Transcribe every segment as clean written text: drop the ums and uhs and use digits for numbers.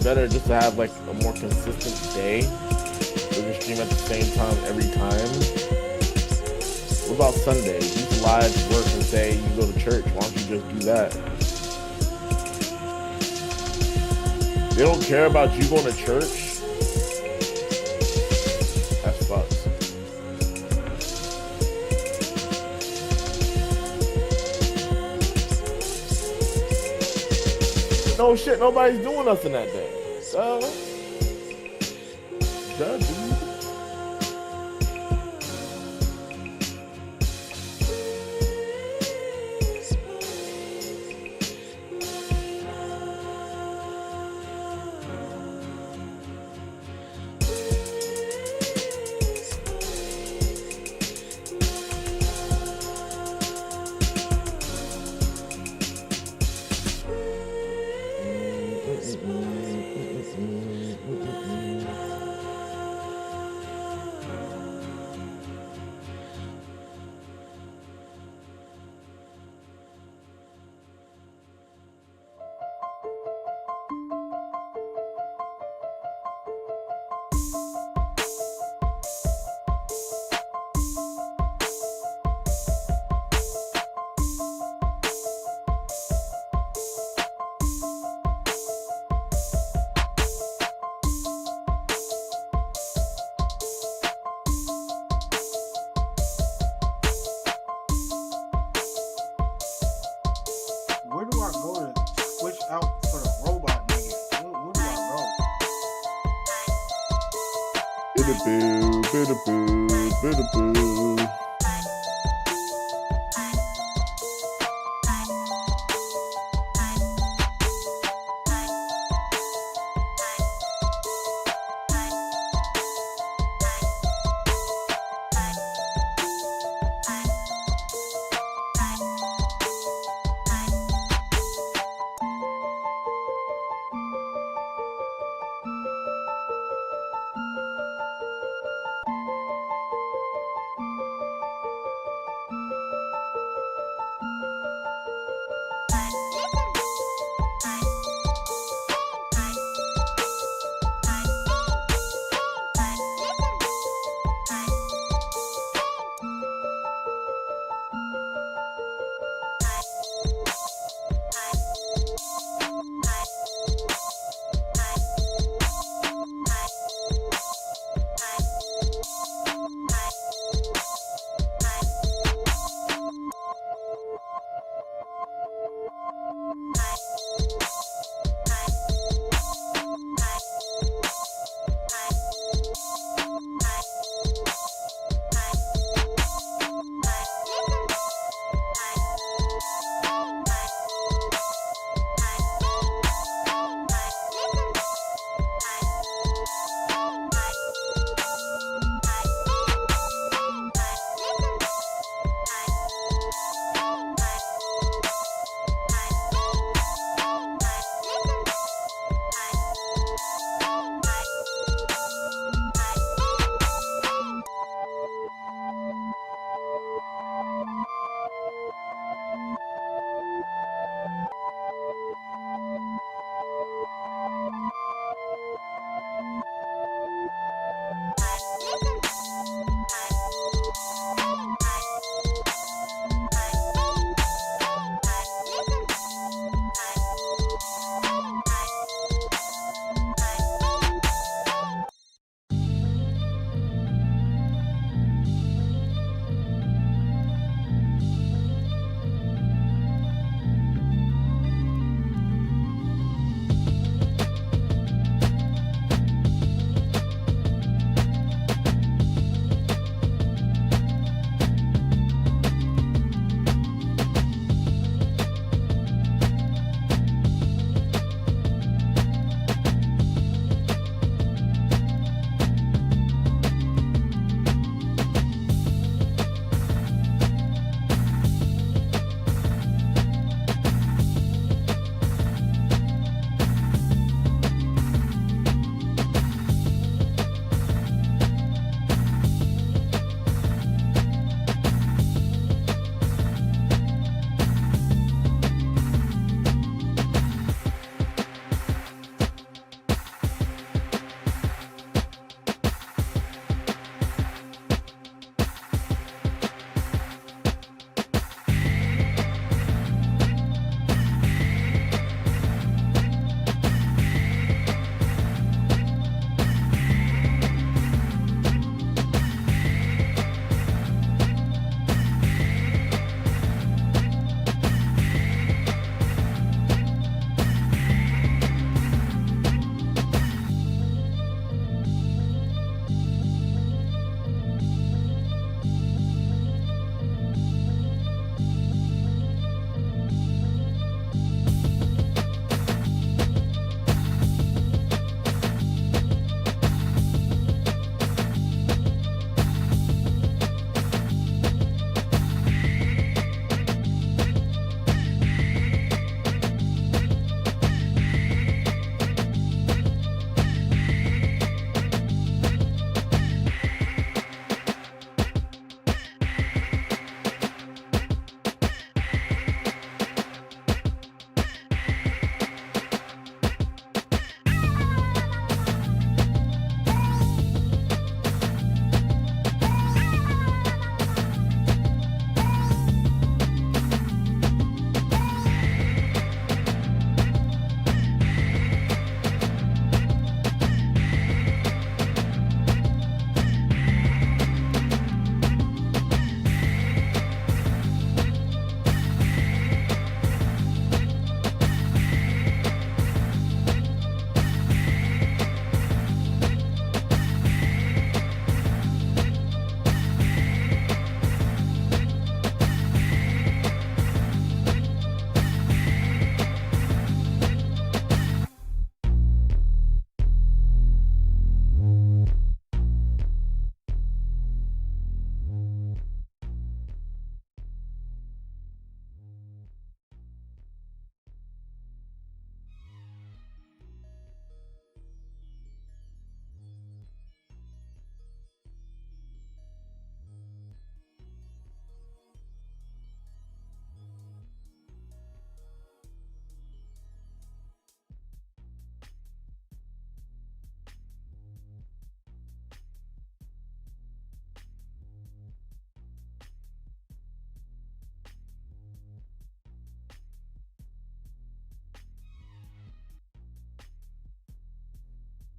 better just to have like a more consistent day. So you stream at the same time every time. What about Sunday? You can lie to work and say you go to church. Why don't you just do that? They don't care about you going to church. That's fucked. No shit, nobody's doing nothing that day. Duh, dude. Where do I go to switch out for the robot nigga? Where do I go? Bidaboo, bidaboo, bidaboo.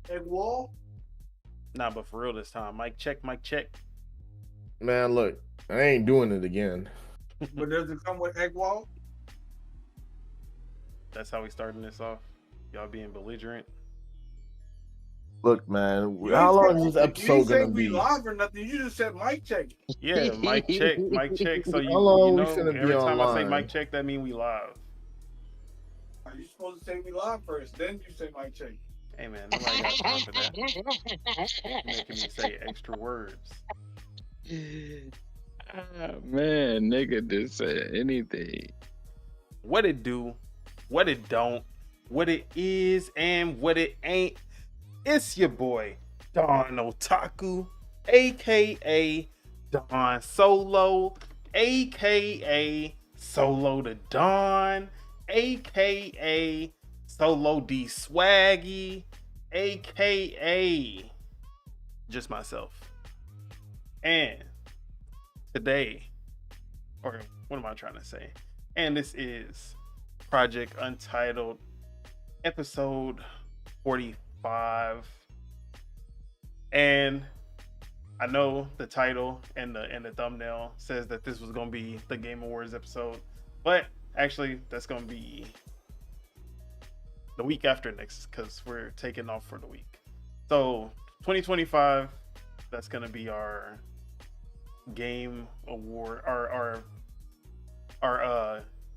Egg wall? Nah, but for real this time. Mic check, mic check. Man, look, I ain't doing it again. But does it come with egg wall? That's how we starting this off. Y'all being belligerent. Look, man, You how ain't long said- is this you episode ain't gonna said we be? live or nothing. You just said mic check. Yeah, mic check, mic check. So you, How long you we know, finna be every time I say online? mic check, that mean we live. Are you supposed to say we live first? Then you say mic check. Hey man, nobody got time for that. Making me say extra words. Man, nigga just said anything. What it do, what it don't, what it is, and what it ain't. It's your boy, Don Otaku, aka Don Solo, aka Solo the Don, aka Solo D Swaggy, aka just myself. And today, or what am I trying to say? And this is Project Untitled, episode 45. And I know the title and the thumbnail says that this was gonna be the Game Awards episode, but actually that's gonna be the week after next because we're taking off for the week. So 2025, that's gonna be our Game Award, our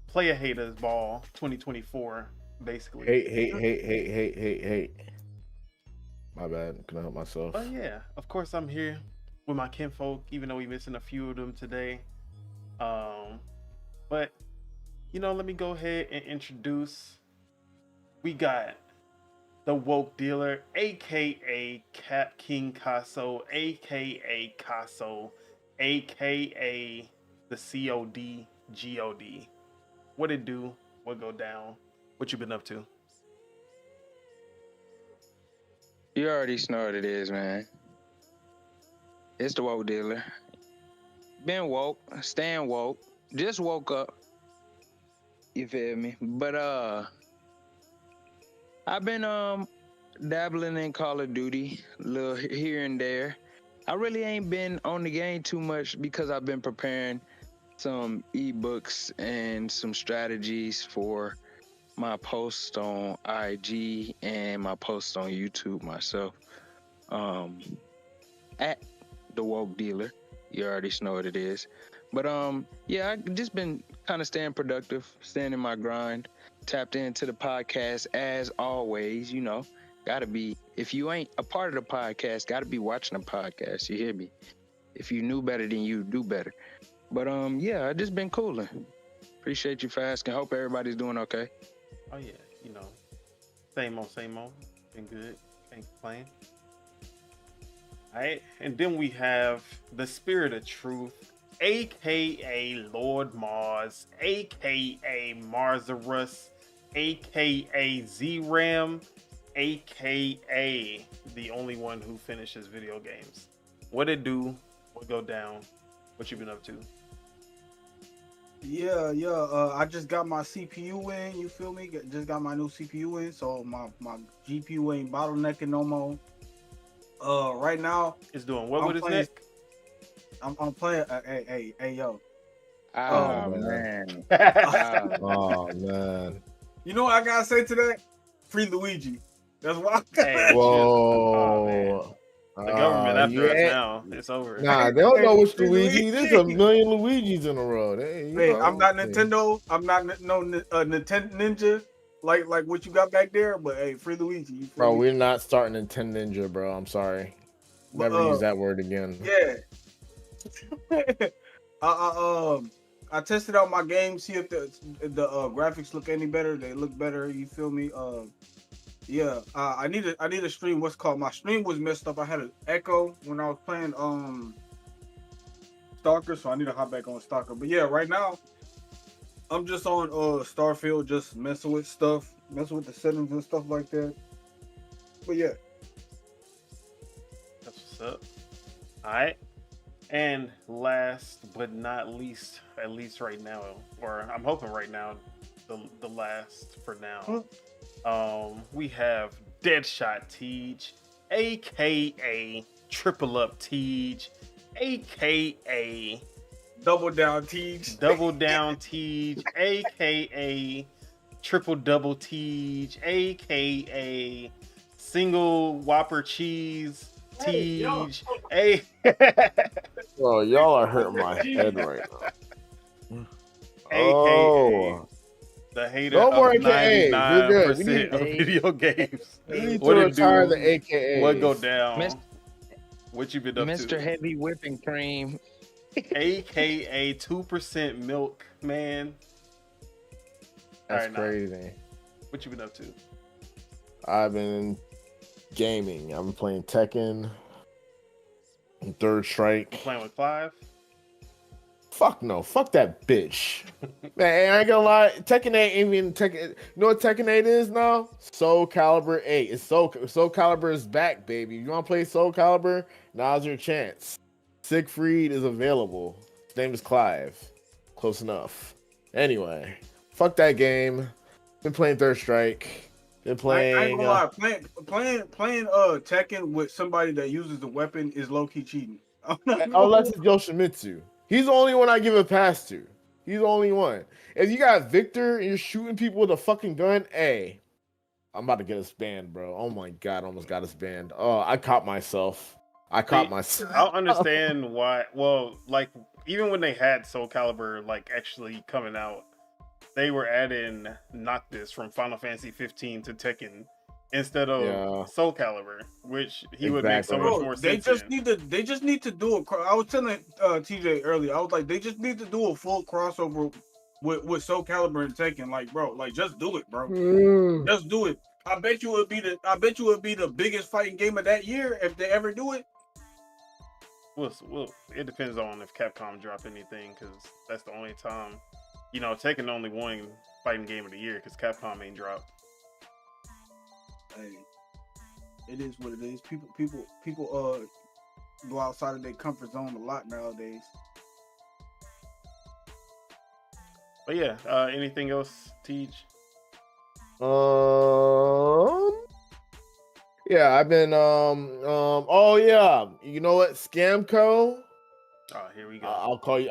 Player Haters Ball 2024, basically. Hate. My bad. Can I help myself? But yeah, of course I'm here with my kinfolk, even though we missing a few of them today. But you know, let me go ahead and introduce. We got the woke dealer, aka Cap King Casso, aka Casso, aka the COD GOD. What it do? What go down? What you been up to? You already know what it is, man. It's the woke dealer. Been woke, staying woke. Just woke up. You feel me? But I've been dabbling in Call of Duty, a little here and there. I really ain't been on the game too much because I've been preparing some ebooks and some strategies for my post on IG and my post on YouTube myself. At the woke dealer, you already know what it is. But yeah, I just been kind of staying productive, staying in my grind, tapped into the podcast as always. You know, gotta be. If you ain't a part of the podcast, gotta be watching the podcast. You hear me? If you knew better, then you do better. But yeah, I just been cooling. Appreciate you for asking. Hope everybody's doing okay. Oh yeah, you know, same old. Been good. Can't complain. All right, and then we have the Spirit of Truth, aka Lord Mars, aka Marzarus, aka Z-Ram, aka the only one who finishes video games. What it do? What go down? What you been up to? Yeah. I just got my CPU in. You feel me? Just got my new CPU in, so my GPU ain't bottlenecking no more. Right now It's doing what I'm with his playing- neck? I'm playing. Hey, yo. Oh, man. man. Oh man. You know what I gotta say to that? Free Luigi. That's why. Hey, Whoa. the government after us yeah. now. It's over. Nah, they don't know which Hey, Luigi. There's a million Luigis in a row. You Hey, know. I'm not Nintendo. I'm not Nintendo Ninja like what you got back there. But hey, free Luigi. You feel Bro, me? we're not starting a 10 Ninja, bro. I'm sorry. But, Never use that word again. Yeah. I tested out my game, see if the graphics look any better. They look better. You feel me? Yeah. I need a stream. What's called? My stream was messed up. I had an echo when I was playing Stalker, so I need to hop back on Stalker. But yeah, right now I'm just on Starfield, just messing with stuff, messing with the settings and stuff like that. But yeah. That's what's up. All right. And last but not least, at least right now, or I'm hoping right now, the last for now, we have Deadshot Teach, aka Triple Up Tej, aka Double down Tej. Double Down Tej, aka Triple Double Tej, aka Single Whopper Cheese Tej, Bro, y'all are hurting my head right now. aka the hater No more of AKAs. We're good. We 99% of video games. We need to What it retire do? the AKAs. What go down? Mis- What you been up Mr. to? Heavy Whipping Cream. AKA 2% milk, man. That's Alright, crazy. What you been up to? I've been gaming. I've been playing Tekken, Third Strike. Playing with Clive? Fuck no. Fuck that bitch. Man, I ain't gonna lie. Tekken 8 ain't even Tekken. You know what Tekken 8 is now? Soul Calibur 8. It's Soul Calibur is back, baby. You wanna play Soul Calibur? Now's your chance. Siegfried is available. His name is Clive. Close enough. Anyway, fuck that game. Been playing Third Strike. Been playing. I ain't gonna lie. Playing Tekken with somebody that uses the weapon is low key cheating. Unless it's Yoshimitsu. He's the only one I give a pass to. He's the only one. If you got Victor and you're shooting people with a fucking gun, hey, I'm about to get us banned, bro. Oh my god, I almost got us banned. Oh, I caught myself. I don't understand why. Well, like even when they had Soul Calibur like actually coming out, they were adding Noctis from Final Fantasy 15 to Tekken instead of Soul Calibur, which he would make so much more sense. They just need to do a. I was telling TJ earlier. I was like, they just need to do a full crossover with Soul Calibur and Tekken. Like, bro, like just do it, bro. Just do it. I bet you it would be the biggest fighting game of that year if they ever do it. Well, it depends on if Capcom drop anything, because that's the only time. You know, Tekken only won fighting game of the year because Capcom ain't dropped. Hey, it is what it is. People go outside of their comfort zone a lot nowadays. But yeah, anything else, Tej? Yeah, I've been oh yeah, you know what, Scamco. Oh, here we go. I'll call you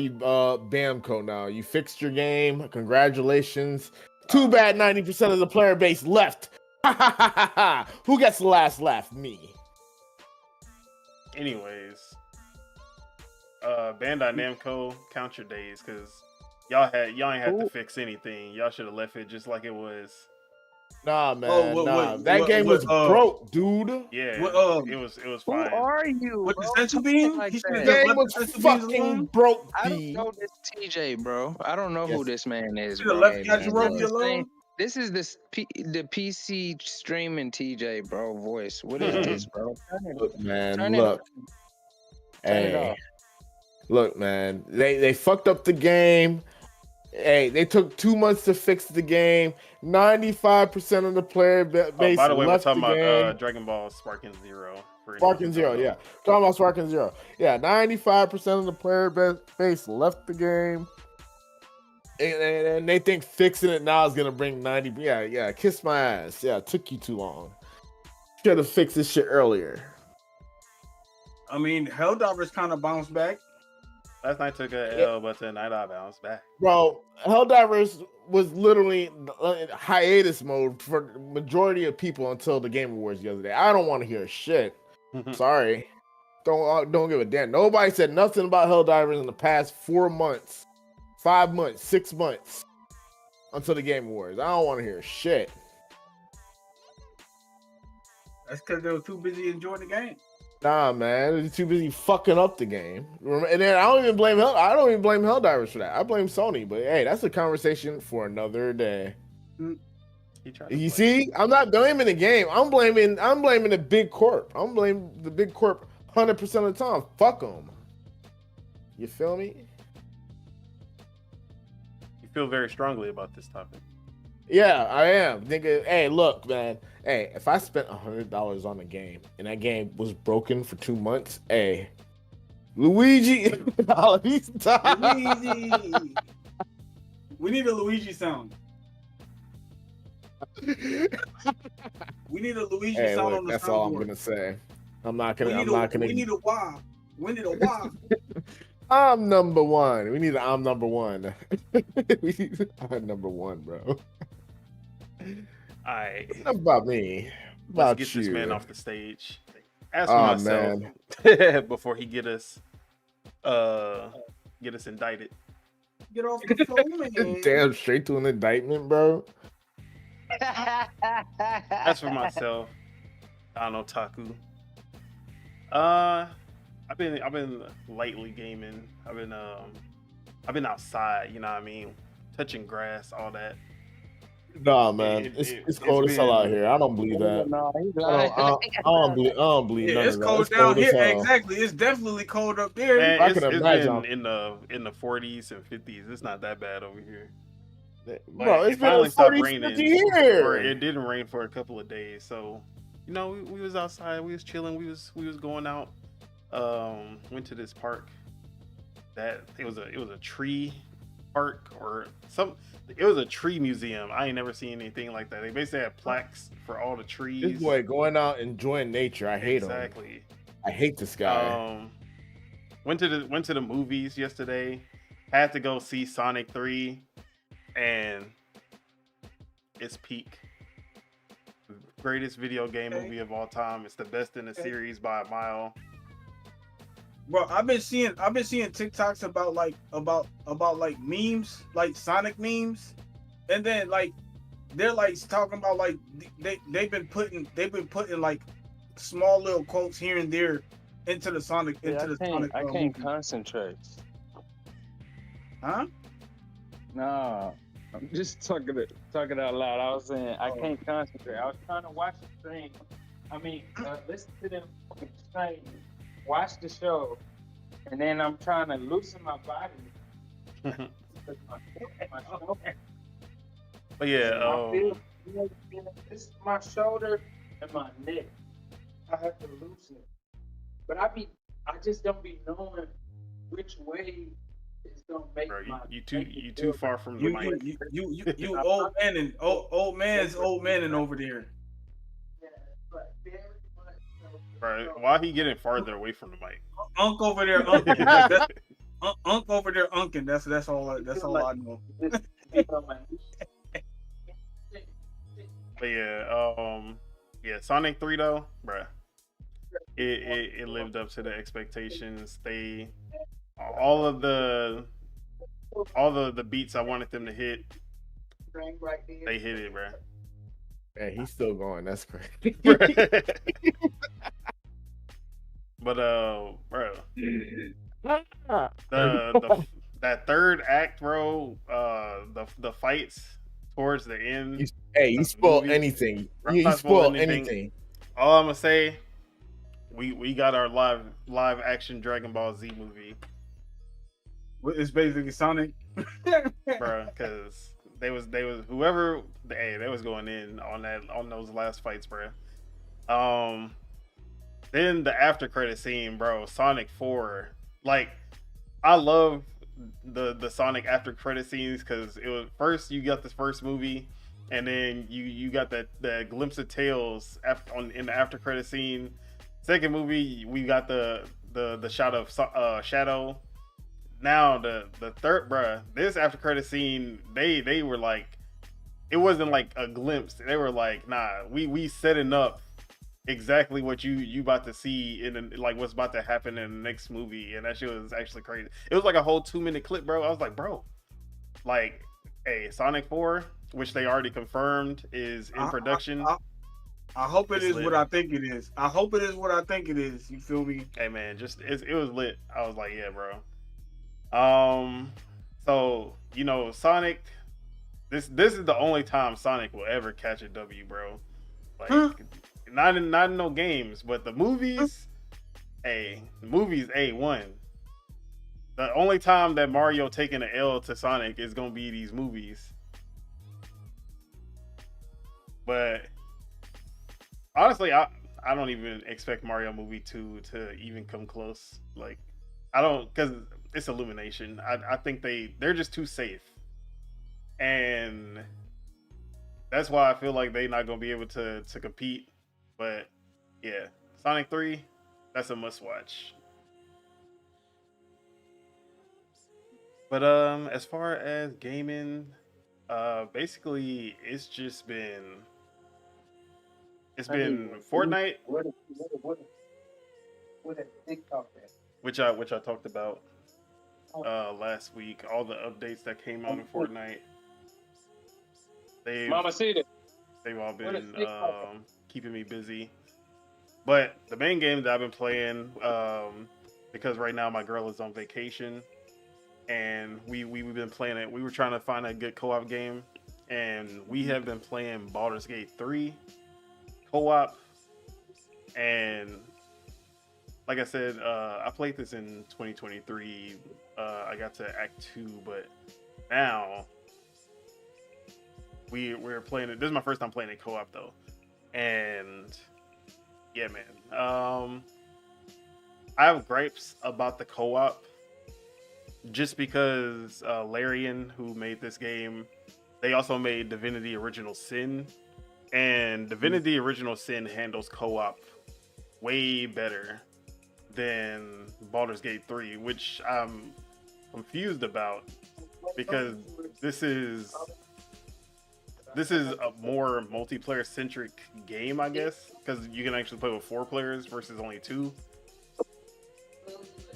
Bamco now. You fixed your game. Congratulations. Too bad 90% of the player base left. Who gets the last laugh? Me. Anyways, Bandai Namco, count your days, because y'all ain't had to fix anything. Y'all should have left it just like it was. Nah, man. That game was broke, dude. Yeah, it was fine. Who are you? With the sensu beam? Like The game was fucking broke. I don't know this TJ, bro. I don't know who this man is. The Bro. left got you rope alone. This is the PC streaming TJ, bro. Voice. What is this, bro? Look, man. Turn Look. it off. Look, man. They fucked up the game. Hey, they took 2 months to fix the game. 95% of the player base by the way, we're left talking the game. about Dragon Ball Sparking Zero. Sparking Zero, yeah. Talking about Sparking Zero. Yeah, 95% of the player base left the game. And they think fixing it now is going to bring 90. Yeah, kiss my ass. Yeah, it took you too long. Should have fixed this shit earlier. I mean, Helldivers kind of bounced back. Last night took a L, but tonight I bounced back. Bro, Helldivers was literally in hiatus mode for the majority of people until the Game Awards the other day. I don't want to hear shit. Sorry. Don't give a damn. Nobody said nothing about Helldivers in the past 4 months, 5 months, 6 months until the Game Awards. I don't want to hear shit. That's because they were too busy enjoying the game. Nah, man, they're too busy fucking up the game. And then I don't even blame Helldivers for that. I blame Sony. But hey, that's a conversation for another day. You see, I'm not blaming the game. I'm blaming the big corp. I'm blaming the big corp 100% of the time. Fuck them. You feel me? You feel very strongly about this topic. Yeah, I am. Nigga, hey, look, man. Hey, if I spent $100 on a game and that game was broken for 2 months, hey, Luigi, Luigi. We need a Luigi sound. We need a Luigi Hey, sound look, on the that's all I'm soundboard. gonna say. I'm not We gonna. need I'm not a gonna. we need a wah. We need a wah. I'm number one. We need an I'm number one. We need I'm number one, bro. All right, Enough about me. let's About get you. this man off the stage. As for Oh myself, man. before he get us indicted. Get off the phone, man. Damn, straight to an indictment, bro. As for myself, I don't know, Taku. I've been lightly gaming. I've been outside, you know what I mean, touching grass, all that. Nah, man, it's cold as hell out here. I don't believe that. No, he's I lying. don't believe Yeah, none it's of that. cold It's down cold as here. hell. Exactly. It's definitely cold up there. Man, I it's can been imagine. in the 40s and 50s. It's not that bad over here. Bro, it's it been finally a stopped 40, raining. 50 here. Or it didn't rain for a couple of days, so you know we was outside, we was chilling, we was going out. Went to this park that it was a tree park or some. It was a tree museum. I ain't never seen anything like that. They basically had plaques for all the trees. This boy going out enjoying nature. I hate him. Exactly. I hate this guy. Went to the movies yesterday. Had to go see Sonic 3, and it's peak. Greatest video game movie of all time. It's the best in the series by a mile. Bro, I've been seeing TikToks about like memes, like Sonic memes, and then like they're like talking about like they've been putting like small little quotes here and there into the Sonic Sonic. I can't concentrate. Huh? No, I'm just talking out loud. I was saying I can't concentrate. I was trying to watch the stream. I mean, listen to them stream, watch the show, and then I'm trying to loosen my body. But yeah, it's my shoulder and my neck. I have to loosen it, but I just don't be knowing which way it's gonna make bro, my. you too far from the mic. You old man's over there. Yeah, but very much so. Bro, why he getting farther away from the mic? Unk over there, unking. Unk over there, unking. That's all I know. But yeah, Sonic 3 though, bruh. It lived up to the expectations. All the beats I wanted them to hit, they hit it, bruh. Man, he's still going. That's crazy. But bro, that third act, bro, the fights towards the end. You spoil anything. You spoil anything. All I'm gonna say, we got our live action Dragon Ball Z movie. It's basically Sonic, Bro, because they was whoever they was going in on those last fights, bro. Then the after credit scene, bro, Sonic 4. Like, I love the Sonic after credit scenes because it was first you got this first movie, and then you got that glimpse of Tails in the after credit scene. Second movie, we got the shot of Shadow. Now the third, bruh, this after credit scene, they were like, it wasn't like a glimpse. They were like, nah, we setting up exactly what you about to see like what's about to happen in the next movie, and that shit was actually crazy. It was like a whole 2-minute clip, bro. I was like, bro, like, hey, Sonic 4, which they already confirmed is in production. I hope it is what I think it is. I hope it is what I think it is. You feel me? Hey man, it was lit. I was like, yeah, bro. So you know, Sonic. This is the only time Sonic will ever catch a W, bro. Like, not in no games, but the movies. Movies A1. The only time that Mario taking an L to Sonic is gonna be these movies. But honestly, I don't even expect Mario movie 2 to even come close. Like, I don't, because it's Illumination. I think they're just too safe. And that's why I feel like they're not gonna be able to compete. But yeah, Sonic 3, that's a must watch. But as far as gaming, basically it's just been Fortnite, which I talked about last week. All the updates that came out in Fortnite, they've all been keeping me busy. But the main game that I've been playing, because right now my girl is on vacation, and we've been playing it. We were trying to find a good co-op game, and we have been playing Baldur's Gate 3 co-op. And like I said, I played this in 2023. I got to Act 2, but now we're playing it. This is my first time playing it co-op though, and yeah, man. I have gripes about the co-op just because Larian, who made this game, they also made Divinity Original Sin, and Divinity Original Sin handles co-op way better than Baldur's Gate 3, which I'm confused about because this is a more multiplayer centric game, I guess, because you can actually play with 4 players versus only 2.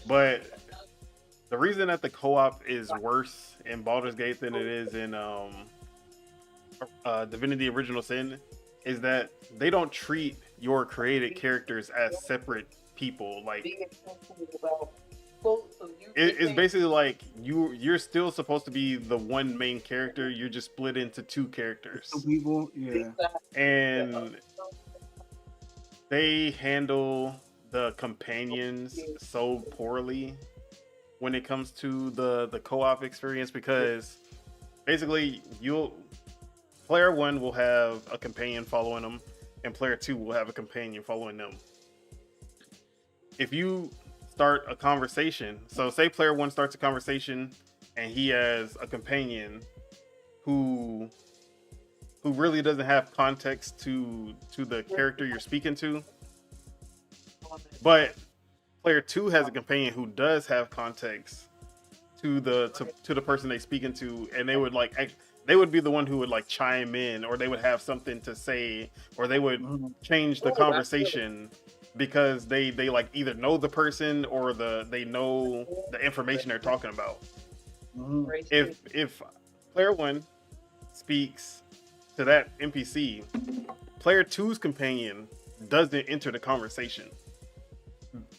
But the reason that the co-op is worse in Baldur's Gate than it is in Divinity Original Sin is that they don't treat your created characters as separate people. Like, it's basically like you're still supposed to be the one main character. You're just split into 2 characters. People, yeah. And they handle the companions so poorly when it comes to the co-op experience, because basically player 1 will have a companion following them, and player 2 will have a companion following them. If you start a conversation, so say player 1 starts a conversation and he has a companion who really doesn't have context to the character you're speaking to, but player 2 has a companion who does have context to the person they speaking to, and they would be the one who would like chime in, or they would have something to say, or they would change the conversation because they like either know the person or they know the information they're talking about. If player 1 speaks to that NPC, player 2's companion doesn't enter the conversation.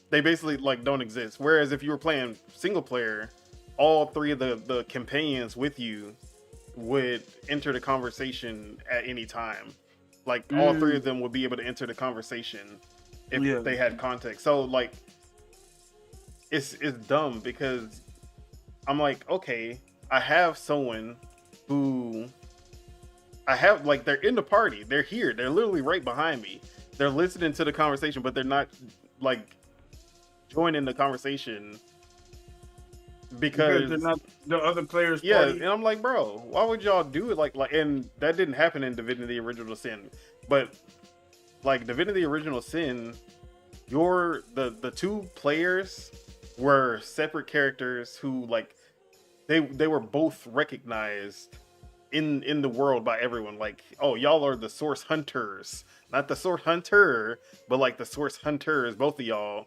They basically like don't exist. Whereas if you were playing single player, all 3 of the companions with you would enter the conversation at any time. Like all 3 of them would be able to enter the conversation if they had context. So like it's dumb, because I'm like, okay, I have someone who I have, like, they're in the party, they're here, they're literally right behind me, they're listening to the conversation, but they're not like joining the conversation because they're not the other players. Yeah, party. and I'm like, bro, why would y'all do it like? And that didn't happen in Divinity Original Sin, but like Divinity Original Sin, the 2 players were separate characters who like they were both recognized in the world by everyone. Like, oh, y'all are the Source Hunters, not the Source Hunter, but like the Source Hunters, both of y'all.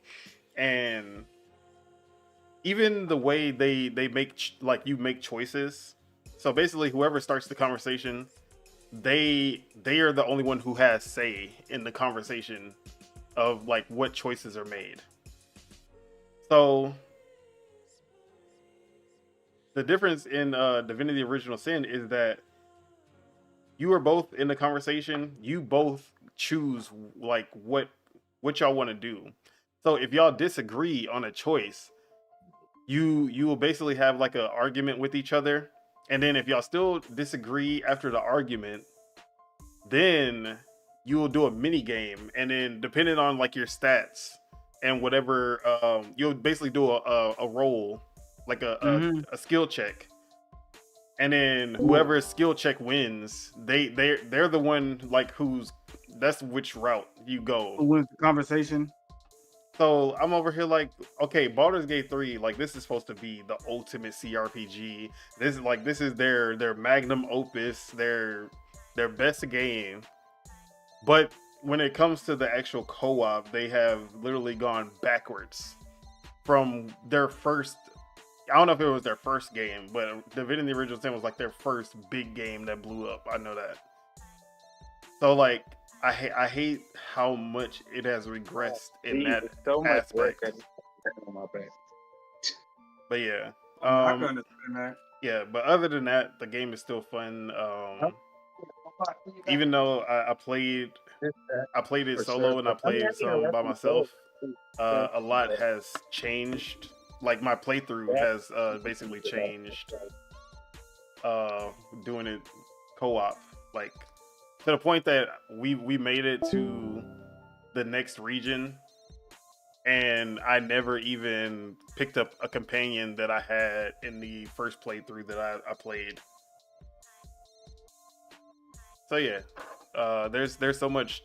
And even the way they make like you make choices. So basically, whoever starts the conversation, they are the only one who has say in the conversation of like what choices are made. So the difference in Divinity Original Sin is that you are both in the conversation. You both choose like what y'all want to do. So if y'all disagree on a choice, you will basically have like an argument with each other. And then if y'all still disagree after the argument, then you will do a mini game. And then depending on like your stats and whatever, you'll basically do a roll, like a skill check. and then whoever skill check wins, they're the one like that's which route you go. Who wins the conversation? So I'm over here like, okay, Baldur's Gate 3, like this is supposed to be the ultimate CRPG. This is their magnum opus, their best game. But when it comes to the actual co-op, they have literally gone backwards from their first. I don't know if it was their first game, but Divinity Original Sin was like their first big game that blew up. I know that. So like, I hate how much it has regressed in that aspect. But yeah, I can understand that. yeah. But other than that, the game is still fun. Even though I played it solo and I played some by myself, a lot has changed. Like my playthrough has basically changed. Doing it co-op, like. To the point that we made it to the next region, and I never even picked up a companion that I had in the first playthrough that I played. So yeah, there's so much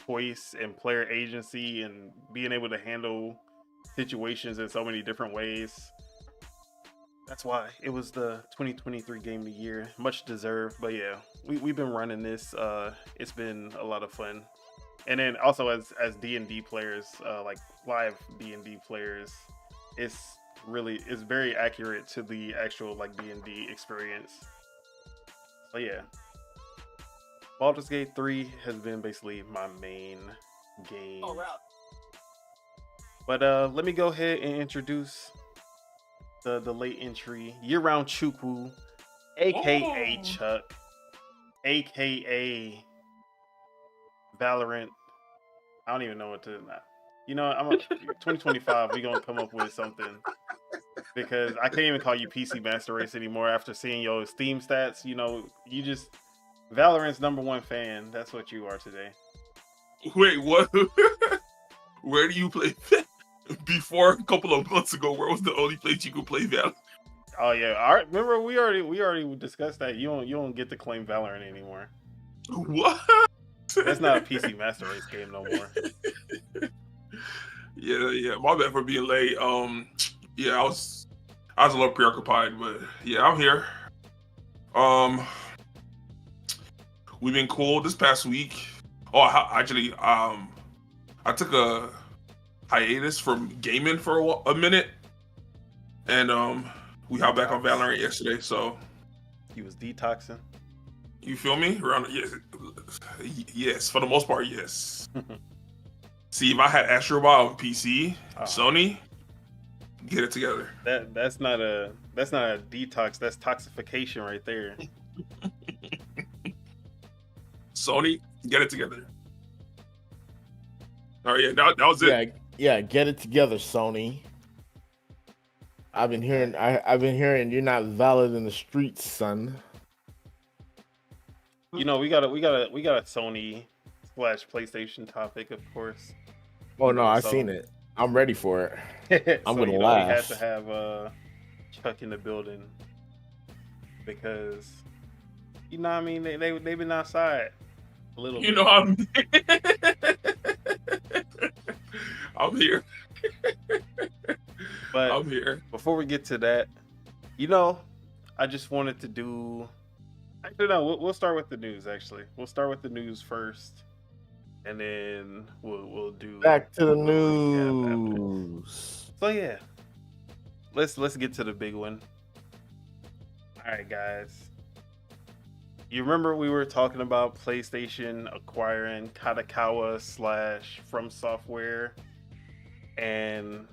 choice and player agency and being able to handle situations in so many different ways. That's why it was the 2023 Game of the Year. Much deserved. But yeah, we've been running this. It's been a lot of fun. And then also as D&D players, like live D&D players, it's very accurate to the actual like D&D experience. So yeah, Baldur's Gate 3 has been basically my main game. Oh, wow. But let me go ahead and introduce the late entry, Year-Round Chukwu, aka Chuck, aka Valorant. I don't even know what to. You know, 2025. We're gonna come up with something because I can't even call you PC Master Race anymore after seeing your Steam stats. You know, you just Valorant's #1 fan. That's what you are today. Wait, what? Where do you play? Before a couple of months ago, where was the only place you could play Valorant? Oh yeah, all right. Remember we already discussed that. You don't get to claim Valorant anymore. What? That's not a PC Master Race game no more. Yeah. My bad for being late. Yeah, I was a little preoccupied, but yeah, I'm here. We've been cool this past week. Oh, actually, I took a hiatus from gaming for a minute, and we got back on Valorant yesterday. So He was detoxing. You feel me? Yes, for the most part, yes. See, if I had Astrobot on PC, Sony, get it together. That's not a detox. That's toxification right there. Sony, get it together. All right, yeah, that was it. Yeah, get it together, Sony. I've been hearing you're not valid in the streets, son. You know, we got a Sony / PlayStation topic, of course. Oh no, I've seen it. I'm ready for it. I'm gonna laugh. We had to have Chuck in the building because you know what I mean they've been outside a little. You bit. know I'm here. But I'm here. Before we get to that, you know, I just wanted to do. Actually, no, we'll start with the news. Actually, we'll start with the news first, and then we'll do back to the news. So yeah, let's get to the big one. All right, guys. You remember we were talking about PlayStation acquiring Kadokawa / From Software and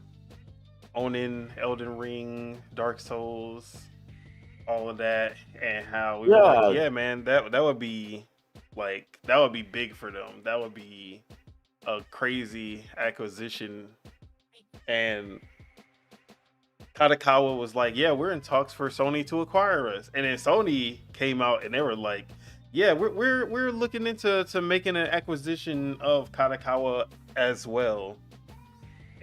owning Elden Ring, Dark Souls, all of that, and how we were like, yeah, man, that would be big for them. That would be a crazy acquisition. And Kadokawa was like, yeah, we're in talks for Sony to acquire us. And then Sony came out and they were like, yeah, we're looking into making an acquisition of Kadokawa as well.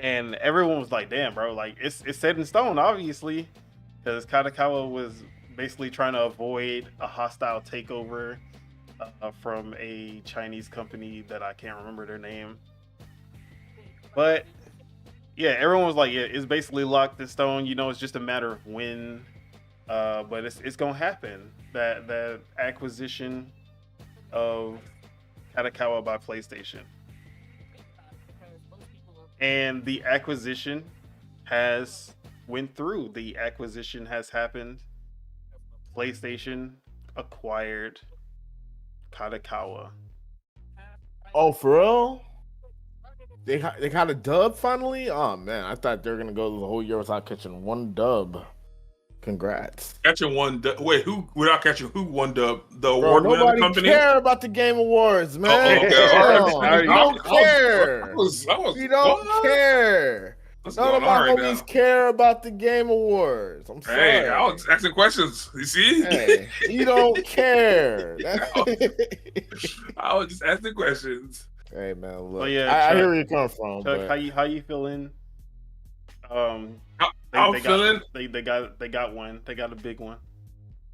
And everyone was like, damn, bro, like it's set in stone, obviously, because Kadokawa was basically trying to avoid a hostile takeover from a Chinese company that I can't remember their name. But yeah, everyone was like, yeah, it's basically locked in stone. You know, it's just a matter of when. But it's gonna happen. That acquisition of Kadokawa by PlayStation, and the acquisition has went through. The acquisition has happened. PlayStation acquired Kadokawa. Oh, for real? They got a dub finally? Oh man, I thought they were gonna go the whole year without catching one dub. Congrats. Catching one dub. Wait, who without catching who won dub? The Bro, award-winning nobody company? care about the Game Awards, man. okay, all right. We don't care. We don't what? care. What's None of going on my right homies now? care about the Game Awards. I'm sorry. Hey, I was asking questions. You see? Hey, you don't care. I was just asking questions. Hey man, look. Oh, yeah, I hear Chuck. where you're coming from. Chuck, But how you feeling? I'm They feeling. got one. They got a big one.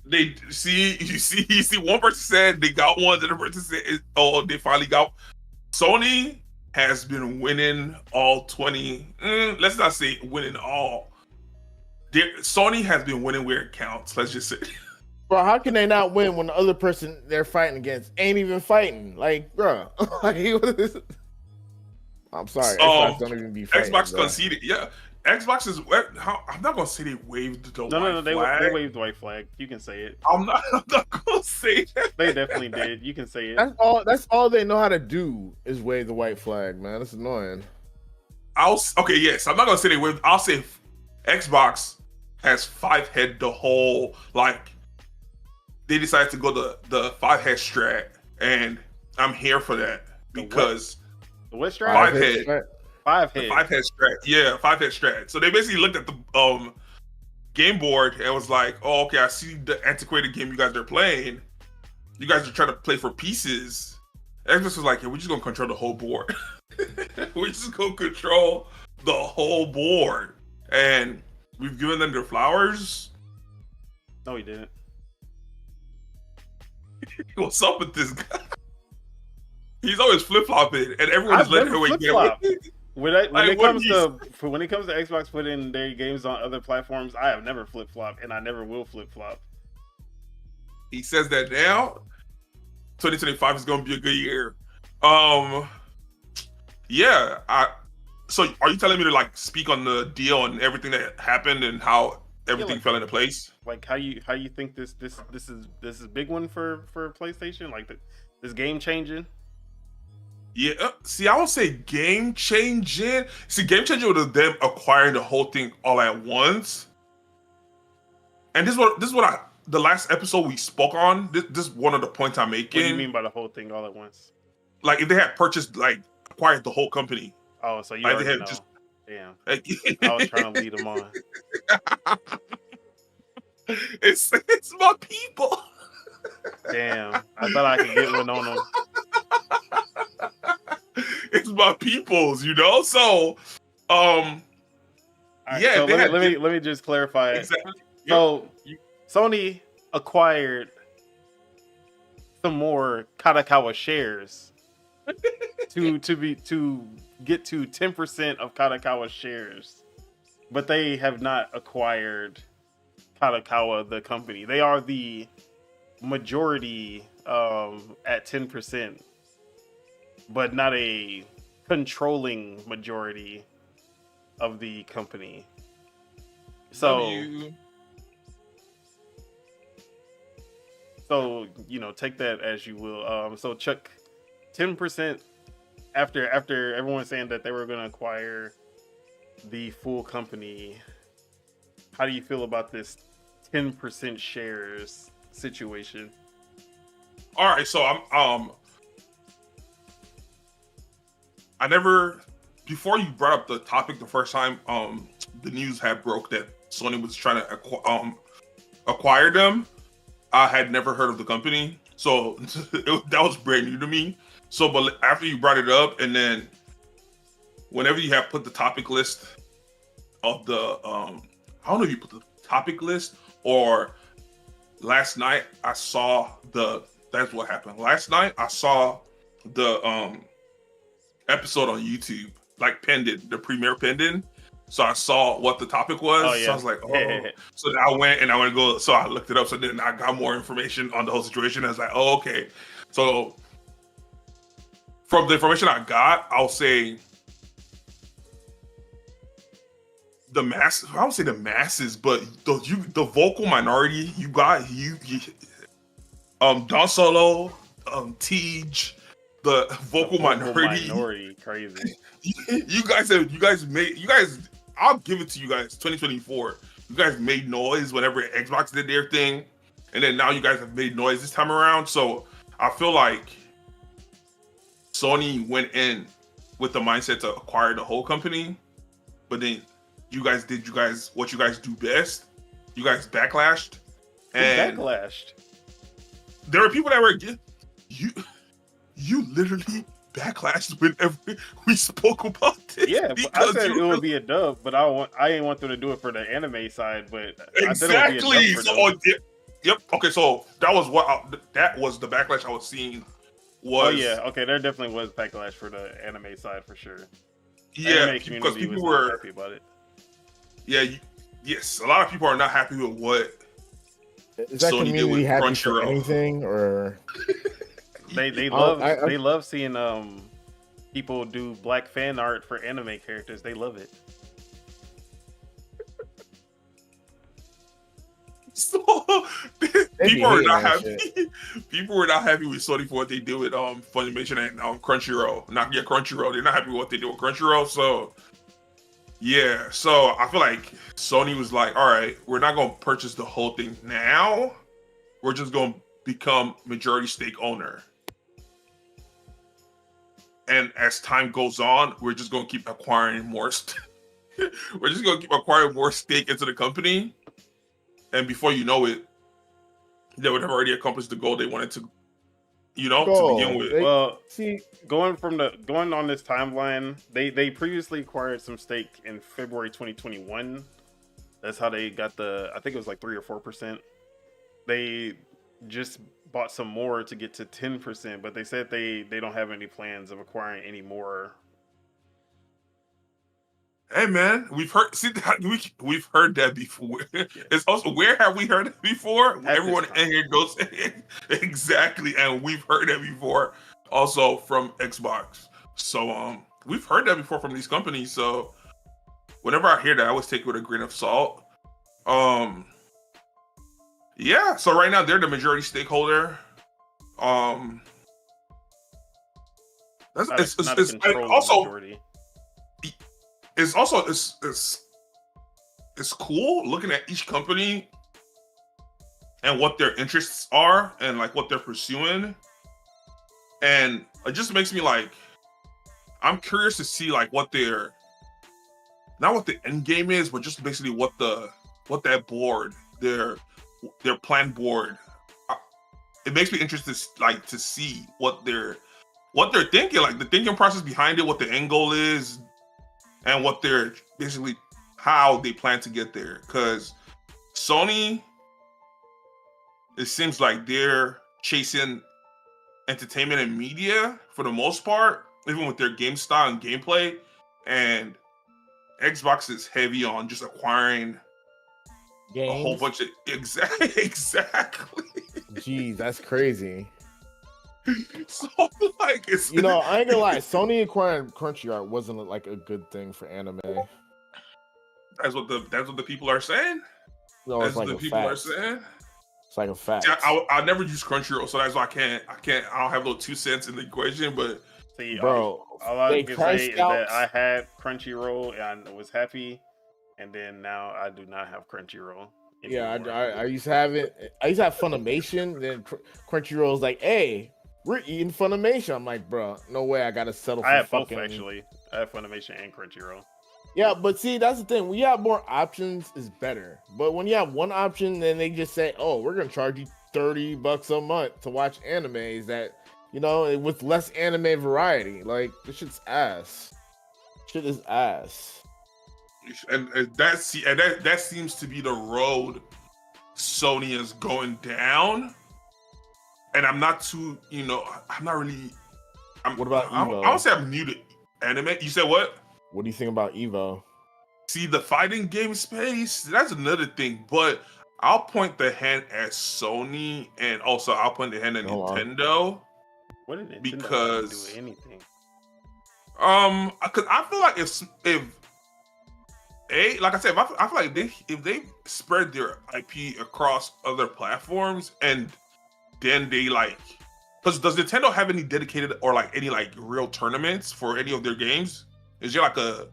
They see. You see. One person said they got one. The other person said, "Oh, they finally got." Sony has been winning all 20. Let's not say winning all. Sony has been winning where it counts. Let's just say. bro, how can they not win when the other person they're fighting against ain't even fighting? Like, bro, like, I'm sorry. Xbox don't even be fighting. Xbox bro. conceded. Yeah, Xbox is. I'm not gonna say they waved the No, white they flag. waved the white flag. You can say it. I'm not gonna say that. They definitely did. You can say it. That's all they know how to do is wave the white flag, man. That's annoying. Okay, yes. I'm not gonna say they waved. I'll say Xbox has 5-head the whole, like, they decided to go the 5-head strat, and I'm here for that because The what strat? 5-head. 5-head. 5-head strat. Yeah, 5-head strat. So they basically looked at the game board and was like, "Oh, okay, I see the antiquated game you guys are playing. You guys are trying to play for pieces." Xbox was like, "Yeah, we're just gonna control the whole board. We're just gonna control the whole board." And we've given them their flowers. No, he didn't. What's up with this guy? He's always flip flopping, and everyone is I've letting never her get flip-flopped. away. When it comes to Xbox putting their games on other platforms, I have never flip flop, and I never will flip flop. He says that now. 2025 is gonna be a good year. Yeah. So are you telling me to like speak on the deal and everything that happened and how everything fell into place? Like how you think this is a big one for PlayStation? Like this game changing? Yeah. See, I would say game changing. See, game changing was them acquiring the whole thing all at once. And this is what the last episode we spoke on. This is one of the points I'm making. What do you mean by the whole thing all at once? Like if they had purchased, like acquired the whole company. Oh, so you Like, already they had know. just- Damn. Like, I was trying to lead them on. it's my people. Damn. I thought I could get one on them. It's my peoples, you know. So, All right, yeah. so they had- let me just clarify. Exactly. So Sony acquired some more Kadokawa shares to get to 10% of Kadokawa shares, but they have not acquired Kadokawa, the company. They are the majority at 10%, but not a controlling majority of the company. So, you know, take that as you will. So Chuck, 10% after everyone saying that they were going to acquire the full company, how do you feel about this 10% shares situation? All right, so I never, before you brought up the topic the first time, the news had broke that Sony was trying to acquire them. I had never heard of the company, so that was brand new to me. So, but after you brought it up, and then whenever you have put the topic list of the, I don't know if you put the topic list or last night I saw that's what happened. Last night I saw the episode on YouTube, like the premiere pending. So I saw what the topic was. Oh, yeah. So I was like, oh. So then I went to go. So I looked it up. So then I got more information on the whole situation. I was like, oh, okay. So from the information I got, I'll say the mass. I don't say the masses, but the vocal minority. You got Don Solo, Tej, the vocal minority. Crazy. You guys. I'll give it to you guys. 2024. You guys made noise whenever Xbox did their thing, and then now you guys have made noise this time around. So I feel like Sony went in with the mindset to acquire the whole company, but then you guys what you guys do best. You guys backlashed. And backlashed. There were people that were you literally backlashed whenever we spoke about this. Yeah, I said it would be a dub, but I didn't want them to do it for the anime side. But exactly. I said it would be a dub for them. Yep. Okay, so that was that was the backlash I was seeing. Oh yeah. Okay, there definitely was backlash for the anime side for sure. Yeah, because people were happy about it. Yeah. Yes, a lot of people are not happy with what. Is that Sony community happy for Crunchyroll. anything, or they love seeing people do black fan art for anime characters. They love it. So people are not happy. People were not happy with Sony for what they do with Funimation and Crunchyroll. Crunchyroll. They're not happy with what they do with Crunchyroll. So yeah, so I feel like Sony was like, all right, we're not gonna purchase the whole thing now. We're just gonna become majority stake owner. And as time goes on, we're just gonna keep acquiring more. We're just gonna keep acquiring more stake into the company. And before you know it, they would have already accomplished the goal they wanted to, to begin with. Well, see, going on this timeline, they previously acquired some stake in February 2021. That's how they got I think it was like 3 or 4%. They just bought some more to get to 10%, but they said they don't have any plans of acquiring any more. Hey man, we've heard that before. It's also, where have we heard it before? Everyone in here goes exactly, and we've heard that before also from Xbox. So we've heard that before from these companies. So whenever I hear that, I always take it with a grain of salt. Yeah, so right now they're the majority stakeholder. It's cool looking at each company and what their interests are and like what they're pursuing, and it just makes me like, I'm curious to see like what not what the end game is, but just basically what that board, their planned board. It makes me interested to see what they're thinking, like the thinking process behind it, what the end goal is, and what they're basically how they plan to get there. Because Sony, it seems like they're chasing entertainment and media for the most part, even with their game style and gameplay. And Xbox is heavy on just acquiring games. A whole bunch of exactly. Jeez, that's crazy. So like, it's I ain't gonna lie, Sony acquiring Crunchyroll wasn't like a good thing for anime. That's what the people are saying. No, that's like what the people are saying. It's like a fact. Yeah, I never use Crunchyroll, so that's why I don't have those 2 cents in the equation. But see, bro, all I can say is that I had Crunchyroll and I was happy, and then now I do not have Crunchyroll. Yeah, I used to have it. I used to have Funimation. Then Crunchyroll's like, hey, we're eating Funimation. I'm like, bro, no way. I gotta settle for I have fucking... both, actually. I have Funimation and Crunchyroll. Yeah, but see, that's the thing. When you have more options, is better. But when you have one option, then they just say, oh, we're gonna charge you $30 a month to watch animes that, with less anime variety. Like, this shit's ass. Shit is ass. And that seems to be the road Sony is going down, and I'm not too, I'm not really. What about Evo? I would say I'm new to anime. You said what? What do you think about Evo? See, the fighting game space, that's another thing. But I'll point the hand at Sony, and also I'll point the hand at Nintendo. What did Nintendo because do anything? Because I feel like like I said, I feel like if they spread their IP across other platforms, and then they because does Nintendo have any dedicated or any real tournaments for any of their games? Is there like a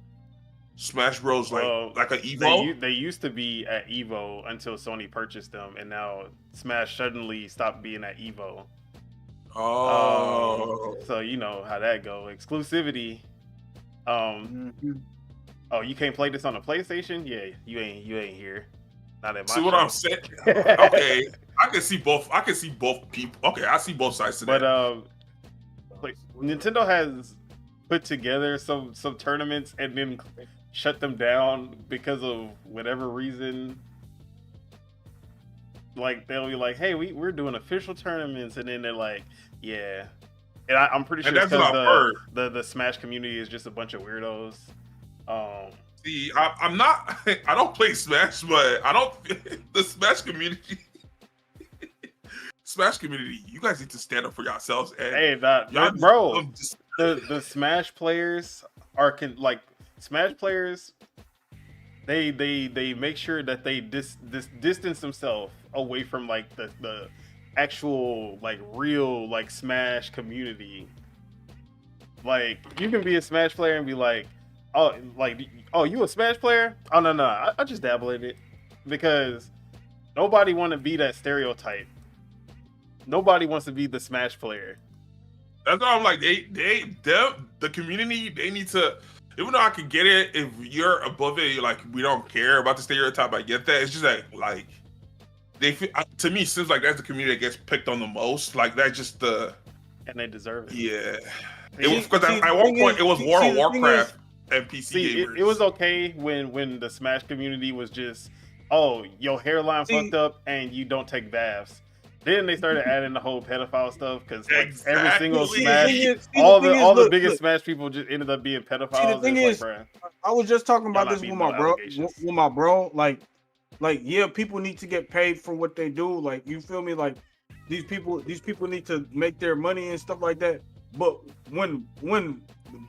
Smash Bros like a Evo? They used to be at Evo until Sony purchased them, and now Smash suddenly stopped being at Evo. Oh, so you know how that go. Exclusivity. Oh, you can't play this on a PlayStation? Yeah, you ain't here. Not at my see what show. I'm saying? Okay, I can see both. I can see both people. Okay, I see both sides to that. But Nintendo has put together some tournaments and then shut them down because of whatever reason. Like they'll be like, "Hey, we're doing official tournaments," and then they're like, "Yeah." And I'm pretty sure because the Smash community is just a bunch of weirdos. See, I'm not. I don't play Smash, but I don't. The Smash community. Smash community, you guys need to stand up for yourselves. And hey, bro, the Smash players are Smash players. They make sure that they distance themselves away from the actual real Smash community. Like you can be a Smash player and be like, oh, you a Smash player? Oh no, I just dabble in it because nobody want to be that stereotype. Nobody wants to be the Smash player. That's why I'm like, the community, they need to. Even though I could get it, if you're above it, you're like, we don't care about the stereotype. I get that. It's just like they feel, to me, it seems like that's the community that gets picked on the most. Like that's just the. And they deserve it. Yeah. It was because at one point it was World of Warcraft and PC gamers. It was okay when the Smash community was just, oh, your hairline fucked up and you don't take baths. Then they started adding the whole pedophile stuff because every single Smash, all the biggest Smash people just ended up being pedophiles. See, the thing is, I was just talking about this with my bro. Like, yeah, people need to get paid for what they do. Like, you feel me? Like, these people need to make their money and stuff like that. But when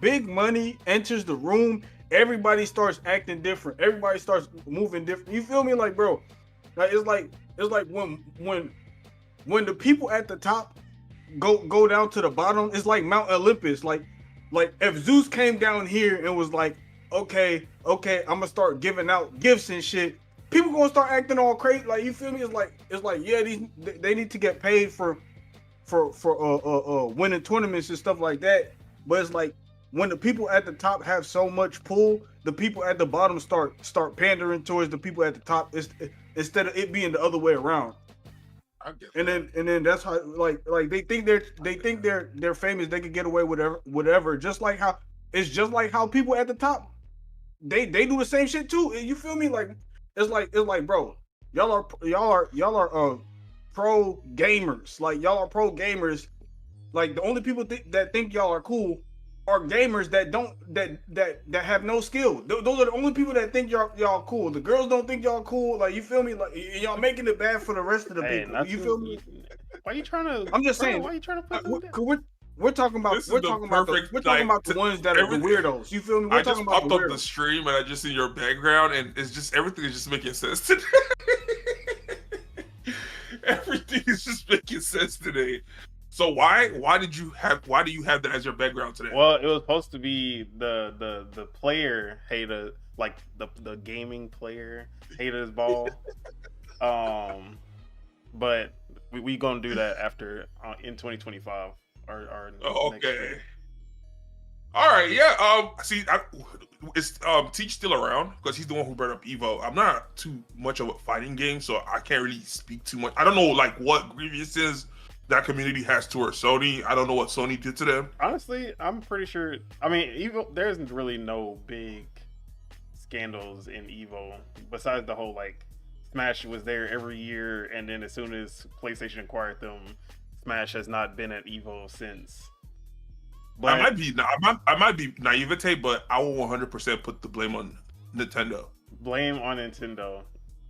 big money enters the room, everybody starts acting different. Everybody starts moving different. You feel me? Like, bro, it's like when the people at the top go down to the bottom, it's like Mount Olympus. Like if Zeus came down here and was like, okay, I'm gonna start giving out gifts and shit, people gonna start acting all crazy. Like, you feel me? It's like yeah, they need to get paid for winning tournaments and stuff like that. But it's like when the people at the top have so much pull, the people at the bottom start pandering towards the people at the top, instead of it being the other way around. And then that's how like they think they're famous, they can get away with whatever. Just like how people at the top they do the same shit too. You feel me? Like it's like bro, y'all are pro gamers. Like y'all are pro gamers. Like the only people that think y'all are cool are gamers that have no skill. Those are the only people that think y'all cool. The girls don't think y'all cool. Like, you feel me? Like, y'all making it bad for the rest of the people. You feel me? Why you trying to? I'm just saying. Why you trying to put that? We're talking about the ones that are the weirdos. You feel me? I just popped up the stream and I just see your background and it's just everything is just making sense today. Everything is just making sense today. So why do you have that as your background today? Well, it was supposed to be the player hater, like the gaming player hated his ball. But we gonna do that after in 2025. Our next year. All right, yeah. Is Teach still around? Because he's the one who brought up Evo. I'm not too much of a fighting game, so I can't really speak too much. I don't know like what grievances that community has towards Sony. I don't know what Sony did to them. Honestly, I'm pretty sure. I mean, Evo, there's really no big scandals in Evo besides the whole like Smash was there every year, and then as soon as PlayStation acquired them, Smash has not been at Evo since. But I might be naivete, but I will 100% put the blame on Nintendo. Blame on Nintendo.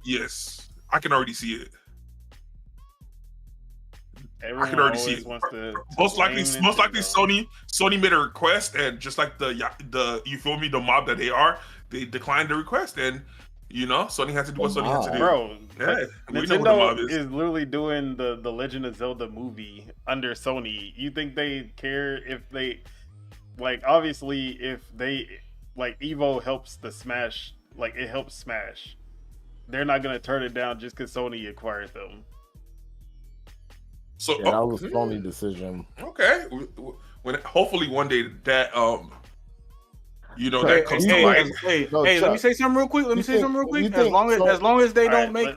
Yes, I can already see it. Everyone I can already see it. Most likely Sony made a request, and just like the you feel me, the mob that they are, they declined the request, and Sony had to do what Sony had to do. Bro, yeah, Nintendo is literally doing the Legend of Zelda movie under Sony. You think they care if they obviously if they Evo helps the Smash, it helps Smash. They're not gonna turn it down just because Sony acquired them. So that was a Sony decision. Okay, when hopefully one day that that comes to light. Hey, let me say something real quick. As long as they don't make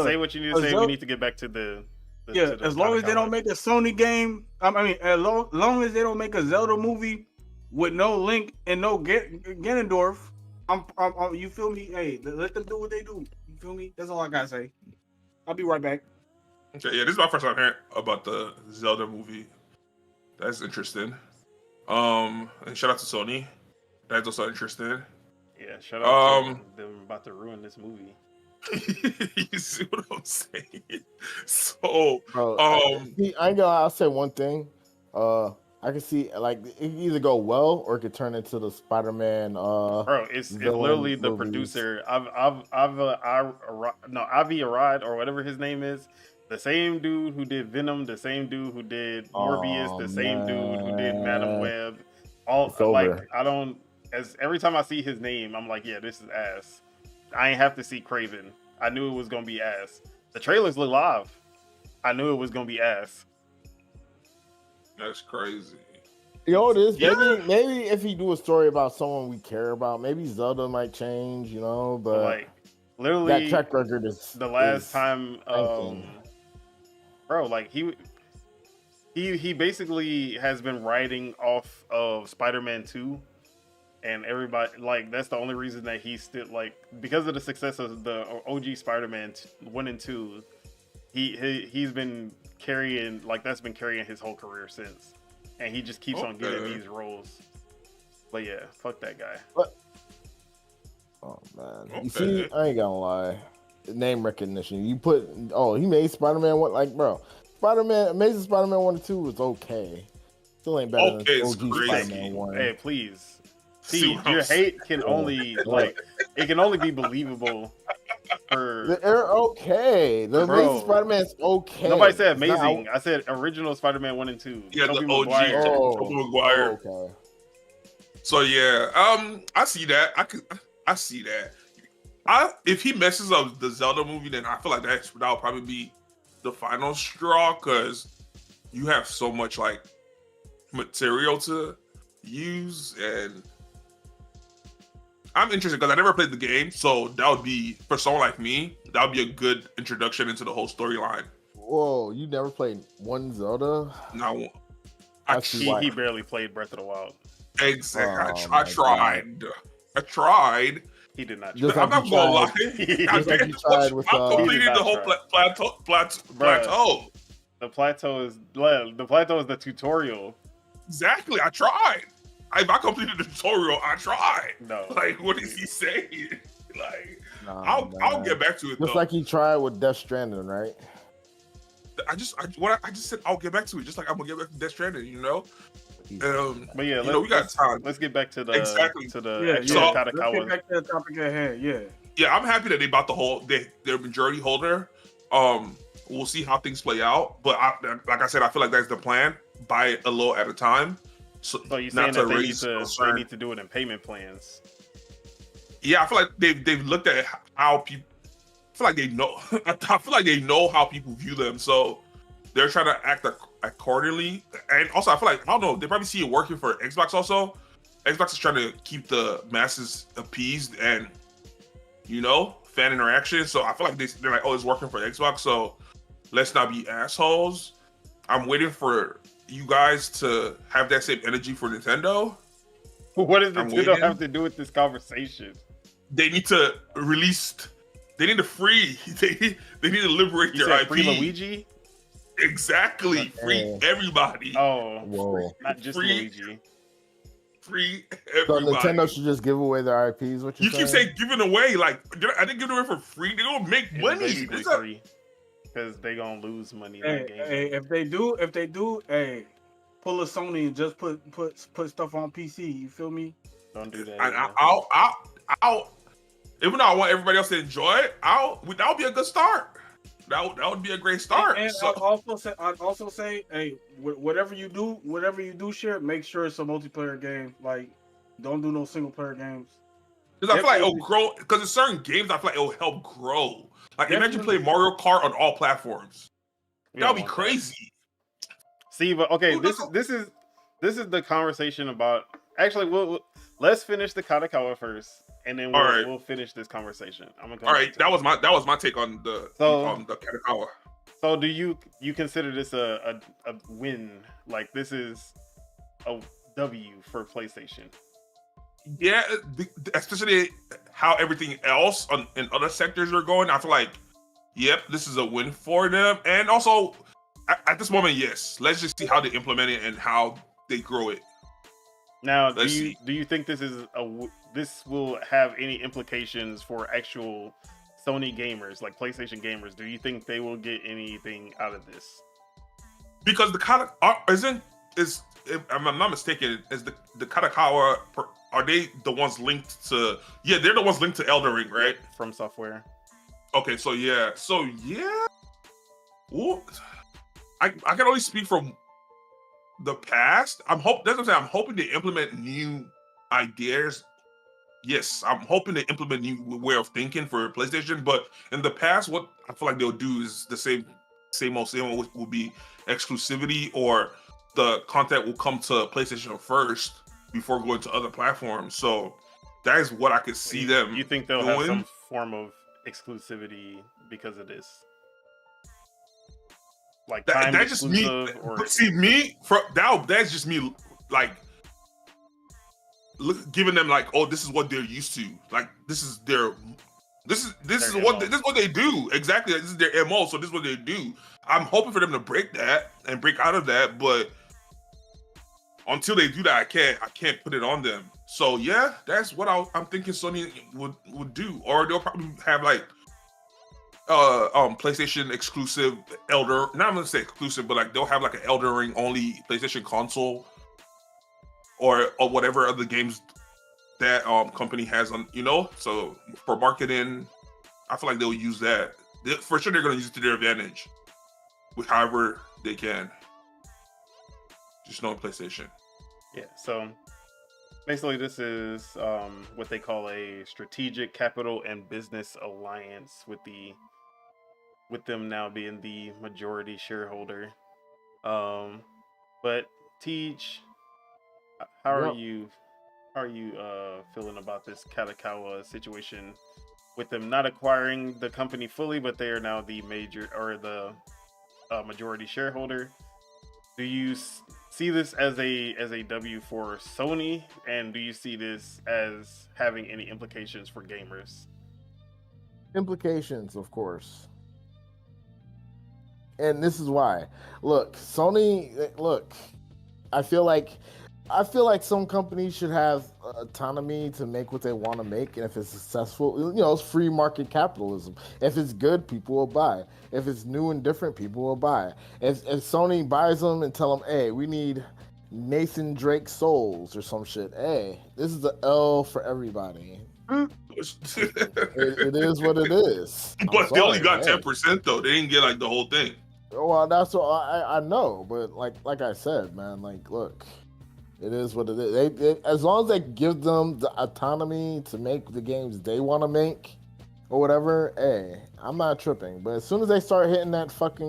say what you need to say. We need to get back to the as long as they don't make a Sony game. As long as they don't make a Zelda movie with no Link and no Ganondorf. You feel me? Hey, let them do what they do. You feel me? That's all I gotta say. I'll be right back. Okay, yeah, this is my first time hearing about the Zelda movie. That's interesting. And shout out to Sony. That's also interesting. Yeah, shout out to them about to ruin this movie. You see what I'm saying? So, bro, I'll say one thing. I can see it can either go well or it could turn into the Spider-Man. Bro, it's literally the producer. Avi Arad or whatever his name is. The same dude who did Venom, the same dude who did Morbius, the same dude who did Madam Web. Every time I see his name, I'm like, yeah, this is ass. I ain't have to see Craven. I knew it was gonna be ass. The trailers look live. I knew it was gonna be ass. That's crazy. You know what it is? Yeah. Maybe if he do a story about someone we care about, maybe Zelda might change, but literally that track record is the last time bro, he basically has been writing off of Spider-Man 2, and everybody that's the only reason that he's still because of the success of the OG Spider-Man 1 and 2, he's been carrying that's been carrying his whole career since, and he just keeps on getting these roles. But yeah, fuck that guy. Oh man, you see, I ain't gonna lie. Name recognition. You put he made Spider-Man 1 Amazing Spider-Man 1 and 2 was okay. Still ain't better than OG Spider-Man 1. Hey, please. See, your hate can only it can only be believable for they're okay. The Amazing Spider-Man's okay. Nobody said amazing. I said original Spider-Man 1 and 2. Yeah, Tobey the OG Tobey Maguire. Okay. So yeah, I see that. I see that. If he messes up the Zelda movie, then I feel like that'll probably be the final straw, because you have so much material to use, and I'm interested because I never played the game, so that would be, for someone like me, that would be a good introduction into the whole storyline. Whoa, you never played one Zelda? No, he barely played Breath of the Wild. Exactly. I tried. He did not. I'm not gonna lie. I completed the whole plateau. The plateau is the tutorial. Exactly. I tried. If I completed the tutorial, I tried. No. What is he saying? I'll get back to it. Just like he tried with Death Stranding, right? I just said I'll get back to it. Just like I'm gonna get back to Death Stranding, But yeah, we got time. Let's get back to the Kadokawa. Let's get back to the topic at hand. Yeah, I'm happy that they bought their majority holder. We'll see how things play out. But like I said, I feel like that's the plan. Buy it a little at a time. So you're saying that they need to do it in payment plans? Yeah, I feel like they've looked at how people. I feel like they know. I feel like they know how people view them, so they're trying to act accordingly. And also, I feel like, I don't know, they probably see it working for Xbox. Also, Xbox is trying to keep the masses appeased and fan interaction. So I feel like they're like, oh, it's working for Xbox, so let's not be assholes. I'm waiting for you guys to have that same energy for Nintendo. What does Nintendo have to do with this conversation? They need to release They need to free. They need to liberate You their said IP. free Luigi? Exactly. Free everybody. Oh, Whoa. not just Free. Luigi. Free So everybody. Nintendo should just give away their IPs. What You you're keep saying? saying giving away, like I didn't give it away for free. They don't make It's money. basically It's not- free because they gonna lose money in Hey, that game. hey, if they do, hey, pull a Sony and just put stuff on PC. You feel me? Don't do that. And either. I'll even though I want everybody else to enjoy it, that would be a good start. That would be a great start. And So, I'd also say, hey, whatever you do, share, make sure it's a multiplayer game. Like, don't do no single player games. because I feel like it'll grow. Because in certain games, I feel like it'll help grow. Like imagine Definitely. playing Mario Kart on all platforms. We That don't would be want that. crazy. See, but okay, Who this doesn't- is the conversation about. Actually, let's finish the Kadokawa first, and then All right. we'll finish this conversation. I'm gonna come All back right, to that it. was my take on the Kadokawa. So do you consider this a win? Like this is a W for PlayStation? Yeah, especially how everything else in other sectors are going. I feel like, yep, this is a win for them. And also, at this moment, yes, let's just see how they implement it and how they grow it. Now, Let's do you think this will have any implications for actual Sony gamers, like PlayStation gamers? Do you think they will get anything out of this? Because the if I'm not mistaken, is the Kadokawa, are they the ones linked to? Yeah, they're the ones linked to Elden Ring, right? From Software. Okay, so yeah. Ooh, I can only speak from the past. That's what I'm saying. I'm hoping they implement new ideas. Yes, I'm hoping they implement new way of thinking for PlayStation. But in the past, what I feel like they'll do is the same old will be exclusivity, or the content will come to PlayStation first before going to other platforms. So that is what I could see them. You think they'll doing. have some form of exclusivity because of this? Like time That's just me. exclusive, or But see, that's just me. Like, giving them like, oh, this is what they're used to. Like, this is what they do. Exactly. This is their MO. So this is what they do. I'm hoping for them to break that and break out of that. But until they do that, I can't put it on them. So yeah, that's what I'm thinking Sony would do. Or they'll probably have like PlayStation exclusive not I'm gonna say exclusive, but like they'll have like an Elden Ring only PlayStation console, or whatever other games that company has on, so for marketing, I feel like they'll use that. For sure they're gonna use it to their advantage with however they can. Just knowing PlayStation. yeah. So basically, this is what they call a strategic capital and business alliance with them now being the majority shareholder. But Teach, how are you feeling about this Kadokawa situation with them not acquiring the company fully, but they are now the majority shareholder? Do you see this as a W for Sony, and do you see this as having any implications for gamers? Implications, of course. And this is why. Look, Sony. I feel like some companies should have autonomy to make what they want to make, and if it's successful, it's free market capitalism. If it's good, people will buy. If it's new and different, people will buy. If Sony buys them and tell them, hey, we need Nathan Drake souls or some shit, hey, this is the L for everybody. It is what it is. But they only got 10% though. They didn't get like the whole thing. Well, that's what I know, but like I said, man, like, look, it is what it is. They as long as they give them the autonomy to make the games they want to make, or whatever, hey, I'm not tripping. But as soon as they start hitting that fucking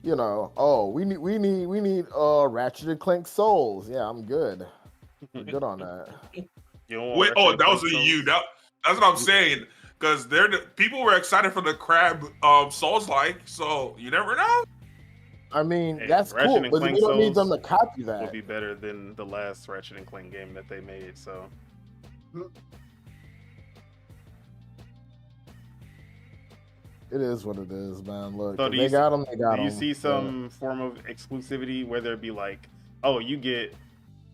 we need Ratchet and Clank souls, yeah, I'm good. I'm good on that. Wait, that was you. That's what I'm saying. Because people were excited for the Crab Souls-like, so you never know. I mean, Hey, that's Ratchet cool, and but Clank we don't need Souls them to copy that. Will be better than the last Ratchet and Clank game that they made. So It is what it is, man. Look, So if they got them, they got them. Do you see some form of exclusivity, whether it be like, oh, you get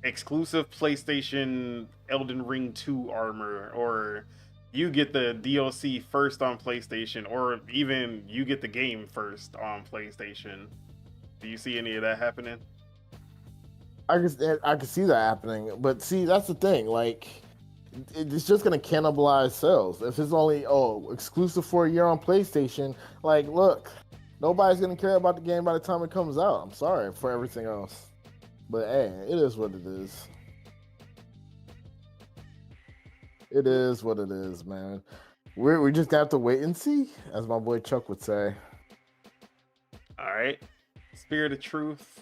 exclusive PlayStation Elden Ring 2 armor, or you get the DLC first on PlayStation, or even you get the game first on PlayStation? Do you see any of that happening? I can see that happening, but see, that's the thing. Like, it's just gonna cannibalize sales. If it's only exclusive for a year on PlayStation, like, look, nobody's gonna care about the game by the time it comes out. I'm sorry for everything else, but hey, it is what it is. It is what it is, man. We just have to wait and see, as my boy Chuck would say. All right, Spirit of Truth.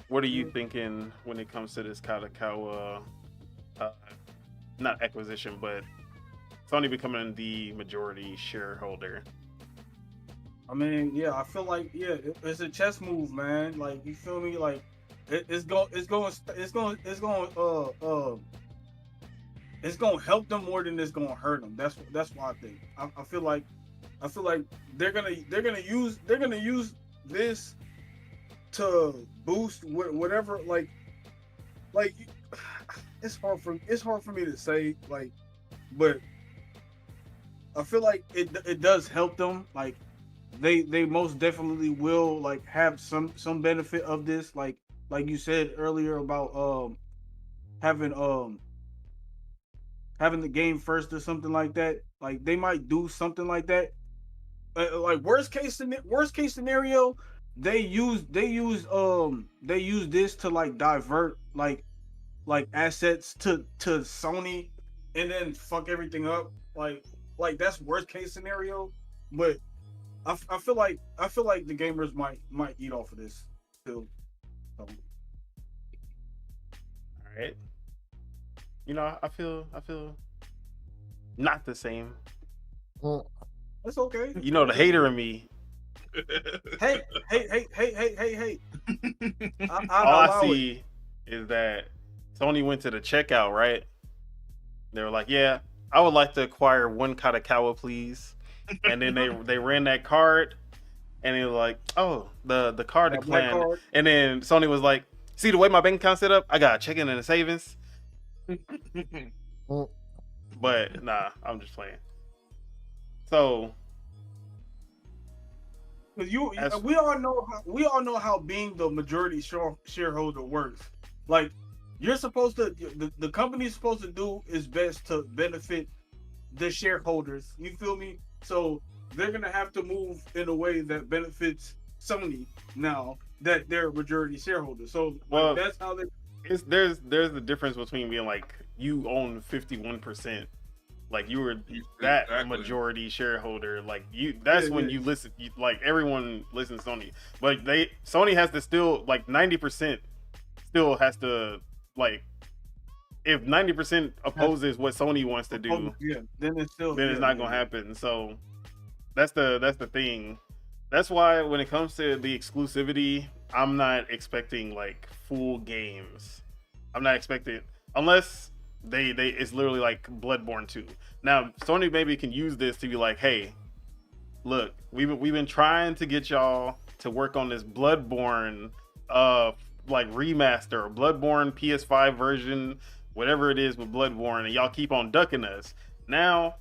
What are you thinking when it comes to this Kadokawa, not acquisition, but Sony becoming the majority shareholder? I mean, yeah, I feel like it's a chess move, man. Like, you feel me? Like, it's going help them more than it's going to hurt them. That's what I think. I feel like they're gonna use this to boost whatever, like it's hard for me to say, like, but I feel like it does help them. Like, they most definitely will, like, have some benefit of this, like you said earlier about having the game first or something like that. Like, they might do something like that. Like, worst case scenario, they use this to, like, divert like assets to Sony, and then fuck everything up. Like that's worst case scenario. But I feel like the gamers might eat off of this too. All right. You know, I feel not the same. That's okay. You know, the hater in me. Hey. All I see is that Sony went to the checkout, right? They were like, "Yeah, I would like to acquire one Kadokawa, please." And then they ran that card, and they were like, "Oh, the card declined." And then Sony was like, "See the way my bank account's set up? I got a checking and a savings." But nah, I'm just playing. So, we all know how being the majority shareholder works. Like, you're supposed to, the company's supposed to do its best to benefit the shareholders. You feel me? So they're gonna have to move in a way that benefits Sony now that they're majority shareholders. So, well, like, that's how they. There's the difference between being like, you own 51%. Like, you were that majority shareholder, like, that's when you listen, like, everyone listens to Sony, but Sony has to still, like, 90% still has to, like, if 90% opposes what Sony wants to do, then it's not gonna happen. So that's the thing. That's why when it comes to the exclusivity, I'm not expecting, like, full games. I'm not expecting, unless they it's literally like Bloodborne 2. Now Sony maybe can use this to be like, hey, look, we've been trying to get y'all to work on this Bloodborne like remaster or Bloodborne PS5 version, whatever it is with Bloodborne, and y'all keep on ducking us. Now,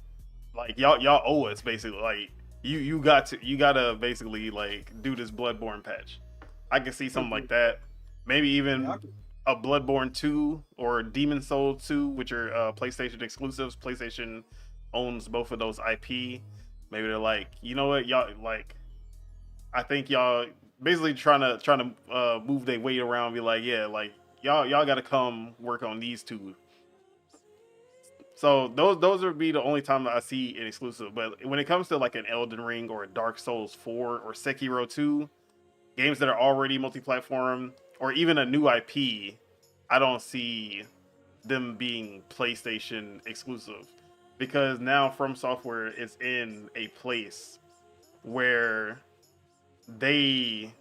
like, y'all owe us, basically. Like, you gotta basically, like, do this Bloodborne patch. I can see something like that. Maybe even a Bloodborne 2 or Demon Souls 2, which are PlayStation exclusives. PlayStation owns both of those IP. Maybe they're like, you know what, y'all, like, I think y'all basically trying to move their weight around, and be like, yeah, like, y'all got to come work on these two. So those would be the only time that I see an exclusive. But when it comes to, like, an Elden Ring or a Dark Souls 4 or Sekiro 2, games that are already multi-platform, or even a new IP, I don't see them being PlayStation exclusive, because now From Software is in a place where they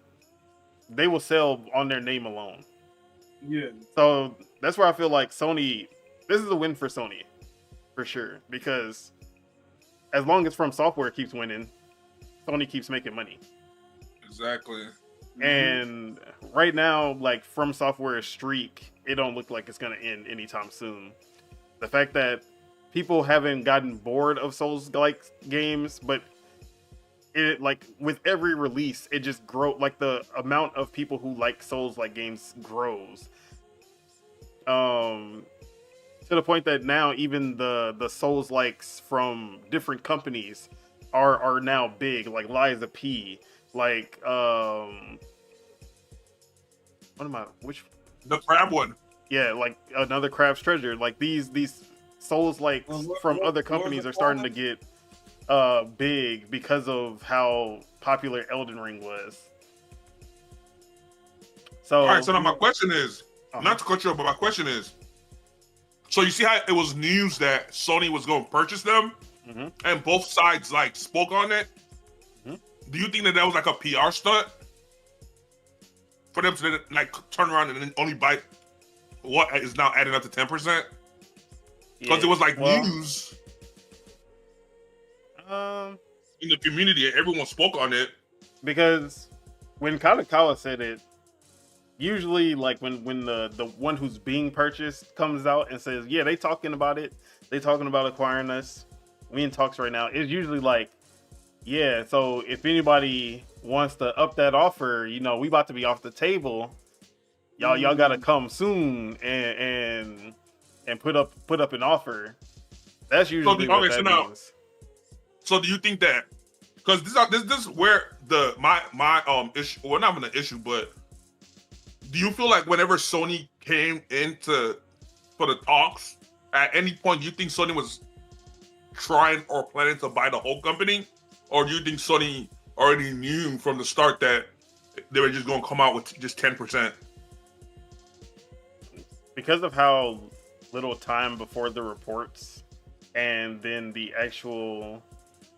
will sell on their name alone. Yeah. So that's where I feel like Sony, this is a win for Sony, for sure, because as long as From Software keeps winning, Sony keeps making money. Exactly. And right now, like From Software's streak, it don't look like it's gonna end anytime soon. The fact that people haven't gotten bored of Souls-like games, but it like with every release, it just grows. Like the amount of people who like Souls-like games grows. To the point that now even the Souls-likes from different companies are now big, like Liza P, like which The crab one. yeah, like another Crab's Treasure. Like these Souls-likes from other companies are starting to get big because of how popular Elden Ring was. So All right, so now my question is, not to cut you off, but my question is, so you see how it was news that Sony was going to purchase them, and both sides like spoke on it. Do you think that was like a PR stunt for them to like turn around and then only buy what is now adding up to 10%? Because it was like news in the community, and everyone spoke on it. Because when Kadokawa said it, usually like when the one who's being purchased comes out and says, yeah, they talking about it, they talking about acquiring us, we in talks right now, it's usually like, yeah, so if anybody wants to up that offer, you know, we about to be off the table, y'all gotta come soon and put up an offer. That's usually what that means. So do you think that, because this is where my issue, well, not even an issue, but do you feel like whenever Sony came for the talks, at any point, do you think Sony was trying or planning to buy the whole company? Or do you think Sony already knew from the start that they were just going to come out with just 10%? Because of how little time before the reports and then the actual...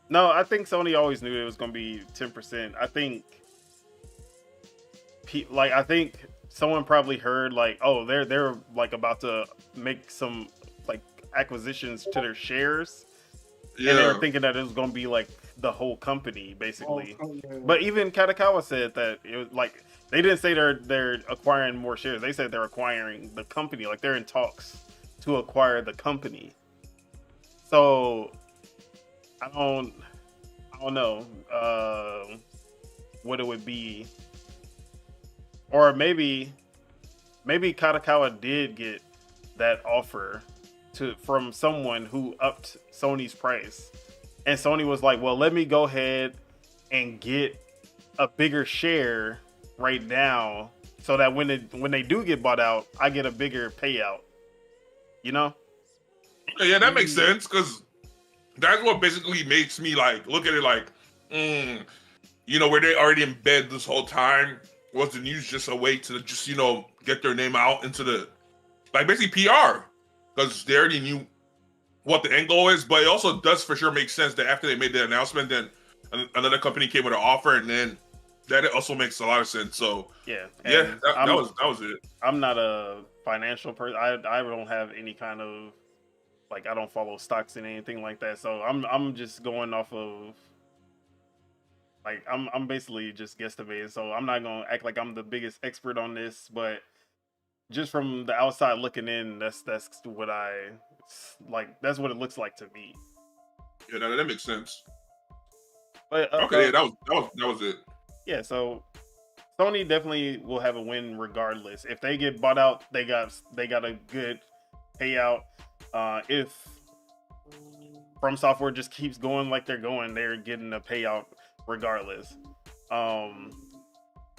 No, I think Sony always knew it was going to be 10%. I think someone probably heard like, oh, they're like about to make some like acquisitions to their shares. Yeah. And they were thinking that it was going to be like the whole company, basically. But even Kadokawa said that it was like they didn't say they're acquiring more shares. They said they're acquiring the company. Like they're in talks to acquire the company. So I don't know what it would be, or maybe Kadokawa did get that offer from someone who upped Sony's price. And Sony was like, well, let me go ahead and get a bigger share right now so that when they do get bought out, I get a bigger payout. You know? Yeah, that makes sense, because that's what basically makes me like look at it like, you know, where they already in bed this whole time. Was the news just a way to just, you know, get their name out into the, like, basically PR? Because they already knew what the end goal is, but it also does for sure make sense that after they made the announcement, then another company came with an offer, and then that also makes a lot of sense. So that was it. I'm not a financial person. I don't have any kind of, like, I don't follow stocks and anything like that. So I'm just going off of, like, I'm basically just guesstimating. So I'm not gonna act like I'm the biggest expert on this, but just from the outside looking in, that's what I like. That's what it looks like to me. Yeah, that makes sense. But okay, that was it. Yeah, so Sony definitely will have a win regardless. If they get bought out, they got a good payout. If From Software just keeps going like they're going, they're getting a payout regardless.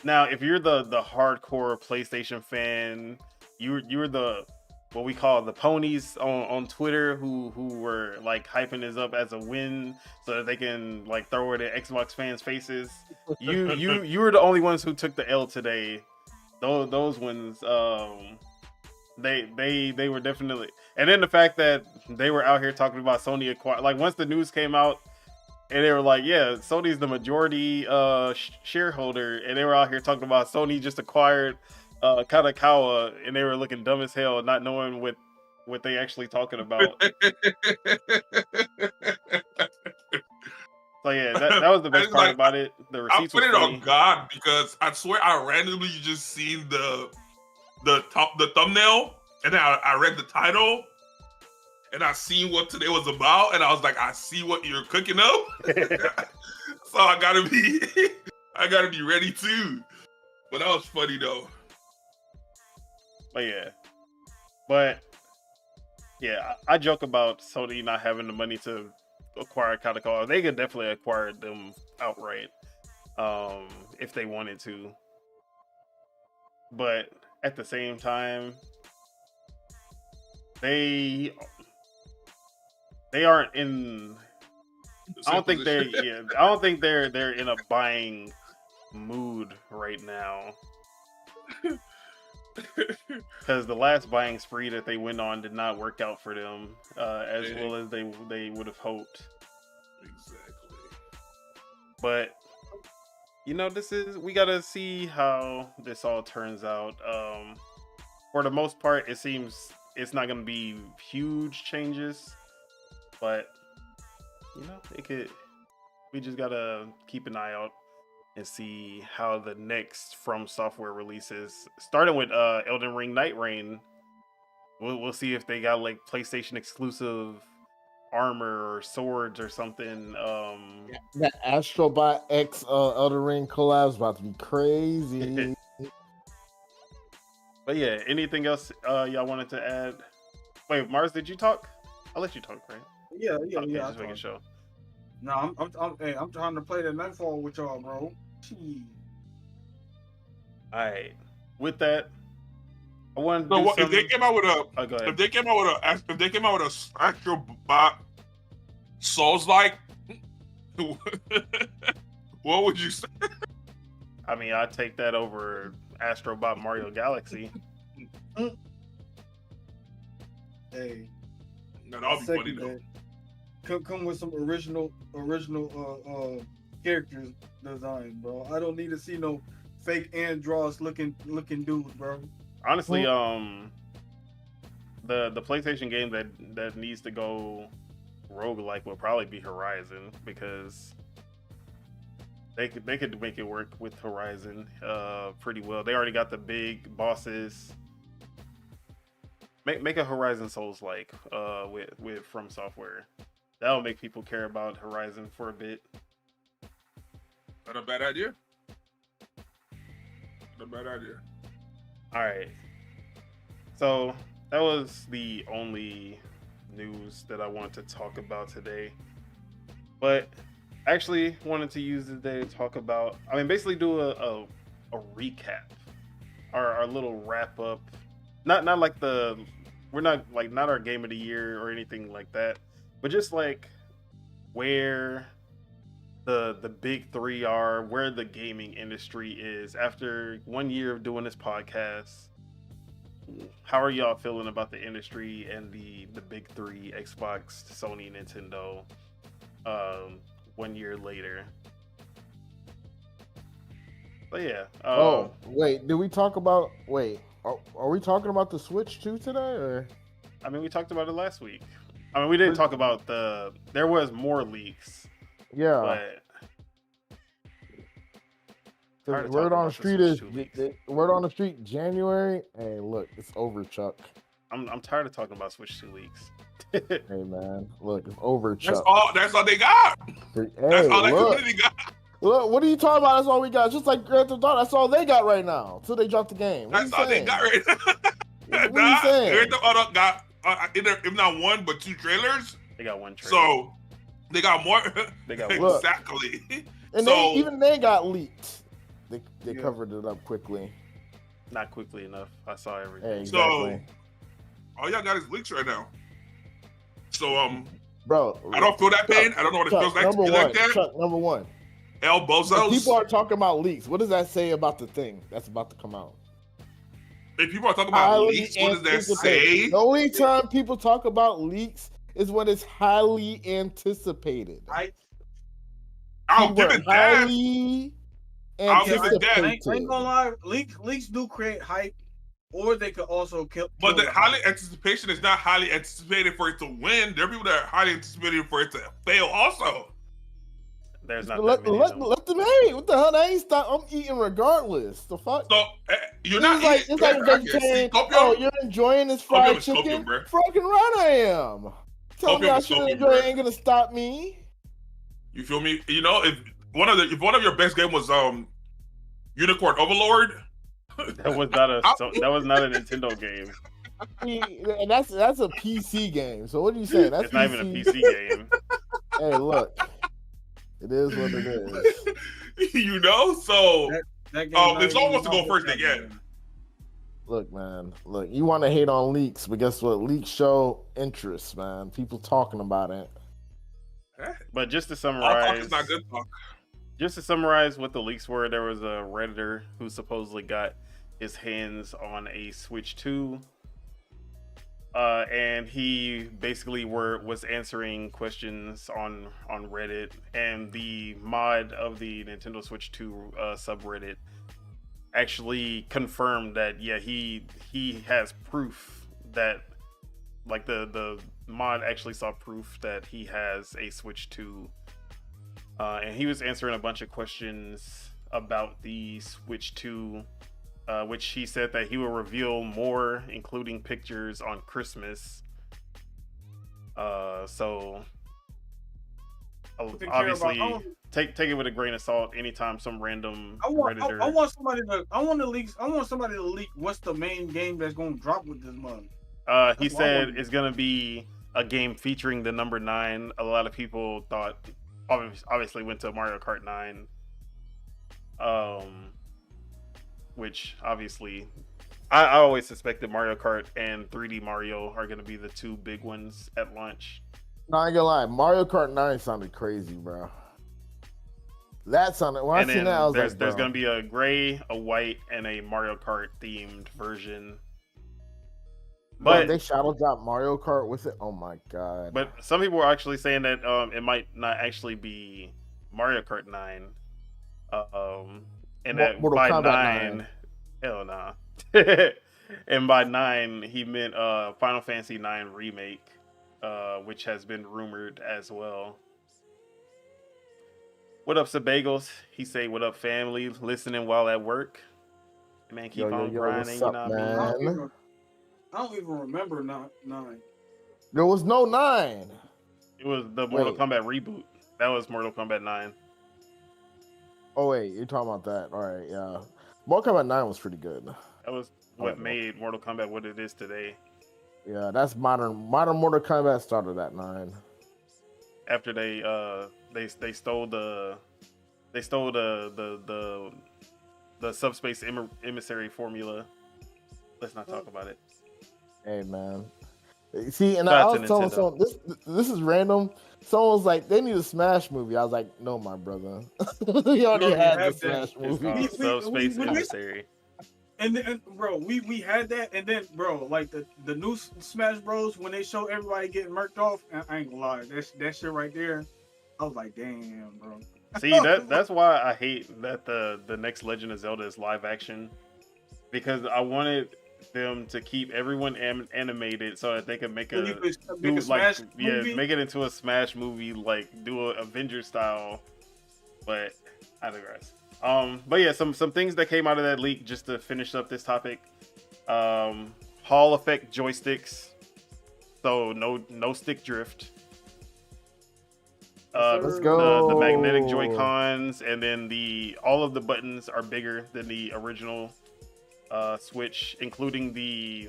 Now, if you're the hardcore PlayStation fan, you're the what we call the ponies on Twitter who were like hyping this up as a win so that they can like throw it at Xbox fans' faces. You were the only ones who took the L today. Those ones, they were definitely. And then the fact that they were out here talking about Sony acquired, like once the news came out, and they were like, yeah, Sony's the majority shareholder, and they were out here talking about Sony just acquired Kadokawa, and they were looking dumb as hell, not knowing what they actually talking about. So yeah, that was the best part about it. The I receipts put was it funny. on God because I swear I randomly just seen the thumbnail, and then I read the title, and I seen what today was about, and I was like, I see what you're cooking up. So I gotta be ready too. But that was funny though. But yeah, I joke about Sony not having the money to acquire Kadokawa. They could definitely acquire them outright, if they wanted to. But at the same time, they aren't in. I don't think they're in a buying mood right now. Because the last buying spree that they went on did not work out for them as well as they would have hoped. Exactly. But we gotta see how this all turns out. For the most part, it seems it's not gonna be huge changes, but it could. We just gotta keep an eye out and see how the next From Software releases, starting with Elden Ring Night Rain. We'll see if they got like PlayStation exclusive armor or swords or something. That Astrobot X Elden Ring collab is about to be crazy. But yeah, anything else y'all wanted to add? Wait, Mars, did you talk? I'll let you talk, right? Yeah. Okay, just making sure. No, I'm trying to play the Nightfall with y'all, bro. Jeez. All right. With that, I want to. So if they came out with go ahead. if they came out with a actual bot Souls-like, what would you say? I mean, I'd take that over Astrobot Mario Galaxy. Hey, No, that'll be funny though. Come with some original characters design, bro. I don't need to see no fake Andross looking dudes, bro. Honestly, the PlayStation game that needs to go roguelike will probably be Horizon, because they could make it work with Horizon pretty well. They already got the big bosses. Make a Horizon Souls-like with From Software. That'll make people care about Horizon for a bit. Not a bad idea. Not a bad idea. All right. So that was the only news that I wanted to talk about today. But I actually wanted to use the day to talk about, basically do a recap. Our little wrap up. Not like we're not our game of the year or anything like that, but just like where the big three are, where the gaming industry is after 1 year of doing this podcast. How are y'all feeling about the industry and the big three, Xbox, Sony, Nintendo, 1 year later? But yeah. Wait, did we talk about? Wait, are we talking about the Switch too today? Or we talked about it last week. We didn't talk about there was more leaks. Yeah. But word on the street is word on the street January. Hey, look, it's over, Chuck. I'm tired of talking about Switch 2 leaks. Hey man, look, it's over, Chuck. That's all they got. Hey, That's all that look, community got. Look, what are you talking about? That's all we got. Just like Grand Theft Auto, that's all they got right now till they drop the game. That's all they got right now. What are you saying? Grand Theft Auto got either, if not one, but two trailers. They got one trailer. So they got more. They got exactly. And so, they got leaked. They Yeah. covered it up quickly. Not quickly enough. I saw everything. Hey, exactly. So all y'all got is leaks right now. So Bro, I don't feel that pain. I don't know what it feels like to be like that. Chuck, number one. El Bozos. People are talking about leaks. What does that say about the thing that's about to come out? If people are talking about leaks, what does that say? The only time people talk about leaks is when it's highly anticipated. I'll give it that. Highly I'll give it that. I ain't gonna lie, leaks do create hype, or they could also kill. But the highly anticipation is not highly anticipated for it to win. There are people that are highly anticipated for it to fail also. There's not Let that many of them. them hate. What the hell? I ain't stop. I'm eating regardless. The fuck? So you're It's not like eating. it's like I can see vegetarian. Copium. Oh, you're enjoying this fried Copium is Copium, chicken? bro. Fucking right, I am. Tell me Copium I is shouldn't Copium, enjoy it. bro. Ain't gonna stop me. You feel me? You know, if one of your best game was Unicorn Overlord. That was not a Nintendo game. And that's a PC game. So what are you saying? That's It's not even a PC game. Hey, look, it is what it is. You know, so that game it's almost to go first again. Look, man. Look, you want to hate on leaks, but guess what? Leaks show interest, man. People talking about it. But just to All talk summarize, is not good talk. just to summarize what the leaks were, there was a Redditor who supposedly got his hands on a Switch 2. And he basically was answering questions on Reddit, and the mod of the Nintendo Switch 2 subreddit actually confirmed that he has proof that, like, the mod actually saw proof that he has a Switch 2, and he was answering a bunch of questions about the Switch 2. Which he said that he will reveal more, including pictures, on Christmas. So obviously, take it with a grain of salt. Anytime some random Redditor, I want somebody to leak what's the main game that's gonna drop with this month. he said it's gonna be a game featuring the number 9. A lot of people thought, obviously, went to Mario Kart 9. Which obviously, I always suspected Mario Kart and 3D Mario are going to be the two big ones at launch. No, I ain't gonna lie. Mario Kart 9 sounded crazy, bro. That sounded. When I seen that, I was there's like, going to be a gray, a white, and a Mario Kart themed version. But they shadow dropped Mario Kart with it. Oh my god! But some people are actually saying that it might not actually be Mario Kart 9. And that Mortal by Kombat 9. Hell nah. And by 9, he meant Final Fantasy 9 Remake, which has been rumored as well. What up, Sabagos? He say, what up, family? Listening while at work. Man, keep on grinding. What's up, man? I don't even remember 9. There was no 9. It was the Mortal Kombat reboot. That was Mortal Kombat 9. Oh wait, you're talking about that? All right, yeah. Mortal Kombat 9 was pretty good. That was what made Mortal Kombat what it is today. Yeah, that's modern Mortal Kombat started at 9. After they stole the subspace emissary formula. Let's not talk about it. Hey man, see, and I was telling someone this is random. Someone was like, they need a Smash movie. I was like, no, my brother. We already had the Smash movie. Subspace emissary. And bro, we had that, and then bro, like the new Smash Bros, when they show everybody getting murked off, I ain't gonna lie, that shit right there, I was like, damn, bro. See, that's why I hate that the next Legend of Zelda is live action, because I wanted them to keep everyone animated so that they could make make it into a Smash movie, like do a Avenger style. But I digress. But yeah, some things that came out of that leak, just to finish up this topic. Hall effect joysticks, so no stick drift. Let's go. The magnetic Joy-Cons, and then all of the buttons are bigger than the original Switch, including the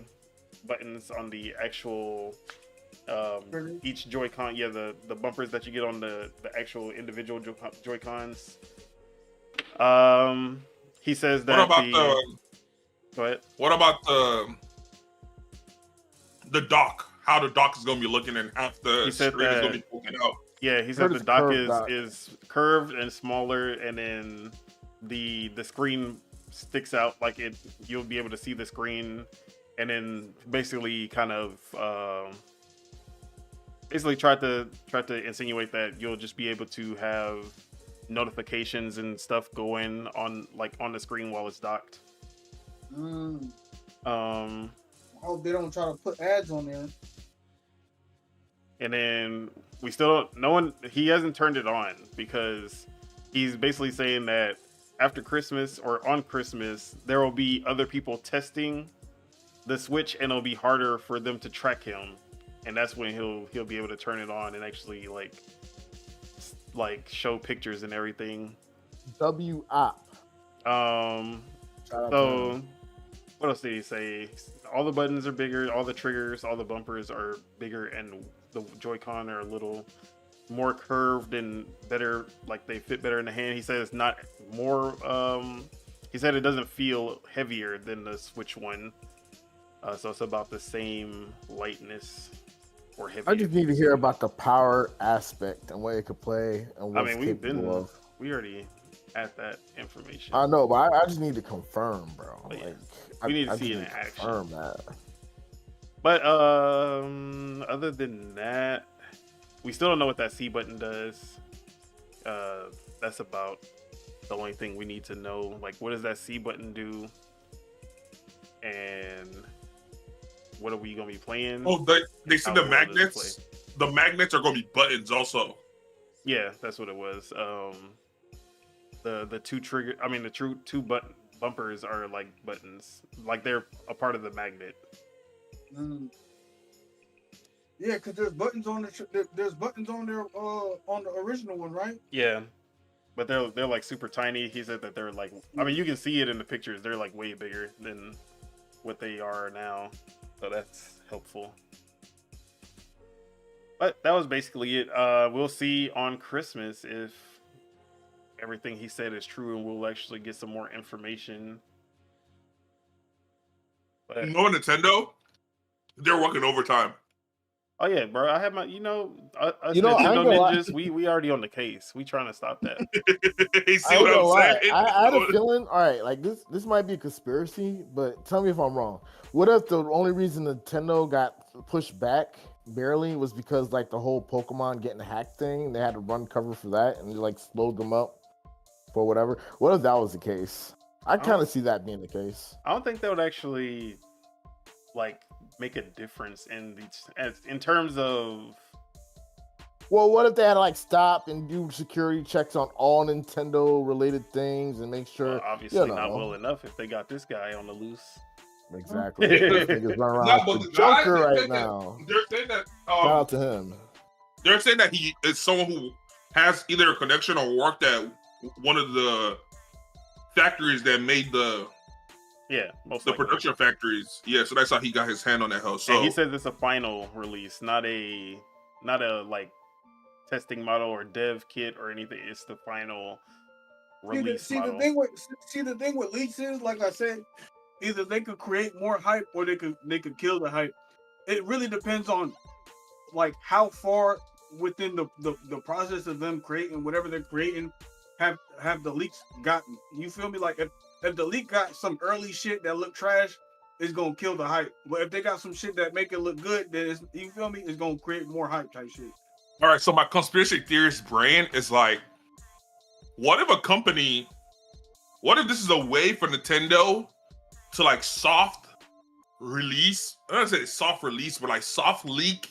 buttons on the actual each Joy-Con. Yeah, the bumpers that you get on the actual individual Joy-Cons. He says that go ahead. What about the dock? How the dock is going to be looking, and half the screen is going to be poking out. Yeah, he said the dock is curved and smaller, and then the screen sticks out, like you'll be able to see the screen, and then basically kind of try to insinuate that you'll just be able to have notifications and stuff going on the screen while it's docked. I hope they don't try to put ads on there. And then we still no one he hasn't turned it on because he's basically saying that after Christmas or on Christmas there will be other people testing the Switch and it'll be harder for them to track him, and that's when he'll be able to turn it on and actually like show pictures and everything. W-op. So what else did he say? All the buttons are bigger, all the triggers, all the bumpers are bigger, and the Joy-Con are a little more curved and better, like they fit better in the hand. He said it's not more, he said it doesn't feel heavier than the Switch one. So it's about the same lightness or heavier. I just need to hear about the power aspect and what it could play and what we already at that information. I know, but I just need to confirm, bro. But yeah, like, we need to see it in action. Confirm that. But other than that, we still don't know what that C button does. That's about the only thing we need to know. Like, what does that C button do? And what are we gonna be playing? Oh, they said the magnets. The magnets are gonna be buttons also. Yeah, that's what it was. The two trigger. I mean, the two button bumpers are like buttons. Like they're a part of the magnet. Yeah, because there's buttons on there's buttons on there on the original one, right? Yeah, but they're like super tiny. He said that they're like. I mean, you can see it in the pictures. They're like way bigger than what they are now, so that's helpful. But that was basically it. We'll see on Christmas if everything he said is true, and we'll actually get some more information. But, Nintendo, they're working overtime. Oh yeah, bro. I have my, Nintendo ninjas. We already on the case. We trying to stop that. See what I'm saying? I had a feeling. All right, like this might be a conspiracy, but tell me if I'm wrong. What if the only reason Nintendo got pushed back barely was because like the whole Pokemon getting hacked thing? They had to run cover for that, and they like slowed them up for whatever. What if that was the case? I kind of see that being the case. I don't think that would actually like make a difference in terms of. Well, what if they had to like stop and do security checks on all Nintendo related things and make sure? Obviously, not well enough if they got this guy on the loose. Exactly. Niggas run around with the Joker right now. They're saying that. Shout out to him. They're saying that he is someone who has either a connection or worked at one of the factories that made the production factories. Yeah, so that's how he got his hand on that house. So and he says it's a final release, not a like testing model or dev kit or anything. It's the final release model. The thing with leaks is, like I said, either they could create more hype or they could kill the hype. It really depends on like how far within the process of them creating whatever they're creating have the leaks gotten. You feel me? Like if the leak got some early shit that look trash, it's gonna kill the hype. But if they got some shit that make it look good, then you feel me? It's gonna create more hype type shit. All right, so my conspiracy theorist brain is like, what if this is a way for Nintendo to like soft release? I don't say soft release, but like soft leak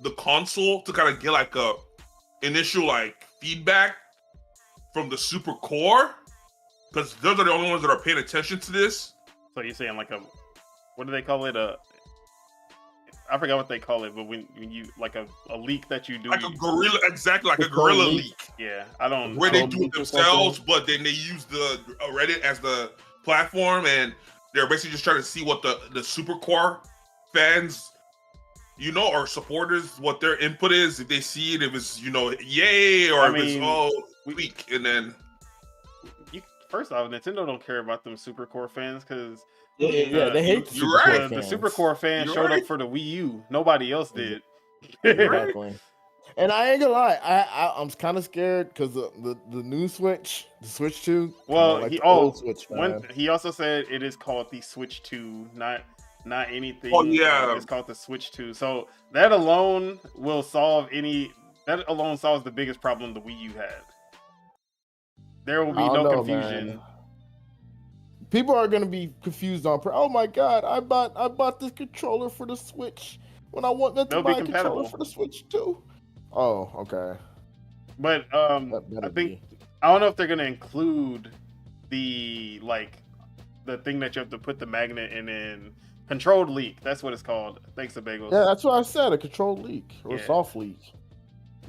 the console to kind of get like a initial like feedback from the super core, because those are the only ones that are paying attention to this. So you're saying like what do they call it? I forgot what they call it, but when you like a leak that you do, like a guerrilla, exactly like a guerrilla leak. Yeah, I don't. Where they do it themselves, but then they use the Reddit as the platform, and they're basically just trying to see what the super core fans, or supporters, what their input is. If they see it, if it's yay, or if it's weak, and then. First off, Nintendo don't care about them super core fans because they hate the super core fans. The super core fans showed up for the Wii U. Nobody else did. Exactly. And I ain't gonna lie, I'm kind of scared because the new Switch, the Switch 2. Well, like he also said it is called the Switch 2, not anything. Oh yeah, it's called the Switch 2. So that alone will solve That alone solves the biggest problem the Wii U had. There will be no confusion. Man. People are gonna be confused on. Oh my god! I bought this controller for the Switch when I want that to They'll buy be a controller compatible. for the Switch too. Oh, okay. But That better I think be. I don't know if they're gonna include the thing that you have to put the magnet in controlled leak. That's what it's called. Thanks to Bagels. Yeah, that's what I said. A controlled leak or Yeah. soft leak.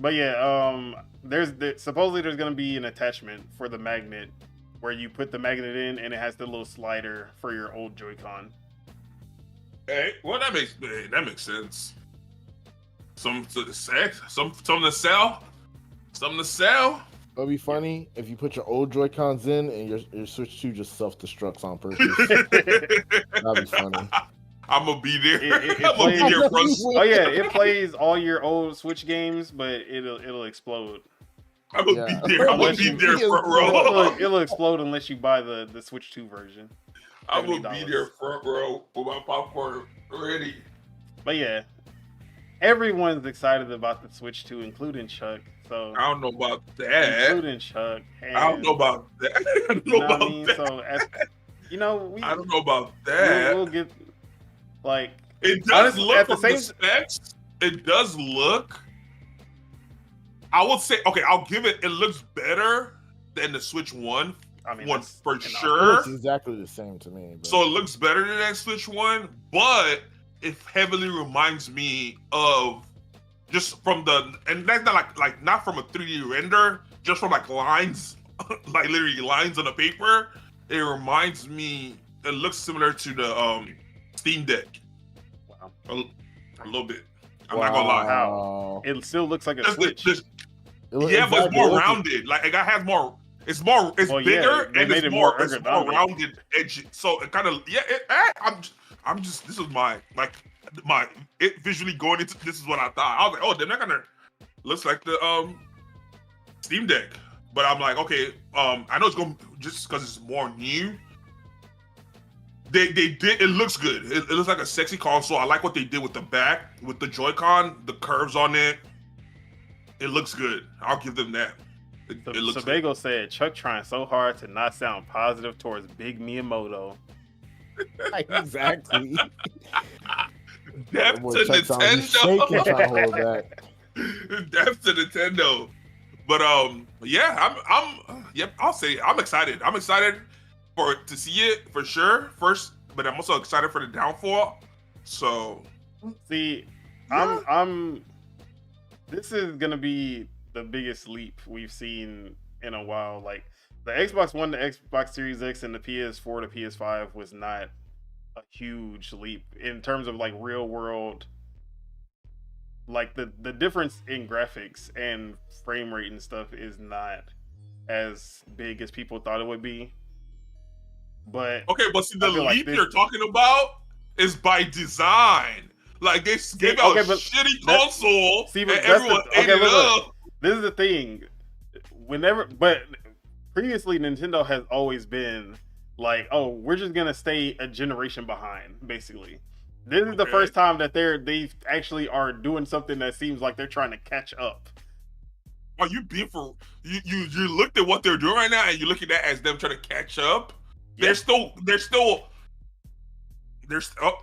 But yeah, supposedly there's gonna be an attachment for the magnet where you put the magnet in and it has the little slider for your old Joy-Con. Hey, well that makes sense. Some to sell. It'll be funny if you put your old Joy-Cons in and your Switch 2 just self-destructs on purpose. That'd be funny. I'm gonna be there. It I'm gonna be plays- there first. Oh yeah, it plays all your old Switch games, but it'll explode. I'm gonna Yeah. be there. I'm gonna Unless be you- there front row. It'll explode unless you buy the Switch 2 version. I'm gonna be $70. there front row with my popcorn ready. But yeah, everyone's excited about the Switch 2, including Chuck. So I don't know about that. including Chuck. And, I don't know about that. I don't you know know what I about mean? that. So I don't know about that. we'll get like It does honestly, look at the from the same- specs. It does look. I would say okay. I'll give it. It looks better than the Switch One. I mean One that's for enough. sure. It's exactly the same to me. But... So it looks better than that Switch One, but it heavily reminds me of just from the and that's not like not from a 3D render, just from like lines, like literally lines on the paper. It reminds me. It looks similar to the Steam Deck Wow. a little bit. I'm not gonna lie. Wow. It still looks like a Just- Switch. just- It- yeah, but it's exactly. more It looks- rounded. Like it has more. It's Well, yeah, bigger they and made it's it more. more It's more ergonomic. rounded edges. So it kind of I'm just. This is my it visually going into. This is what I thought. I was like, oh, they're not gonna. Looks like the Steam Deck, but I'm like, okay. I know it's going just because it's more new. They did. It looks good. It looks like a sexy console. I like what they did with the back, with the Joy-Con, the curves on it. It looks good. I'll give them that. It looks good. Sebago said Chuck trying so hard to not sound positive towards Big Miyamoto. Exactly. Depth Boy, to Chuck sounds shaking Nintendo. trying to hold back. Depth to Nintendo. But yeah, I'll say I'm excited. I'm excited to see it for sure. First, but I'm also excited for the downfall. So See, Yeah. I'm this is gonna be the biggest leap we've seen in a while. Like the Xbox One to Xbox Series X and the PS4 to PS5 was not a huge leap in terms of like real world. Like the difference in graphics and frame rate and stuff is not as big as people thought it would be. But okay, but see the I feel like leap this- you're talking about is by design. Like they gave out okay, a but shitty that- console see, and but that's everyone the- ate okay, it look. up. This is the thing. Previously Nintendo has always been like, oh, we're just gonna stay a generation behind, basically. This is the Okay. first time that they actually are doing something that seems like they're trying to catch up. Are you being for you looked at what they're doing right now and you look at that as them trying to catch up? Yeah. They're still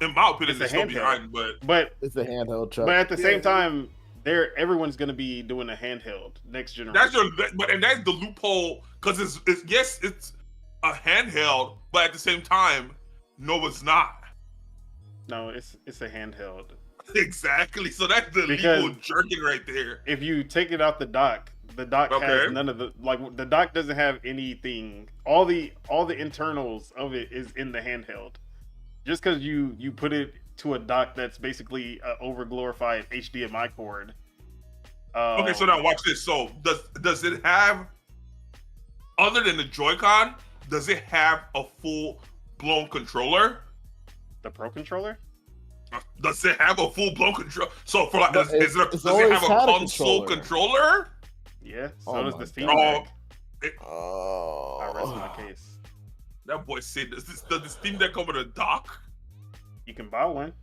in my opinion It's a they're still handheld. behind, but But It's a handheld, Chuck. but at the Yeah. same time, everyone's gonna be doing a handheld next generation. that's the loophole because it's a handheld, but at the same time, no, it's not. No, it's a handheld. Exactly. So that's the Because- legal jerking right there. If you take it out the dock Okay. has none of the dock doesn't have anything. All the internals of it is in the handheld. Just because you put it to a dock that's basically an over glorified HDMI cord. Okay, so now watch this. So does it have, other than the Joy-Con, does it have a full blown controller? The Pro controller. Does it have a full blown control? So for like, No, does it's it always have a had a console controller? Yeah. So Oh does my the Steam God. Deck. I rest my Oh. case. That boy said, does the Steam Deck come with a dock? You can buy one.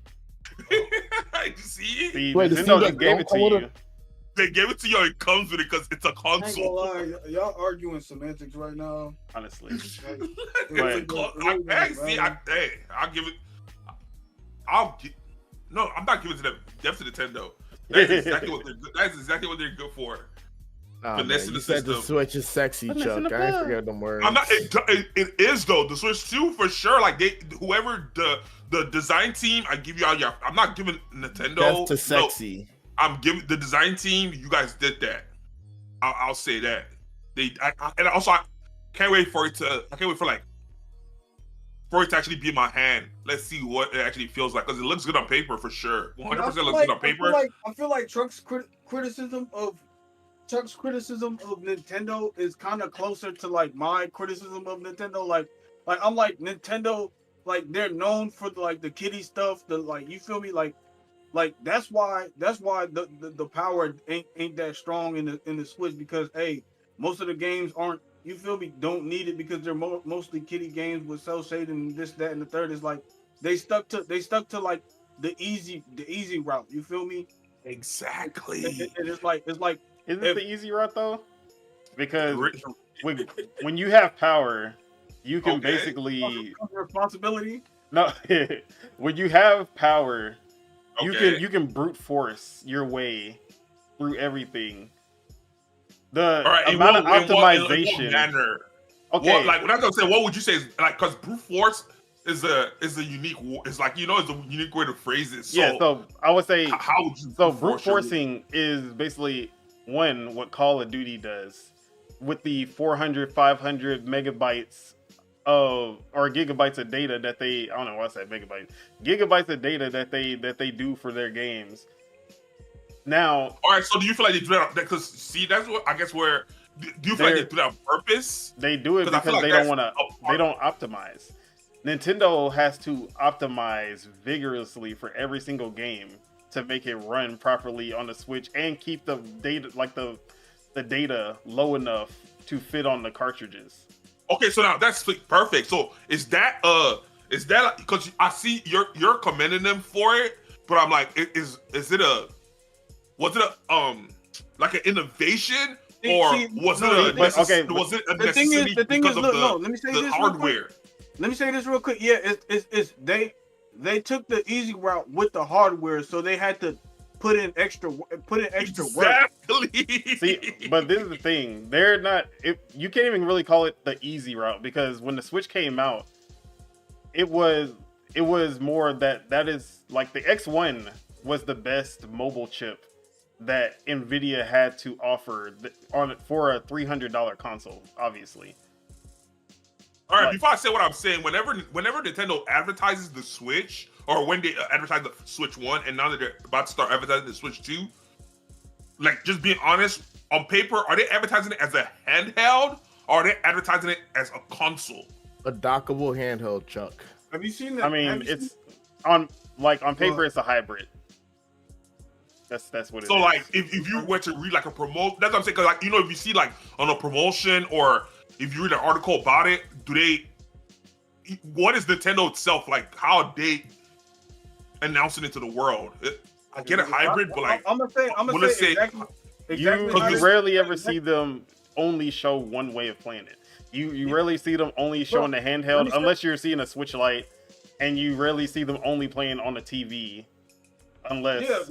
I see. See, Wait, the Nintendo Steam just Deck gave don't it to come with you. a- They gave it to you. It comes with it because it's a I ain't gonna console. lie, y'all arguing semantics right now. Honestly. It's a But- con- I- hey, see, I'll give it. No, I'm not giving to them. Def to Nintendo. That's exactly what they're good. That's exactly what they're good for. Oh, man, Finessing you the said the system. Switch is sexy, Finessing Chuck. the I ain't bug. forget them words. I'm not. It is though. The Switch 2 for sure. Like whoever the design team, I give you all your. I'm not giving Nintendo. That's to sexy. No, I'm giving the design team. You guys did that. I'll say that. And also I can't wait for it to. I can't wait for it to actually be in my hand. Let's see what it actually feels like because it looks good on paper for sure. 100% looks good on paper. I feel like Chuck's criticism of Nintendo is kind of closer to like my criticism of Nintendo. Like I'm like Nintendo, like they're known for the kiddie stuff. You feel me? Like that's why the power ain't that strong in the Switch because most of the games aren't. You feel me? Don't need it because they're mostly kiddie games with cell shading and this, that, and the third. Is like they stuck to like the easy route. You feel me? Exactly. And it's like Isn't it the easy route though? Because when you have power, you can basically responsibility. no. When you have power, Okay. you can brute force your way through everything. The All right, amount of in what optimization. manner? Okay, When I say, what would you say is because brute force is a unique. It's like it's a unique way to phrase it. So, yeah. So I would say how would you so. brute Brute force your- forcing is basically what Call of Duty does with the 400, 500 megabytes or gigabytes of data that I don't know why I said megabytes, gigabytes of data that they do for their games. Now, all right. So, do you feel like they do that? Because see, that's what I guess where. Do you feel like they do that on purpose? they do it 'Cause I feel because like they don't that's want to. a part- They don't optimize. Nintendo has to optimize vigorously for every single game to make it run properly on the Switch and keep the data the data low enough to fit on the cartridges. Okay, so now that's perfect. So is that because I see you're commending them for it, but I'm like, was it a like an innovation or was it a The thing necessity is, because of let me say the this hardware? real quick. Let me say this real quick. Yeah, they took the easy route with the hardware, so they had to put in extra work. Exactly. See, but this is the thing. They're not. You can't even really call it the easy route because when the Switch came out, it was more that is like the X1 was the best mobile chip that Nvidia had to offer for a $300 console, obviously. All right, before I say what I'm saying, whenever Nintendo advertises the Switch, or when they advertise the Switch 1, and now that they're about to start advertising the Switch 2, like, just being honest, on paper, are they advertising it as a handheld, or are they advertising it as a console? A dockable handheld, Chuck. Have you seen that? I mean, it's on paper, it's a hybrid. That's what it is. So, like, if you were to read, like, a promotion, that's what I'm saying, because, like, if you see, like, on a promotion, or if you read an article about it, what is Nintendo itself, like, how are they announcing it to the world? I get a hybrid, but, like, I'm gonna say exactly. You rarely ever see them only show one way of playing it. You rarely see them only showing the handheld, unless you're seeing a Switch Lite, and you rarely see them only playing on the TV. Unless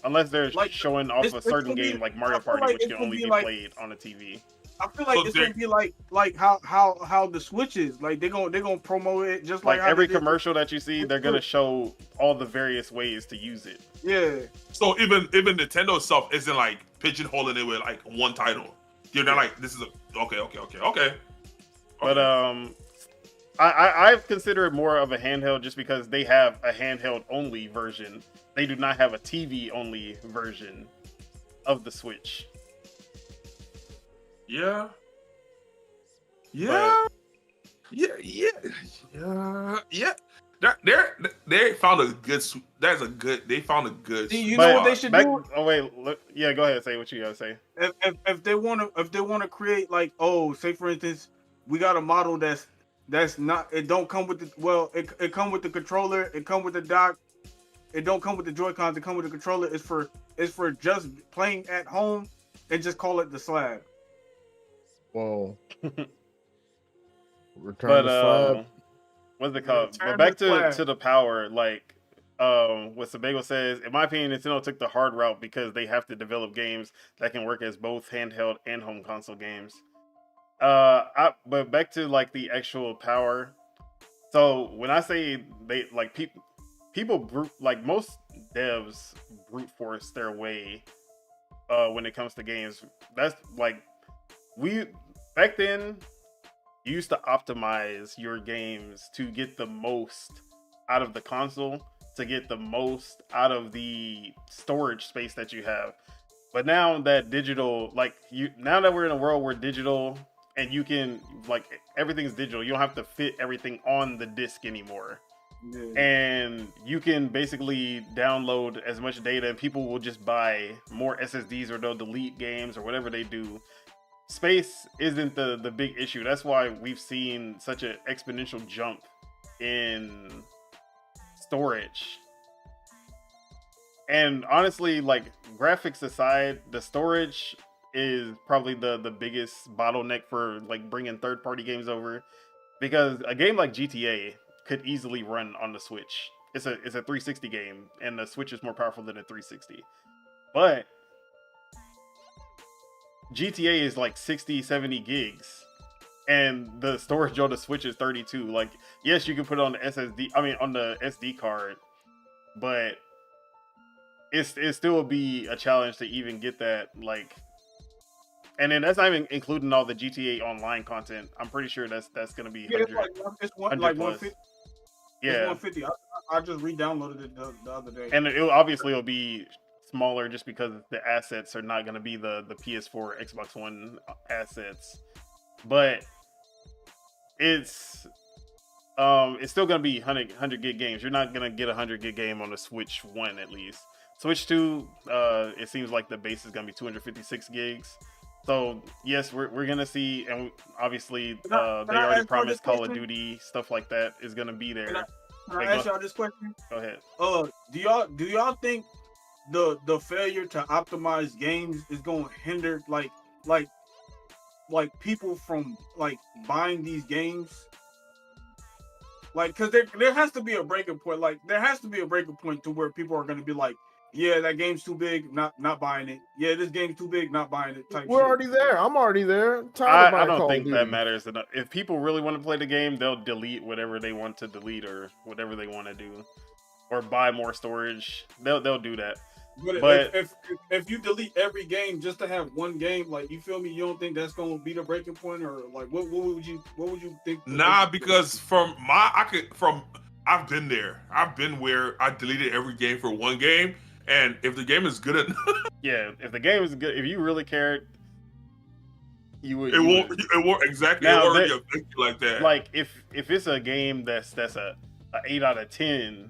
unless they're showing off a certain game like Mario Party, which can only be played on a TV. I feel like it's gonna be like how the Switch is. Like they're gonna promote it just like how every commercial that you see, they're gonna show all the various ways to use it. Yeah. So even Nintendo itself isn't like pigeonholing it with like one title. You're not like this is okay. But I consider it more of a handheld just because they have a handheld only version. They do not have a TV only version of the Switch. Yeah. They found a good. They found a good. You know what they should do? Oh wait, yeah. Go ahead. Say what you gotta say. If they want to create like, say for instance, we got a model that's not. It don't come with the It come with the controller. It come with the dock. It don't come with the Joy-Cons. It come with the controller. It's for just playing at home, and just call it the slab. Whoa. Return the slab. What's it called? But back to the power, like What Sebago says, in my opinion, Nintendo took the hard route because they have to develop games that can work as both handheld and home console games. But back to like the actual power. So when I say they like people like most devs brute force their way when it comes to games. That's like we back then you used to optimize your games to get the most out of the console, to get the most out of the storage space that you have. But now that digital, now that we're in a world where digital and you can like everything's digital, you don't have to fit everything on the disc anymore. Yeah. And you can basically download as much data and people will just buy more SSDs or they'll delete games or whatever they do. Space isn't the big issue. That's why we've seen such an exponential jump in storage. And honestly, like graphics aside, the storage is probably the biggest bottleneck for like bringing third-party games over, because a game like GTA could easily run on the Switch. It's a 360 game, and the Switch is more powerful than a 360. But GTA is like 60, 70 gigs, and the storage on the Switch is 32. Like, yes, you can put it on the SD card, but it still would be a challenge to even get that, like. And then that's not even including all the GTA Online content. I'm pretty sure that's going to be 100. It's 150. Yeah, it's 150. I just re-downloaded it the other day. And it'll be smaller just because the assets are not going to be the PS4, Xbox One assets. But it's still going to be 100 gig games. You're not going to get a 100 gig game on the Switch 1 at least. Switch 2, it seems like the base is going to be 256 gigs. So yes, we're gonna see, and obviously they already promised Call of Duty stuff like that is gonna be there. Can I ask y'all this question? Go ahead. Do y'all think the failure to optimize games is going to hinder like people from like buying these games? Like, cause there has to be a breaking point. Like, there has to be a breaking point to where people are going to be like, yeah, that game's too big, not buying it. Yeah, this game's too big, not buying it. We're already there. I'm already there. I don't think that matters enough. If people really want to play the game, they'll delete whatever they want to delete or whatever they want to do, or buy more storage. They'll do that. But if you delete every game just to have one game, like, you feel me? You don't think that's going to be the breaking point, or like what would you think? Nah, because I've been there. I've been where I deleted every game for one game. And if the game is good enough, yeah, if the game is good, if you really cared, you would. It won't exactly. Now, it won't affect you like that. Like if it's a game that's a 8 out of 10,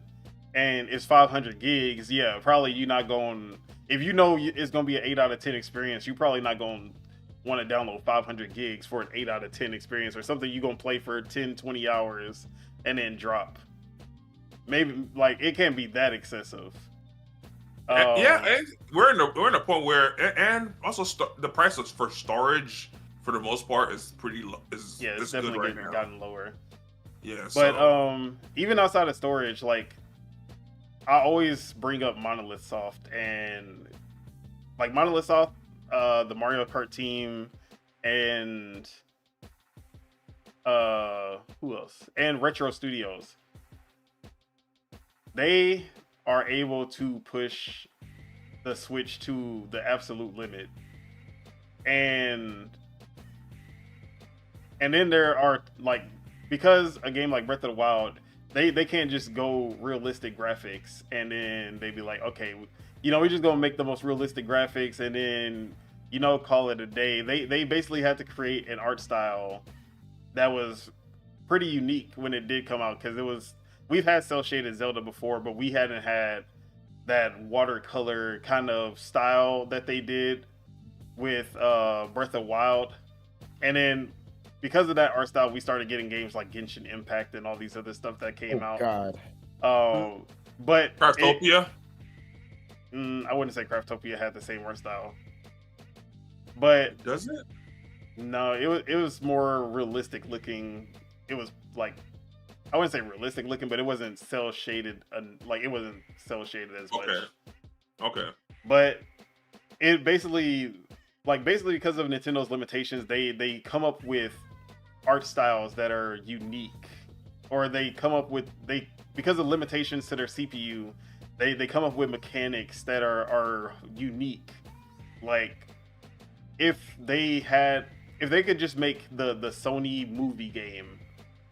and it's 500 gigs, yeah, probably you're not going. If you know it's going to be an 8 out of 10 experience, you're probably not going to want to download 500 gigs for an 8 out of 10 experience, or something you're going to play for 10, 20 hours and then drop. Maybe like it can't be that excessive. And we're in a point where, and also the price for storage for the most part is pretty low. It's definitely gotten lower. Yeah, but even outside of storage, like I always bring up Monolith Soft, and like Monolith Soft, the Mario Kart team, and who else? And Retro Studios. They are able to push the Switch to the absolute limit, and then there are like, because a game like Breath of the Wild, they can't just go realistic graphics and then they be like, okay, we're just gonna make the most realistic graphics and then call it a day. They basically had to create an art style that was pretty unique when it did come out, because we've had cel shaded Zelda before, but we hadn't had that watercolor kind of style that they did with Breath of Wild. And then because of that art style, we started getting games like Genshin Impact and all these other stuff that came out. God. But Craftopia? I wouldn't say Craftopia had the same art style. But does it? No, it was more realistic looking. It was like, I wouldn't say realistic looking, but it wasn't cell shaded. Like it wasn't cell shaded as much. Okay. But it basically because of Nintendo's limitations, they come up with art styles that are unique, or they come up with because of limitations to their CPU, they come up with mechanics that are unique. Like if they could just make the Sony movie game,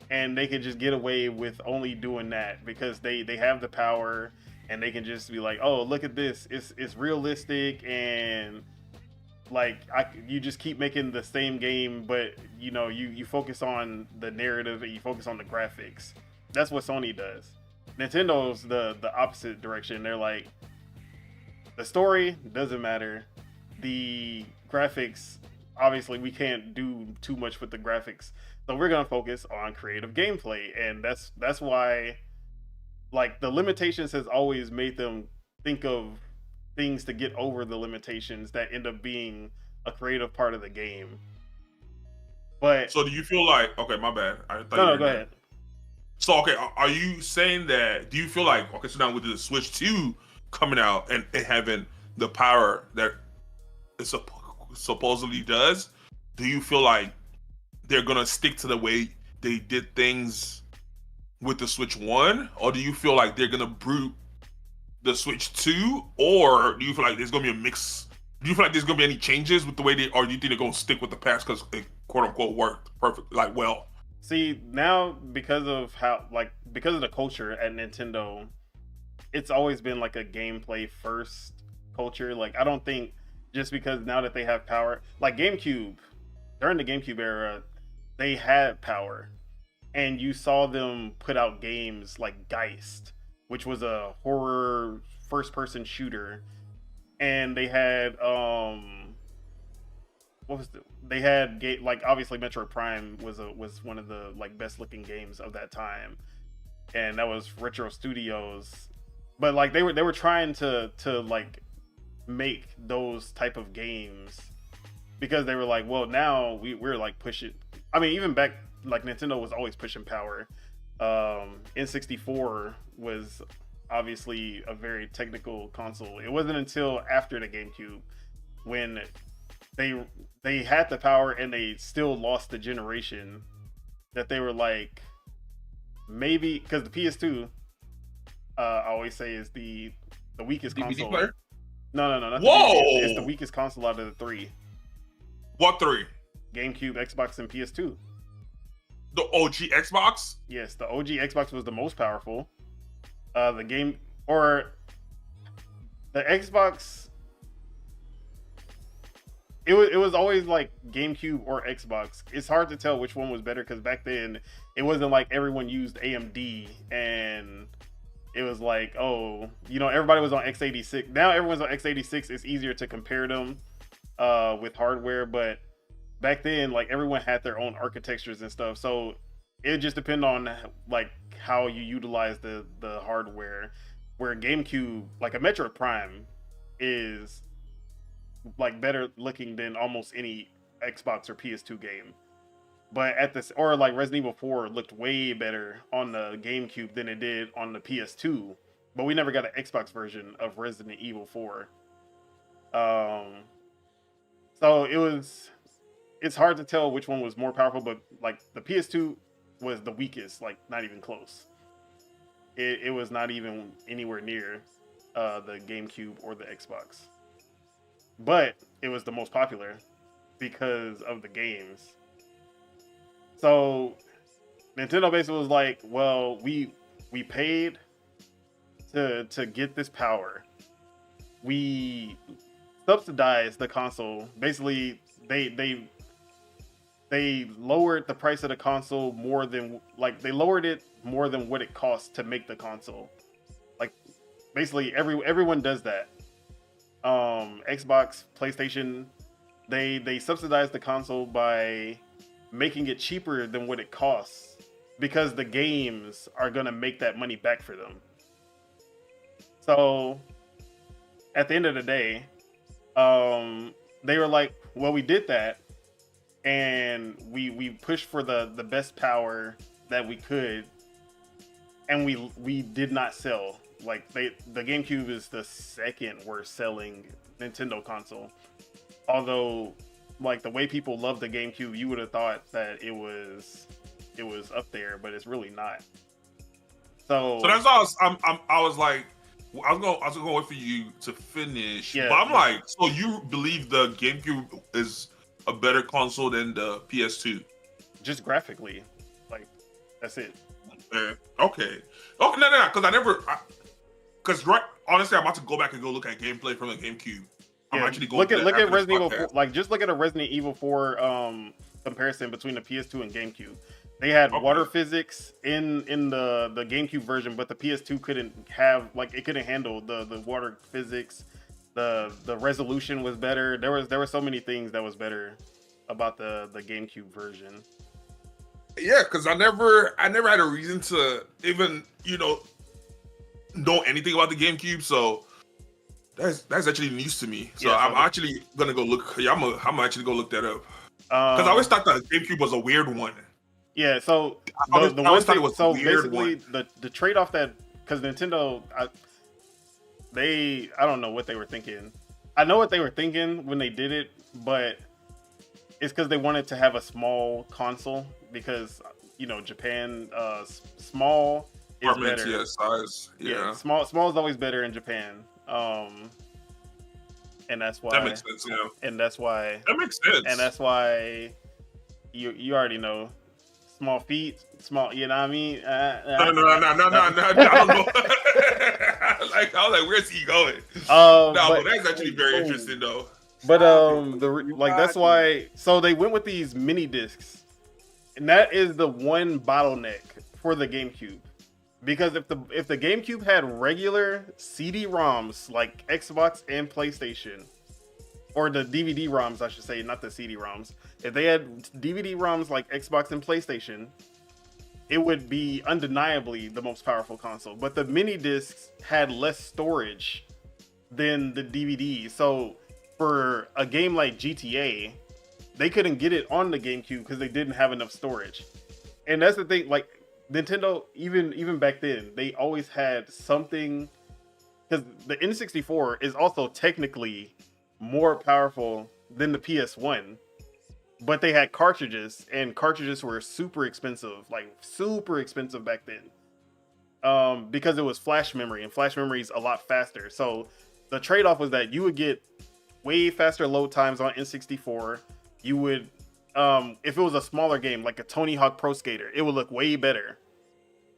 and they could just get away with only doing that because they have the power, and they can just be like, oh, look at this, it's realistic, and like you just keep making the same game, but you focus on the narrative and you focus on the graphics. That's what Sony does. Nintendo's the opposite direction. They're like, the story doesn't matter, the graphics, obviously we can't do too much with the graphics, so we're gonna focus on creative gameplay. And that's why, like, the limitations has always made them think of things to get over the limitations that end up being a creative part of the game. But so do you feel like, okay, my bad. I thought no, go ahead. So okay, are you saying that? Do you feel like, okay, so now with the Switch 2 coming out and it having the power that it supposedly does, do you feel like they're gonna stick to the way they did things with the Switch 1, or do you feel like they're gonna brute the Switch 2, or do you feel like there's gonna be a mix? Do you feel like there's gonna be any changes with the way or do you think they're gonna stick with the past because it quote unquote worked perfect, like well? See, now because of the culture at Nintendo, it's always been like a gameplay first culture. Like, I don't think just because now that they have power, like GameCube, during the GameCube era, they had power, and you saw them put out games like Geist, which was a horror first-person shooter, and they had like, obviously Metroid Prime was one of the like best looking games of that time, and that was Retro Studios. But like they were trying to like make those type of games because they were like, well, now we're like pushing. I mean, even back, like, Nintendo was always pushing power. N64 was obviously a very technical console. It wasn't until after the GameCube when they had the power and they still lost the generation that they were like, maybe because the PS2, I always say, is the weakest DVD console. Player? No, not Whoa! It's the weakest console out of the three. What three? GameCube, Xbox, and PS2. The OG Xbox? Yes, the OG Xbox was the most powerful. The Xbox, it was always like GameCube or Xbox. It's hard to tell which one was better because back then it wasn't like everyone used AMD and it was like, oh, everybody was on x86. Now everyone's on x86. It's easier to compare them with hardware, but back then, like, everyone had their own architectures and stuff, so it just depended on like how you utilize the hardware. Where GameCube, like a Metroid Prime, is like better looking than almost any Xbox or PS2 game. But or like Resident Evil 4 looked way better on the GameCube than it did on the PS2. But we never got an Xbox version of Resident Evil 4. So it's hard to tell which one was more powerful, but like the PS2 was the weakest, like not even close. It was not even anywhere near the GameCube or the Xbox. But it was the most popular because of the games. So Nintendo basically was like, well, we paid to get this power. We subsidized the console. Basically, they lowered the price of the console more than, like, they lowered it more than what it costs to make the console. Like, basically everyone does that. Xbox, PlayStation, they subsidize the console by making it cheaper than what it costs because the games are gonna make that money back for them. So at the end of the day, they were like, well, we did that and we pushed for the best power that we could, and we did not sell. Like the GameCube is the second worst selling Nintendo console. Although, like the way people love the GameCube, you would have thought that it was up there, but it's really not. So that's why I was like, I was gonna wait for you to finish. Yeah, but I'm like, so you believe the GameCube is a better console than the PS2? just graphically, like that's it. Okay. No, because honestly, I'm about to go back and go look at gameplay from the GameCube. I'm actually going look at after Resident Evil this 4, podcast. like just look at a Resident Evil 4 comparison between the PS2 and GameCube. They had water physics in the GameCube version, but the PS2 couldn't handle the water physics. The resolution was better. There were so many things that was better about the GameCube version. Yeah, because I never had a reason to even know anything about the GameCube, so that's actually news to me. So I'm actually gonna go look. Yeah, I'm actually gonna look that up because I always thought that GameCube was a weird one. Yeah, so basically the trade-off that, because Nintendo, I don't know what they were thinking. I know what they were thinking when they did it, but it's because they wanted to have a small console because Japan, small is better. Yeah, size. Yeah, small is always better in Japan. And that's why that makes sense. Yeah, and that's why that makes sense. And that's why you already know. Small feet, small. You know what I mean? No. I don't know. I was like, where's he going? But that's actually very interesting, though. But that's why. So they went with these mini discs, and that is the one bottleneck for the GameCube. Because if the GameCube had regular CD-ROMs like Xbox and PlayStation, or the DVD-ROMs, I should say, not the CD-ROMs. If they had DVD-ROMs like Xbox and PlayStation, it would be undeniably the most powerful console. But the mini discs had less storage than the DVD. So for a game like GTA, they couldn't get it on the GameCube because they didn't have enough storage. And that's the thing, like Nintendo, even back then, they always had something, because the N64 is also technically more powerful than the PS1, but they had cartridges, and cartridges were super expensive back then, because it was flash memory, and flash memory is a lot faster. So the trade-off was that you would get way faster load times on N64. You would, if it was a smaller game like a Tony Hawk Pro Skater, it would look way better.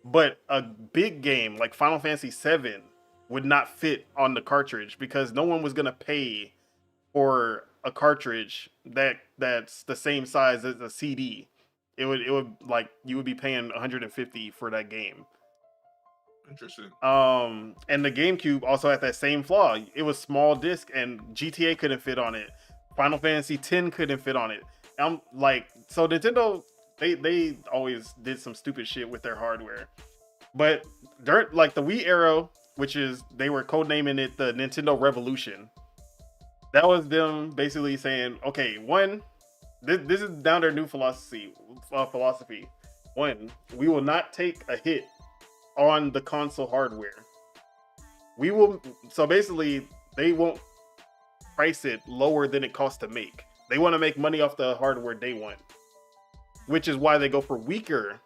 But a big game like Final Fantasy VII would not fit on the cartridge because no one was gonna pay for a cartridge that's the same size as a CD. It would like, you would be paying $150 for that game. Interesting. And the GameCube also had that same flaw. It was small disc, and GTA couldn't fit on it. Final Fantasy X couldn't fit on it. I'm like, so Nintendo, they always did some stupid shit with their hardware. But during like the Wii era, which is, they were codenaming it the Nintendo Revolution. That was them basically saying, okay, this is down their new philosophy. One, we will not take a hit on the console hardware. So basically, they won't price it lower than it costs to make. They want to make money off the hardware day one, which is why they go for weaker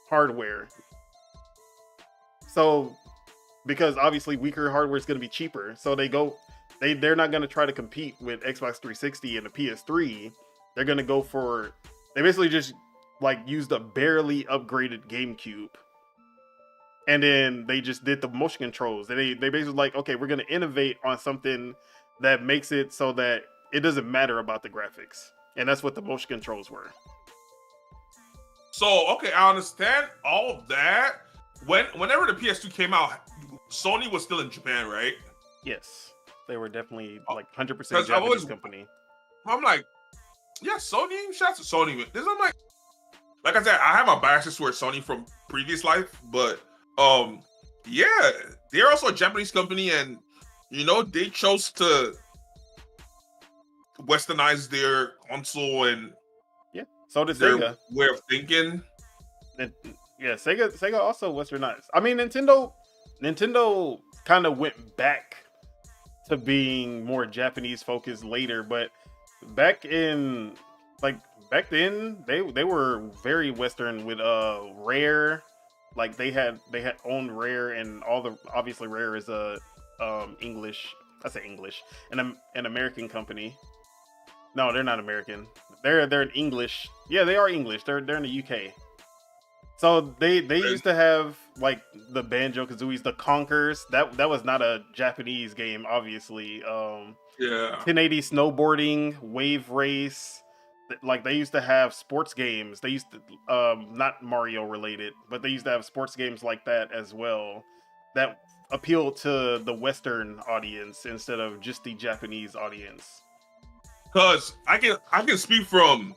hardware. So, because obviously weaker hardware is going to be cheaper, so they're not going to try to compete with Xbox 360 and the PS3. They're going to go for, they basically just like used a barely upgraded GameCube. And then they just did the motion controls. They basically like, okay, we're going to innovate on something that makes it so that it doesn't matter about the graphics. And that's what the motion controls were. So, okay, I understand all of that. Whenever the PS2 came out, Sony was still in Japan, right? Yes. They were definitely like 100% Because Japanese company. I'm like, yeah, Sony. Shout out to Sony. I'm like I said, I have my biases towards Sony from previous life, but yeah, they're also a Japanese company, and they chose to westernize their console and yeah. So did their Sega. way of thinking. Yeah, Sega also westernized. I mean, Nintendo kind of went back to being more Japanese focused later, but back then they were very Western with Rare. Like they had owned Rare, and obviously Rare is a English. I say English, an American company. No, they're not American. They're an English. Yeah, they are English. They're in the UK. So they used to have like the Banjo-Kazooies, the Conkers. That was not a Japanese game, obviously. Yeah. 1080 snowboarding, Wave Race. Like they used to have sports games. They used to not Mario related, but they used to have sports games like that as well that appeal to the Western audience instead of just the Japanese audience. Because I can speak from,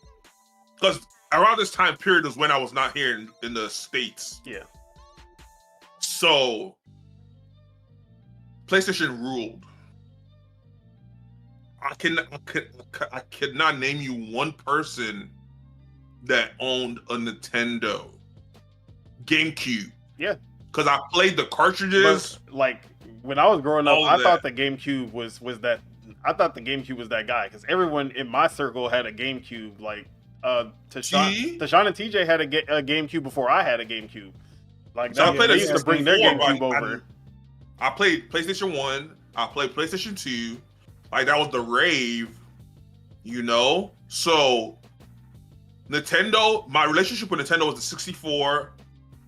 because around this time period was when I was not here in the States. Yeah. So PlayStation ruled. I could not name you one person that owned a Nintendo GameCube. Yeah. Because I played the cartridges. But, like when I was growing up, I thought the GameCube was that. I thought the GameCube was that guy because everyone in my circle had a GameCube. Like Tashawn and TJ had a GameCube before I had a GameCube. Like so they used to bring their GameCube over. I played PlayStation 1. I played PlayStation 2. Like that was the rave, you know? So Nintendo, my relationship with Nintendo was the 64,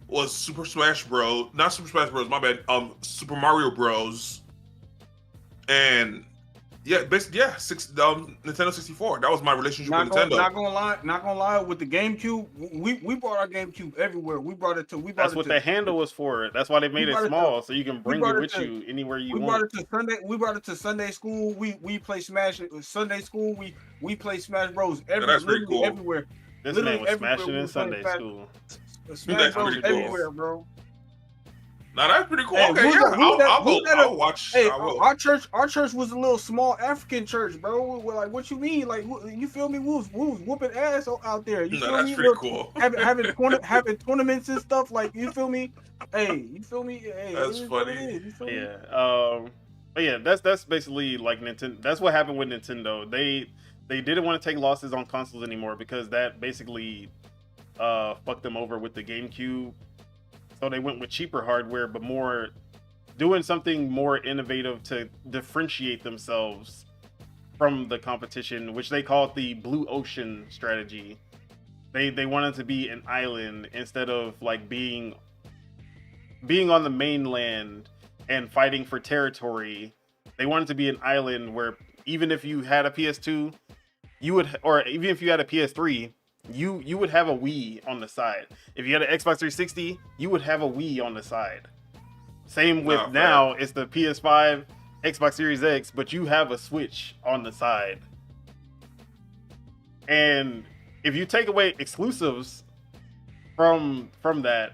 was Super Smash Bros. Not Super Smash Bros, my bad. Super Mario Bros. And Nintendo 64. That was my relationship with Nintendo. Not gonna lie. With the GameCube, we brought our GameCube everywhere. That's what the handle was for. That's why they made it small, so you can bring it with you anywhere you want. We brought it to Sunday school. We play Smash. Sunday school. We play Smash Bros. That's pretty cool. Everywhere. This man was smashing in Sunday school. Smash Bros. Everywhere, bro. Now that's pretty cool. Hey, okay, I'll watch. Hey, our church was a little small African church, bro. Like, what you mean? Like, you feel me? We was whooping ass out there. You feel me? Pretty cool. Having tournaments and stuff. Like, you feel me? Hey, you feel me? Hey, that's funny. Yeah. But yeah, that's basically like Nintendo. That's what happened with Nintendo. They didn't want to take losses on consoles anymore because that basically fucked them over with the GameCube. So they went with cheaper hardware, but doing something more innovative to differentiate themselves from the competition, which they called the Blue Ocean strategy. They wanted to be an island instead of like being on the mainland and fighting for territory. They wanted to be an island where even if you had a PS2, or even if you had a PS3, you would have a Wii on the side. If you had an Xbox 360, you would have a Wii on the side. Same with now, it's the PS5, Xbox Series X, but you have a Switch on the side. And if you take away exclusives from that,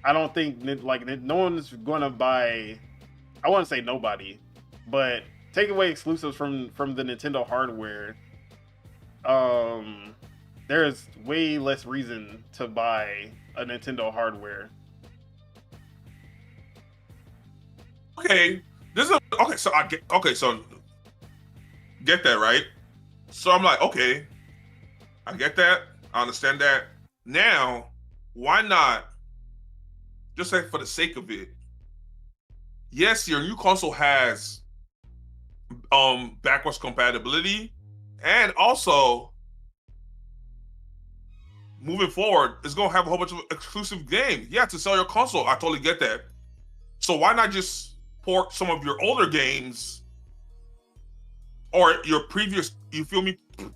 I don't think no one's gonna buy. I wouldn't say nobody, but take away exclusives from the Nintendo hardware. There's way less reason to buy a Nintendo hardware. Okay, so get that right. So I'm like, okay, I get that, I understand that. Now, why not just say for the sake of it? Yes, your new console has backwards compatibility, and also moving forward, it's gonna have a whole bunch of exclusive games. Yeah, to sell your console, I totally get that. So why not just port some of your older games or your previous,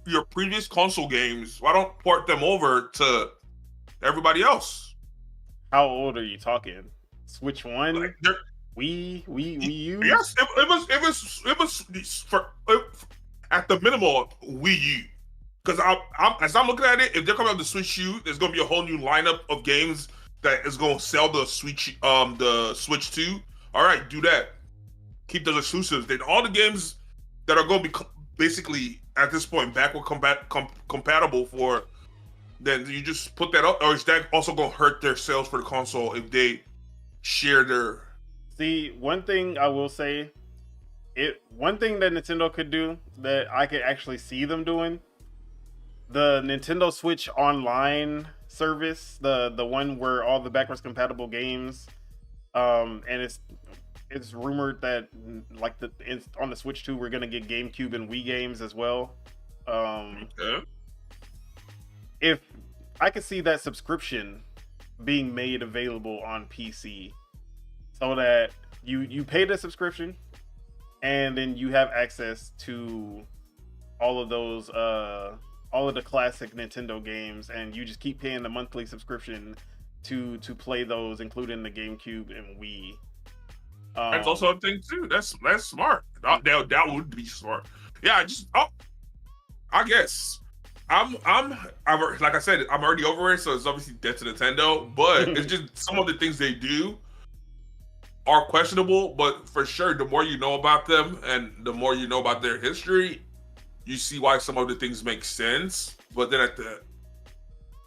your previous console games? Why don't port them over to everybody else? How old are you talking? Switch 1? Like, Wii U? Yes, it was for at the minimum Wii U. Because as I'm looking at it, if they're coming out with the Switch U, there's gonna be a whole new lineup of games that is gonna sell the Switch 2. All right, do that. Keep those exclusives. Then all the games that are gonna be basically at this point backward compatible for then you just put that up, or is that also gonna hurt their sales for the console if they share their? See, one thing I will say, one thing that Nintendo could do that I could actually see them doing, the Nintendo Switch Online service, the one where all the backwards compatible games, and it's rumored that like on the Switch 2 we're gonna get GameCube and Wii games as well. Okay. If I could see that subscription being made available on PC, so that you pay the subscription and then you have access to all of those all of the classic Nintendo games, and you just keep paying the monthly subscription to play those, including the GameCube and Wii. That's also a thing too. That's smart. That would be smart. Yeah, I guess I'm like I said, I'm already over it, so it's obviously dead to Nintendo. But it's just some of the things they do are questionable. But for sure, the more you know about them and the more you know about their history, you see why some of the things make sense. But then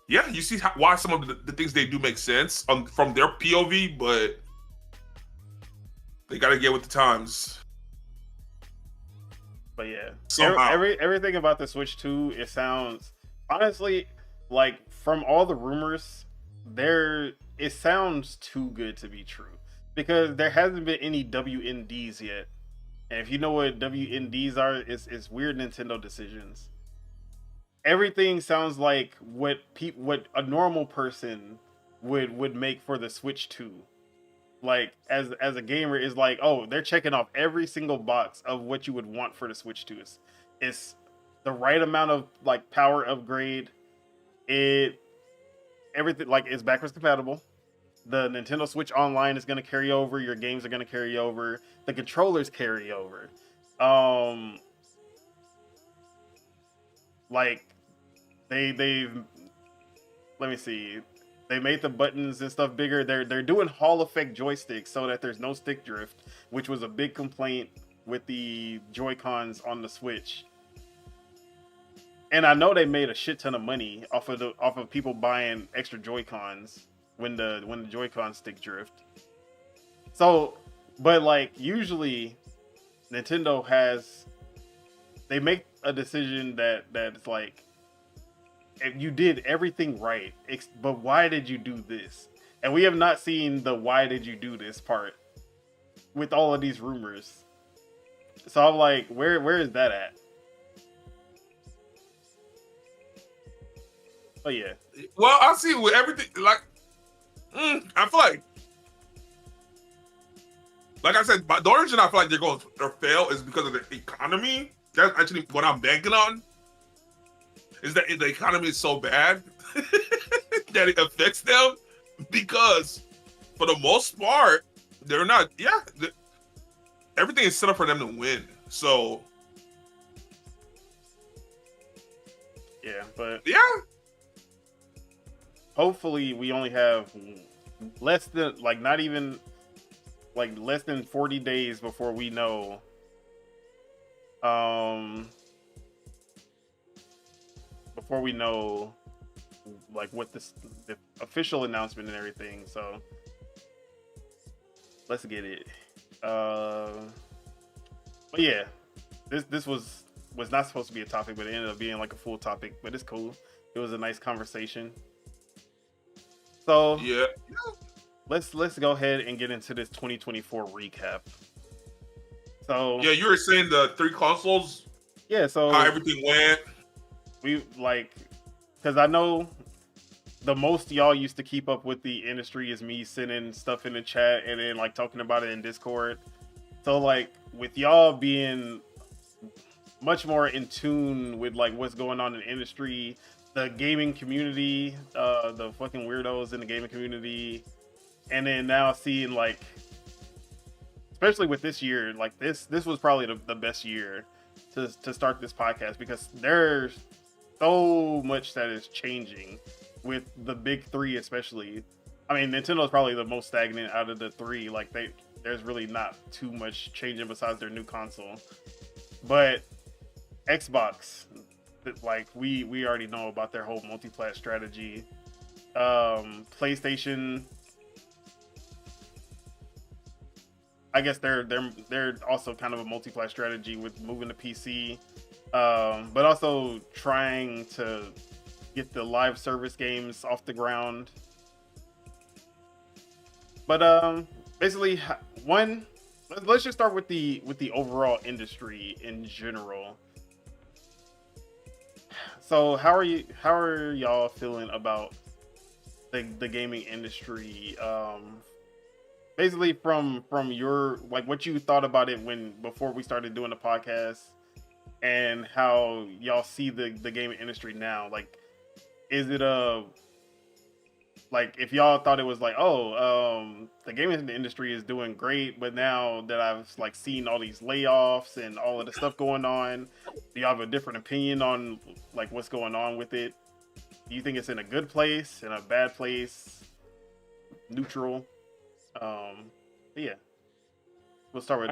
you see why some of the things they do make sense from their POV, but they gotta get with the times. But yeah, somehow everything about the Switch 2, it sounds, honestly, like from all the rumors, it sounds too good to be true, because there hasn't been any WNDs yet. And if you know what WNDs are, it's weird Nintendo decisions. Everything sounds like what a normal person would make for the Switch 2. Like as a gamer, is like, oh, they're checking off every single box of what you would want for the Switch 2. It's the right amount of like power upgrade. Everything like is backwards compatible. The Nintendo Switch Online is going to carry over. Your games are going to carry over. The controllers carry over. Like they've let me see. They made the buttons and stuff bigger. They're doing Hall effect joysticks so that there's no stick drift, which was a big complaint with the Joy-Cons on the Switch. And I know they made a shit ton of money off of people buying extra Joy-Cons when the Joy-Con stick drift. So, but like usually Nintendo they make a decision that's like, if you did everything right, but why did you do this? And we have not seen the why did you do this part with all of these rumors. So I'm like, where is that at? Oh yeah. Well, I see with everything like I feel like I said, the origin I feel like they're going to fail is because of the economy. That's actually what I'm banking on. Is that the economy is so bad that it affects them, because for the most part, they're not. Yeah, everything is set up for them to win. So yeah, but yeah, hopefully we only have less than less than 40 days before we know. Before we know like what the official announcement and everything, so let's get it. But yeah, this was not supposed to be a topic, but it ended up being like a full topic. But it's cool. It was a nice conversation. So yeah, let's go ahead and get into this 2024 recap. So yeah, you were saying the 3 consoles. Yeah, so how everything went. We like, because I know the most y'all used to keep up with the industry is me sending stuff in the chat and then like talking about it in Discord. So like with y'all being much more in tune with like what's going on in the industry, the gaming community, the fucking weirdos in the gaming community, and then now seeing like, especially with this year, like this was probably the best year to start this podcast, because there's so much that is changing with the big 3, especially. I mean, Nintendo is probably the most stagnant out of the 3. Like there's really not too much changing besides their new console. But Xbox, like we already know about their whole multi-plat strategy. PlayStation, I guess they're also kind of a multi-plat strategy with moving to PC, but also trying to get the live service games off the ground. But basically, let's just start with the overall industry in general. So how are y'all feeling about the gaming industry? Basically from your, like, what you thought about it before we started doing the podcast, and how y'all see the gaming industry now. Like, is it like, if y'all thought it was like, the gaming industry is doing great, but now that I've like seen all these layoffs and all of the stuff going on, do y'all have a different opinion on like what's going on with it? Do you think it's in a good place, in a bad place, neutral? Yeah, we'll start with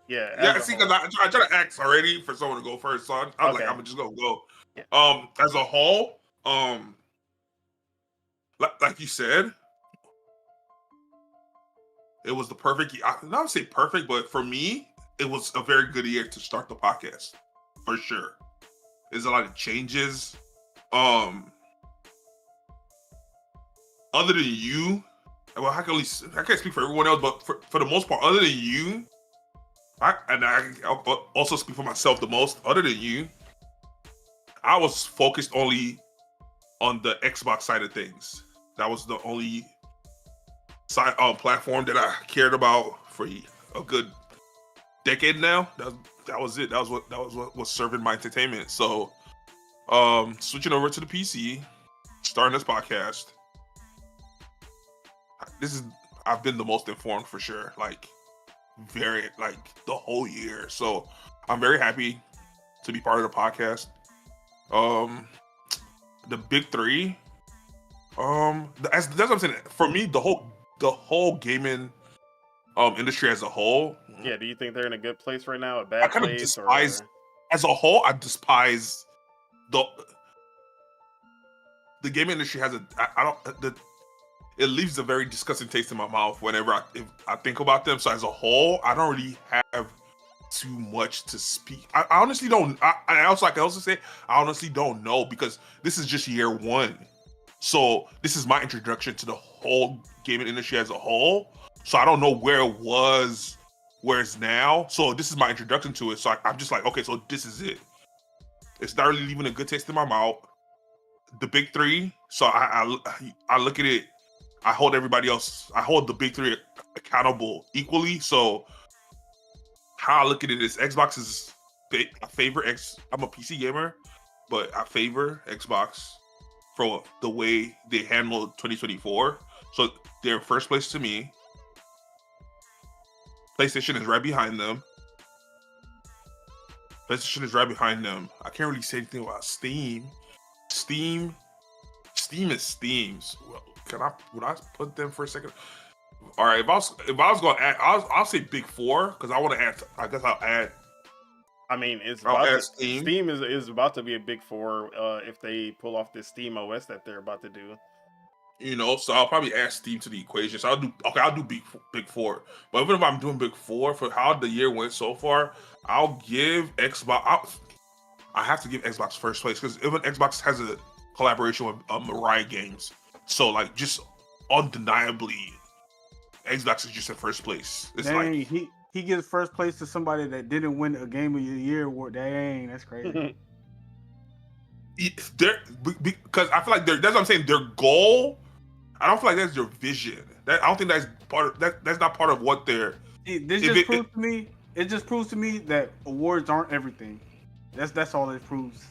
yeah. See, because I try to ask already for someone to go first, so I'm like, I'm just gonna go. Yeah. As a whole, like you said, it was the perfect. Not say perfect, but for me, it was a very good year to start the podcast, for sure. There's a lot of changes. Other than you, well, I can't speak for everyone else, but for the most part, other than you, I'll also speak for myself the most. Other than you, I was focused only on the Xbox side of things. That was the only platform that I cared about for a good decade now. That was it. That was what was serving my entertainment. So, switching over to the PC, starting this podcast. I've been the most informed for sure. Like, the whole year. So, I'm very happy to be part of the podcast. The big three. That's what I'm saying. For me, the whole gaming industry as a whole. Yeah, do you think they're in a good place right now? A bad place? I kind of despise, as a whole, I despise the gaming industry has it leaves a very disgusting taste in my mouth whenever I think about them. So as a whole, I don't really have too much to speak. I honestly don't. I also say I honestly don't know, because this is just year one. So this is my introduction to the whole gaming industry as a whole. So I don't know where it was, where it's now. So this is my introduction to it. So I'm just like, okay, so this is it. It's not really leaving a good taste in my mouth. The big three. So I look at it. I hold the big three accountable equally. So how I look at it is Xbox is I favor I'm a PC gamer, but I favor Xbox for the way they handled 2024. So they're first place to me. PlayStation is right behind them. I can't really say anything about Steam. Steam is Steam's. Well, would I put them for a second? All right, if I was going to add, I'll say big four, because I want to add. I guess I'll add. I mean, Steam is about to be a big four if they pull off this Steam OS that they're about to do. So I'll probably add Steam to the equation. So I'll do big four. But even if I'm doing big four for how the year went so far, I'll give Xbox. I have to give Xbox first place, because even Xbox has a collaboration with Mariah Games. So like, just undeniably, Xbox is just in first place. It's like he gives first place to somebody that didn't win a Game of the Year award. Dang, that's crazy. Because I feel like that's what I'm saying. Their goal, I don't feel like that's their vision. I don't think that's part of that. That's not part of what they're. It just proves to me that awards aren't everything. That's all it proves.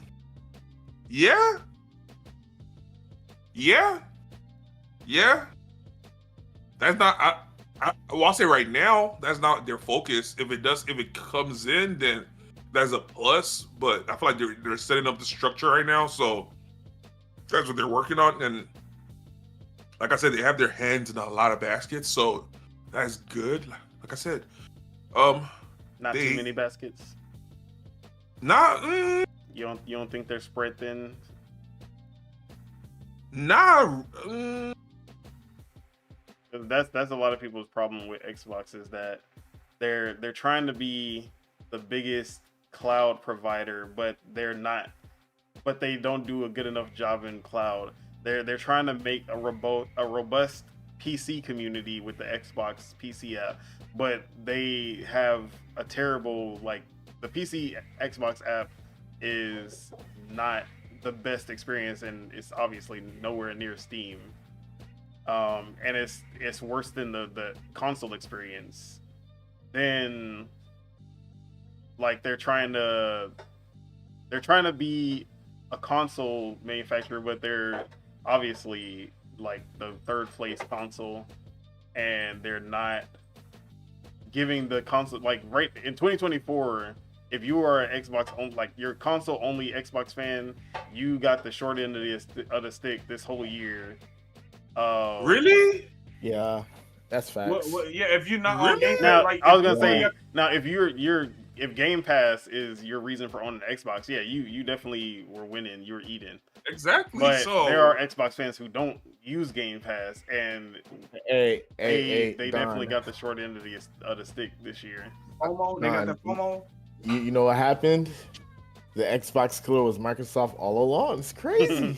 Yeah. That's not. I'll say right now, that's not their focus. If it comes in, then that's a plus. But I feel like they're setting up the structure right now, so that's what they're working on. And like I said, they have their hands in a lot of baskets, so that's good. Like I said, not too many baskets. Not You don't think they're spread thin? Nah. That's a lot of people's problem with Xbox is that they're trying to be the biggest cloud provider, but they're not. But they don't do a good enough job in cloud. They're trying to make a robust PC community with the Xbox PC app, but they have a terrible, like, the PC Xbox app is not the best experience, and it's obviously nowhere near Steam. And it's worse than the console experience. Then, like, they're trying to be a console manufacturer, but they're obviously like the third place console, and they're not giving the console, like, right in 2024. If you are an Xbox only, like, you're console only Xbox fan, you got the short end of the stick this whole year. Really? Yeah, that's facts. Yeah, if you're not Really? on Game Pass, Now, like, I was gonna if you say, now if Game Pass is your reason for owning an Xbox, yeah, you definitely were winning. You were eating. Exactly. But So there are Xbox fans who don't use Game Pass, and Hey, they Don. definitely got the short end of the stick this year. FOMO, they got the Nah, FOMO. You know what happened? The Xbox killer was Microsoft all along. It's crazy.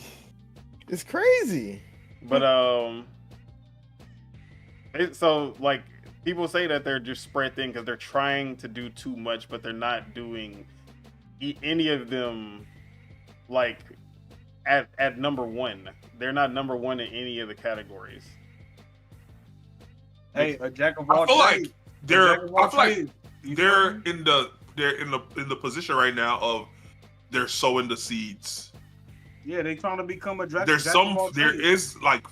It's crazy. But so, like, people say that they're just spread thin because they're trying to do too much, but they're not doing any of them, like, at number one. They're not number one in any of the categories. Hey, a jack of all I feel trades. like they're A jack of all trades. You feel they're me? in the position right now of they're sowing the seeds. Yeah, they trying to become a jack. There's jack some of all there trades. is like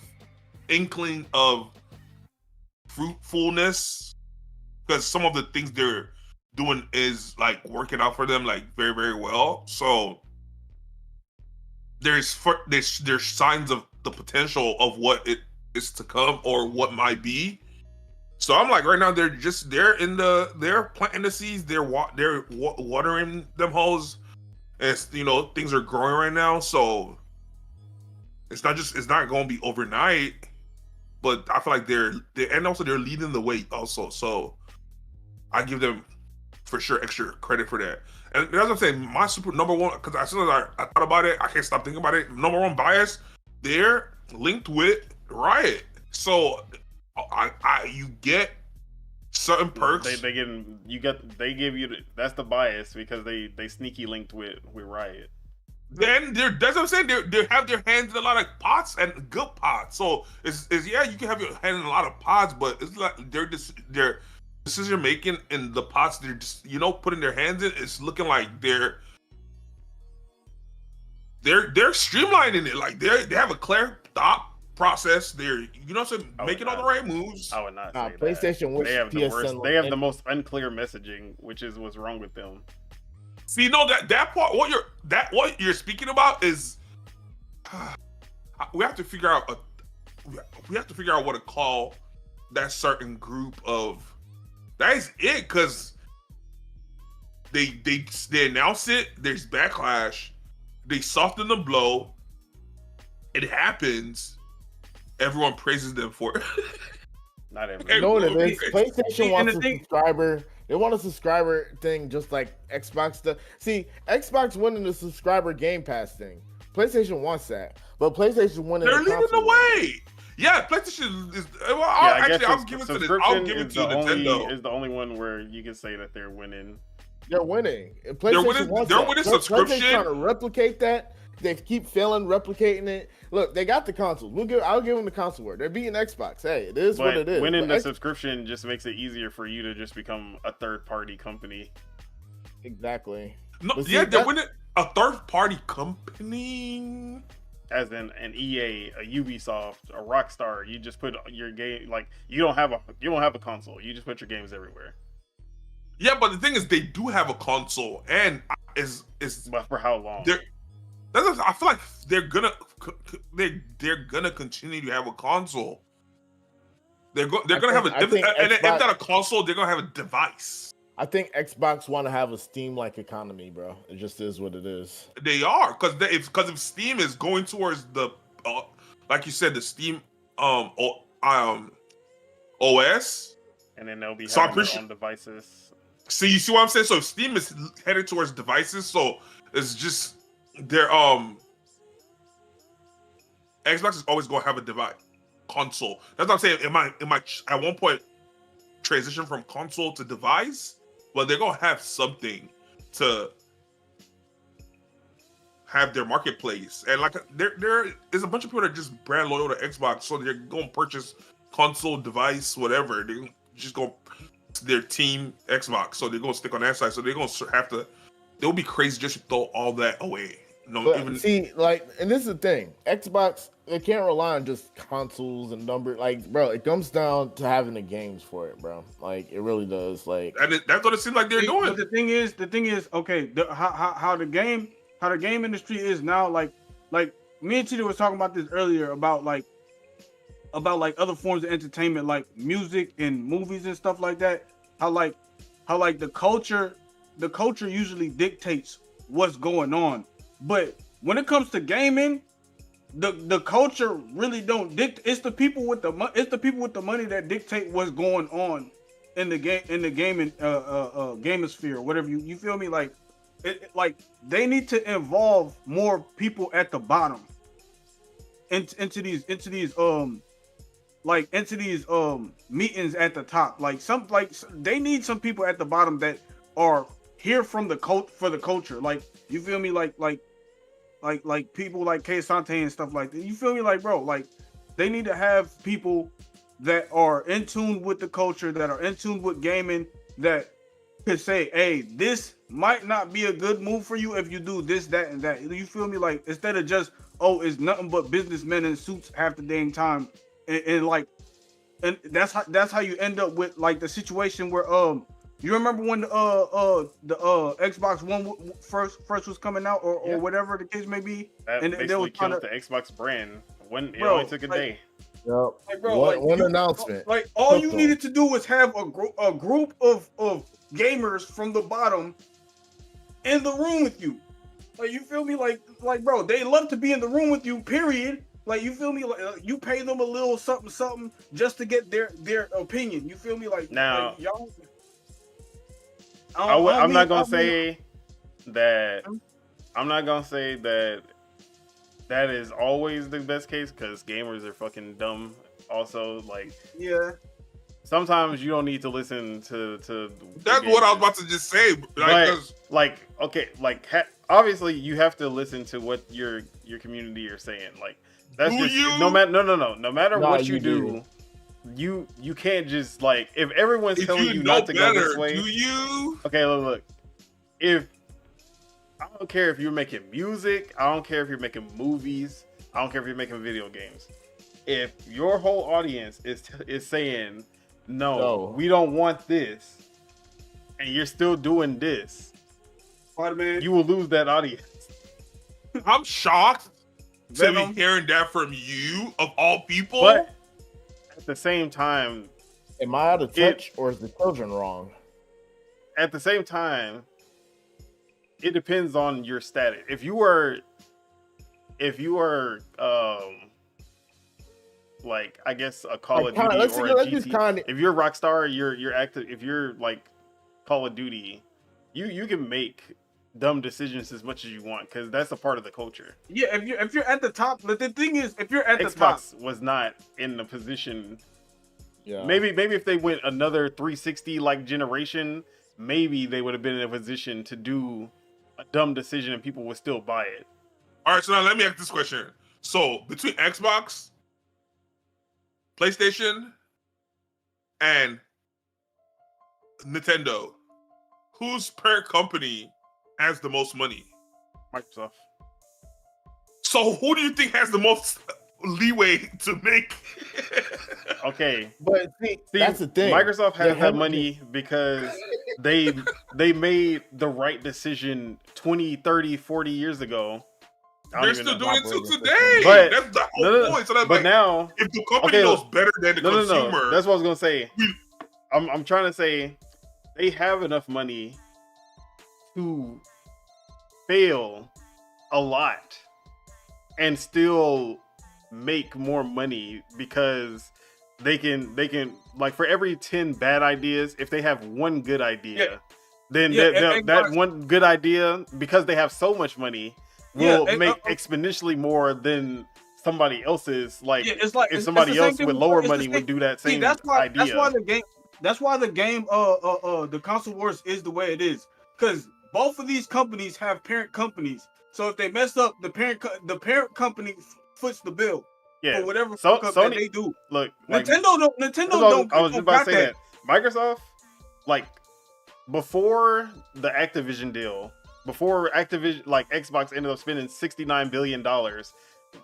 inkling of fruitfulness, because some of the things they're doing is like working out for them like very, very well. So there's signs of the potential of what it is to come or what might be. So I'm like, right now they're planting the seeds, they're watering them holes, and things are growing right now. So it's not going to be overnight, but I feel like they're leading the way also. So I give them for sure extra credit for that. And as I'm saying, my super number one, because as soon as I thought about it, I can't stop thinking about it. Number one bias, they're linked with Riot. So you get certain perks. They give you that's the bias, because they sneaky linked with Riot. Then that's what I'm saying. They have their hands in a lot of pots and good pots. So it's yeah, you can have your hand in a lot of pots, but it's like their decision making in the pots they're just putting their hands in. It's looking like they're streamlining it. Like they have a clear thought process. They're making all the right moves. I would not Nah, say PlayStation that. wish They have the worst. PSN They have the most unclear messaging, which is what's wrong with them. See, no, that part, what you're speaking about is we have to figure out what to call that certain group of. That is it, because they announce it. There's backlash. They soften the blow. It happens. Everyone praises them for it. Not everyone. No, it is. PlayStation See, wants and a the thing- subscriber. They want a subscriber thing, just like Xbox does. See, Xbox winning the subscriber Game Pass thing. PlayStation wants that, but PlayStation winning. They're the leading the console way. Yeah, PlayStation is. Well, I guess I'll give it to Nintendo. Is the only one where you can say that they're winning. They're winning. And PlayStation wants they're that. winning PlayStation's subscription. trying to replicate that. They keep failing replicating it. Look, they got the consoles. I'll give them the console word. They're beating Xbox. Hey, it is what it is. Winning But the subscription just makes it easier for you to just become a third-party company. Exactly. No, But see, yeah, they're that- winning a third-party company. As in an EA, a Ubisoft, a Rockstar. You just put your game, like, you don't have a console. You just put your games everywhere. Yeah, but the thing is, they do have a console, and But for how long? I feel like they're gonna continue to have a console. They're gonna have a, I think and if Xbox- not a console, they're gonna have a device. I think Xbox want to have a Steam-like economy, bro. It just is what it is. They are because if Steam is going towards the like you said, the Steam OS, and then they'll be So I'm having pretty their own devices. see, you see what I'm saying? So if Steam is headed towards devices, so it's just their Xbox is always going to have a device console. That's what I'm saying. It might at one point transition from console to device, but they're gonna have something to have their marketplace. And like there is a bunch of people that are just brand loyal to Xbox, so they're gonna purchase console, device, whatever. They're just gonna their team Xbox, so they're gonna stick on that side. So they're gonna have to. They'll be crazy just to throw all that away. No, But even see, like, and this is the thing: Xbox, they can't rely on just consoles and number. Like, bro, it comes down to having the games for it, bro. Like, it really does. Like, and that's what it seems like they're doing. But the thing is, okay, how the game industry is now, like me and Tito was talking about this earlier about other forms of entertainment, like music and movies and stuff like that. How the culture usually dictates what's going on, but when it comes to gaming, the culture really don't dictate. It's the people with the money that dictate what's going on in the gaming gamosphere, whatever you feel me, like they need to involve more people at the bottom into these meetings at the top. They need some people at the bottom that are here from for the culture. Like, you feel me? Like people like K Sante and stuff like that. You feel me? Like, bro, like they need to have people that are in tune with the culture, that are in tune with gaming, that could say, hey, this might not be a good move for you if you do this, that, and that. You feel me? Like, instead of just, oh, it's nothing but businessmen in suits half the dang time, and that's how you end up with like the situation where you remember when the Xbox One first was coming out, or whatever the case may be, That and basically they was killed the Xbox brand. When it only took a day. yep. Like, bro, One announcement. Like, all you needed to do was have a group of gamers from the bottom in the room with you. Like, you feel me? Like, bro, they love to be in the room with you, period. Like, you feel me? Like, you pay them a little something just to get their opinion. You feel me? Like, now, like, y'all. I'm not gonna say that that is always the best case, because gamers are fucking dumb. Also, like, yeah, sometimes you don't need to listen to. That's what I was about to just say. Obviously, you have to listen to what your community are saying. Like, that's Do just you? no matter what you do. You can't just, like, if everyone's If telling you you know not to better, go this way. do you? Okay, look. If I don't care if you're making music, I don't care if you're making movies, I don't care if you're making video games. If your whole audience is saying no, we don't want this, and you're still doing this, Spider-Man, you will lose that audience. I'm shocked to Venom. be hearing that from you, of all people. But at the same time, Am I out of touch, or is the children wrong? At the same time, it depends on your status. If you are like, I guess a Call of Duty or a GT. If you're Rockstar, you're active. If you're like Call of Duty, you can make dumb decisions as much as you want, because that's a part of the culture. Yeah, if you're at the top, but the thing is, if you're at the top, Xbox was not in the position. Yeah. Maybe if they went another 360 like generation, maybe they would have been in a position to do a dumb decision and people would still buy it. All right, so now let me ask this question. So between Xbox, PlayStation, and Nintendo, whose parent company has the most money? Microsoft. So who do you think has the most leeway to make? Okay, But see, that's the thing. Microsoft has They that money because they made the right decision 20, 30, 40 years ago. They're still doing it till today. But That's the whole point. So that's but now, if the company knows better than the consumer, that's what I was gonna say. I'm trying to say they have enough money to fail a lot and still make more money, because they can like, for every 10 bad ideas, if they have one good idea, then that one good idea, because they have so much money, will make exponentially more than somebody else's. Like, it's like if somebody else with lower money would do that same idea. That's why the game the console wars is the way it is, because both of these companies have parent companies. So if they mess up, the parent company foots the bill for whatever fuck up that they do. Look, Nintendo don't. I was just about to say that Microsoft, like, before the Activision deal, before Activision, like, Xbox ended up spending $69 billion,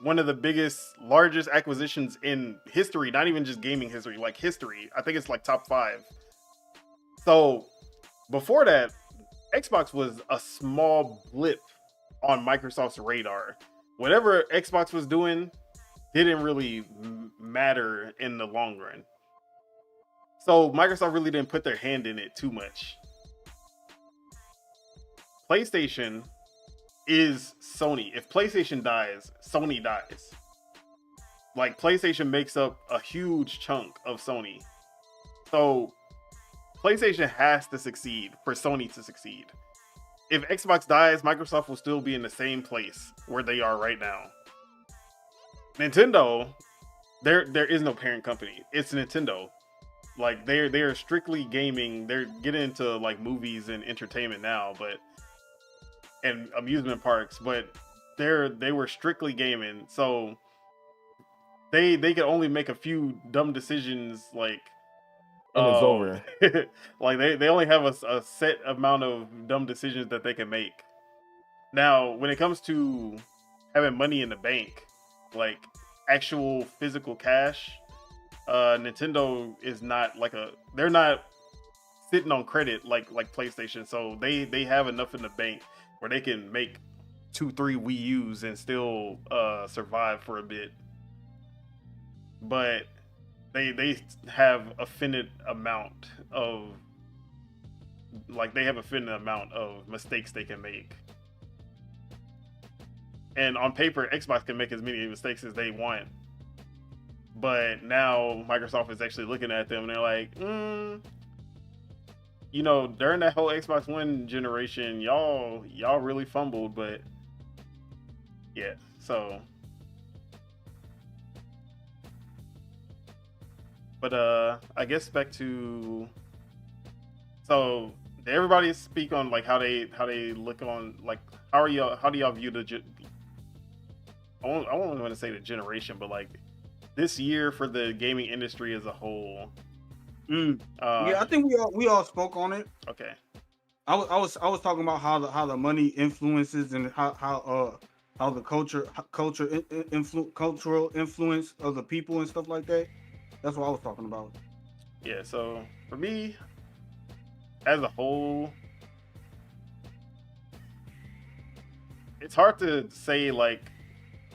one of the biggest, largest acquisitions in history, not even just gaming history, like history. I think it's like top 5. So before that, Xbox was a small blip on Microsoft's radar. Whatever Xbox was doing didn't really matter in the long run. So Microsoft really didn't put their hand in it too much. PlayStation is Sony. If PlayStation dies, Sony dies. Like, PlayStation makes up a huge chunk of Sony. So PlayStation has to succeed for Sony to succeed. If Xbox dies, Microsoft will still be in the same place where they are right now. Nintendo, there is no parent company. It's Nintendo. Like, they're strictly gaming. They're getting into, like, movies and entertainment now, and amusement parks, but they were strictly gaming. So they could only make a few dumb decisions, like, and it's over. Like, they only have a set amount of dumb decisions that they can make. Now, when it comes to having money in the bank, like actual physical cash, Nintendo is not like they're not sitting on credit like PlayStation. So they have enough in the bank where they can make 2-3 Wii U's and still survive for a bit. But they have a finite amount of mistakes they can make. And on paper, Xbox can make as many mistakes as they want. But now Microsoft is actually looking at them and they're like, during that whole Xbox One generation, y'all really fumbled, but yeah, so. But I guess back to, so did everybody speak on like how they look on, like, how do y'all view I don't want to say the generation, but like this year for the gaming industry as a whole? Yeah, I think we all spoke on it. Okay. I was talking about how the money influences and how the cultural influence of the people and stuff like that. That's what I was talking about. Yeah, so for me, as a whole, it's hard to say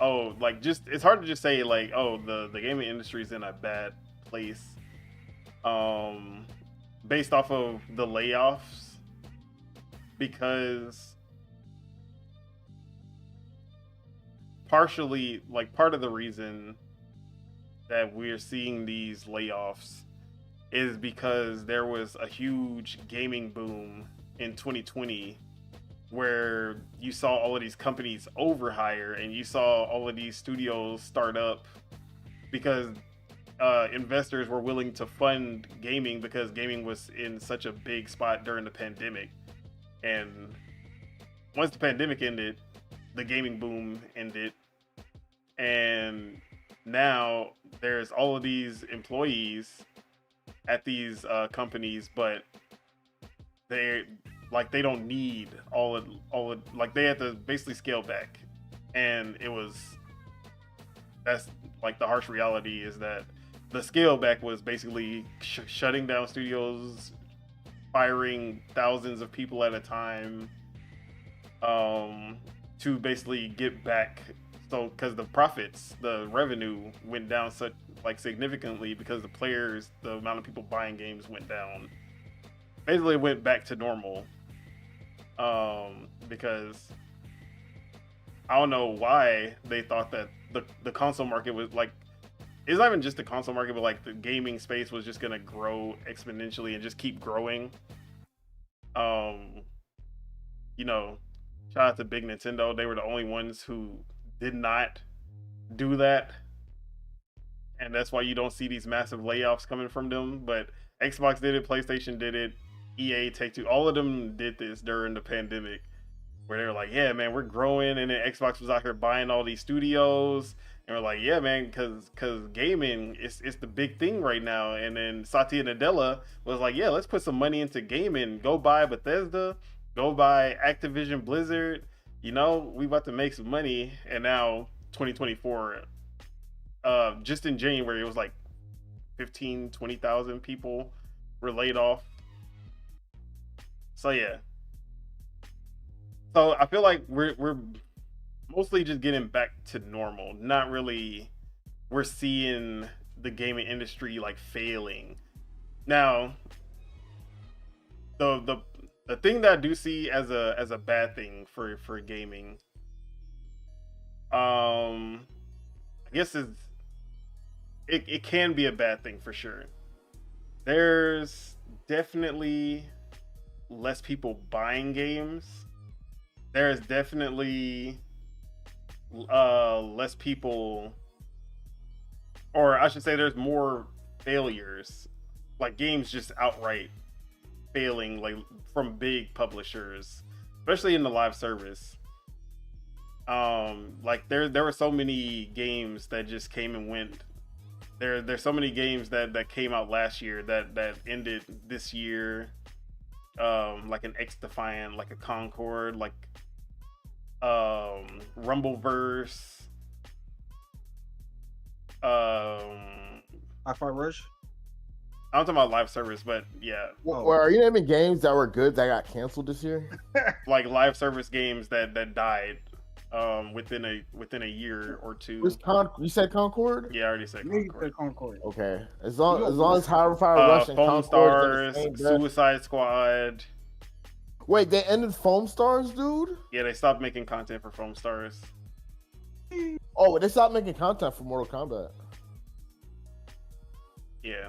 it's hard to just say like, oh, the gaming industry is in a bad place, based off of the layoffs, because partially, like, part of the reason that we're seeing these layoffs is because there was a huge gaming boom in 2020 where you saw all of these companies overhire and you saw all of these studios start up because investors were willing to fund gaming because gaming was in such a big spot during the pandemic. And once the pandemic ended, the gaming boom ended. And now there's all of these employees at these companies, but they don't need all of like, they had to basically scale back. And that's like the harsh reality, is that the scale back was basically shutting down studios, firing thousands of people at a time, to basically get back. So, because the revenue went down significantly because the amount of people buying games went down. basically went back to normal. Because I don't know why they thought that the console market was like, it's not even just the console market, but like the gaming space was just gonna grow exponentially and just keep growing. You know, shout out to Big Nintendo. They were the only ones who did not do that. And that's why you don't see these massive layoffs coming from them. But Xbox did it, PlayStation did it, EA, Take-Two, all of them did this during the pandemic, where they were like, yeah, man, we're growing. And then Xbox was out here buying all these studios. And we're like, yeah, man, because gaming is the big thing right now. And then Satya Nadella was like, yeah, let's put some money into gaming. Go buy Bethesda, go buy Activision Blizzard. You know, we about to make some money. And now 2024, just in January, it was like 15, 20,000 people were laid off. So yeah. So I feel like we're mostly just getting back to normal. Not really, we're seeing the gaming industry like failing. Now, the thing that I do see as a bad thing for gaming, I guess it can be a bad thing for sure. There's definitely less people buying games. There's definitely less people, or I should say there's more failures, like games just outright failing, like from big publishers, especially in the live service. Like there were so many games that just came and went. There's so many games that came out last year that ended this year, like an X-Defiant, like a Concord, like Rumbleverse, Hi-Fi Rush. I'm talking about live service, but yeah, Well, are you naming games that were good that got canceled this year? like live service games that died within a year or two. You said Concord? Yeah, I already said Concord. Concord. Okay, as long as Hi-Fi Rush and Foam Concord Stars, Suicide Squad. Wait, they ended Foam Stars, dude? Yeah, they stopped making content for Foam Stars. Oh, they stopped making content for Mortal Kombat. Yeah.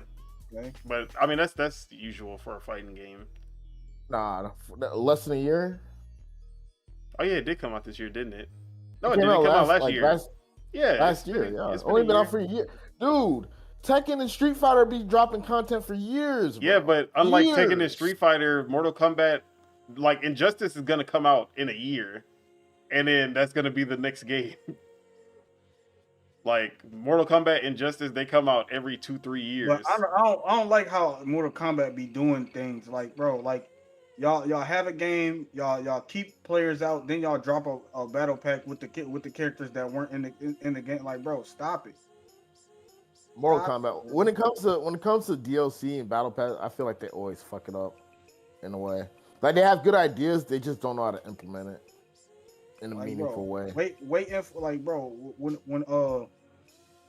Okay. But I mean that's usual for a fighting game. Nah, less than a year. Oh yeah, it did come out this year, didn't it? No, it came didn't come out last like, year. Last year, yeah. It's only been out for a year. Dude, Tekken and Street Fighter be dropping content for years, bro. Yeah, but unlike Tekken and Street Fighter, Mortal Kombat, like Injustice is gonna come out in a year. And then that's gonna be the next game. Like Mortal Kombat, Injustice, they come out every 2-3 years. But I don't like how Mortal Kombat be doing things. Like, bro, like y'all have a game, y'all keep players out, then y'all drop a battle pack with the characters that weren't in the game. Like, bro, stop it. Mortal Kombat. When it comes to DLC and battle pass, I feel like they always fuck it up in a way. Like they have good ideas, they just don't know how to implement it in a meaningful way. Waiting for, like, bro,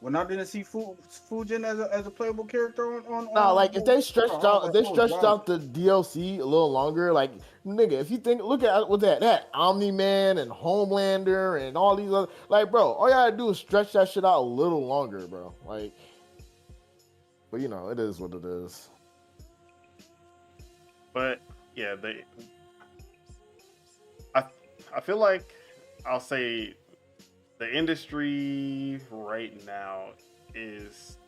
when I didn't see Fujin as a playable character on like if they stretched out the DLC a little longer, like nigga, if you look at what that Omni-Man and Homelander and all these other, like, bro, all you gotta do is stretch that shit out a little longer, bro. Like, but you know, it is what it is. But yeah, I feel like I'll say the industry right now is.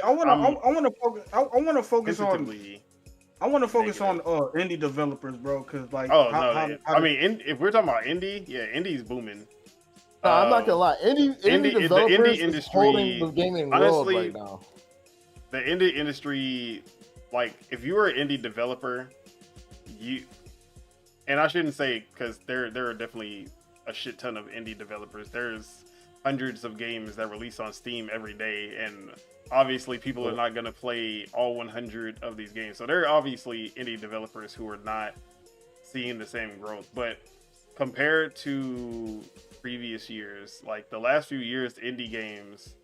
I want to focus on indie developers, bro. Cause like, if we're talking about indie, yeah, indie's booming. No, I'm not gonna lie, indie developers indie industry, is holding the gaming world right now. The indie industry, like, if you were an indie developer, and I shouldn't say, because there are definitely a shit ton of indie developers. There's hundreds of games that release on Steam every day, and obviously people are not going to play all 100 of these games. So there are obviously indie developers who are not seeing the same growth. But compared to previous years, like the last few years, indie games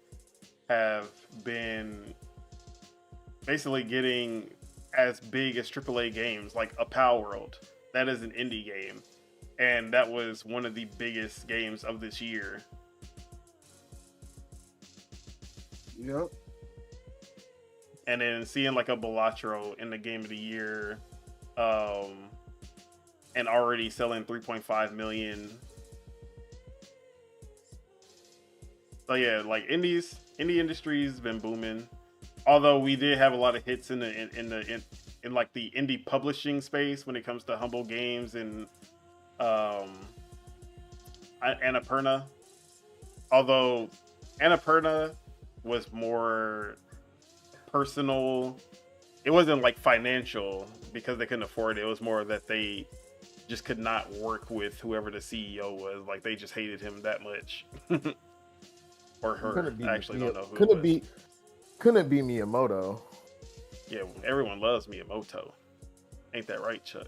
have been basically getting as big as AAA games, like a Pal World. That is an indie game, and that was one of the biggest games of this year. Yep. And then seeing like a Balatro in the game of the year, and already selling 3.5 million. So yeah, like indie industry's been booming. Although we did have a lot of hits in like the indie publishing space when it comes to Humble Games and Annapurna. Although Annapurna was more personal, it wasn't like financial because they couldn't afford it. It was more that they just could not work with whoever the CEO was. Like they just hated him that much. Or her. I actually don't know who couldn't it was. Couldn't it be Miyamoto? Yeah, everyone loves Miyamoto. Ain't that right, Chuck?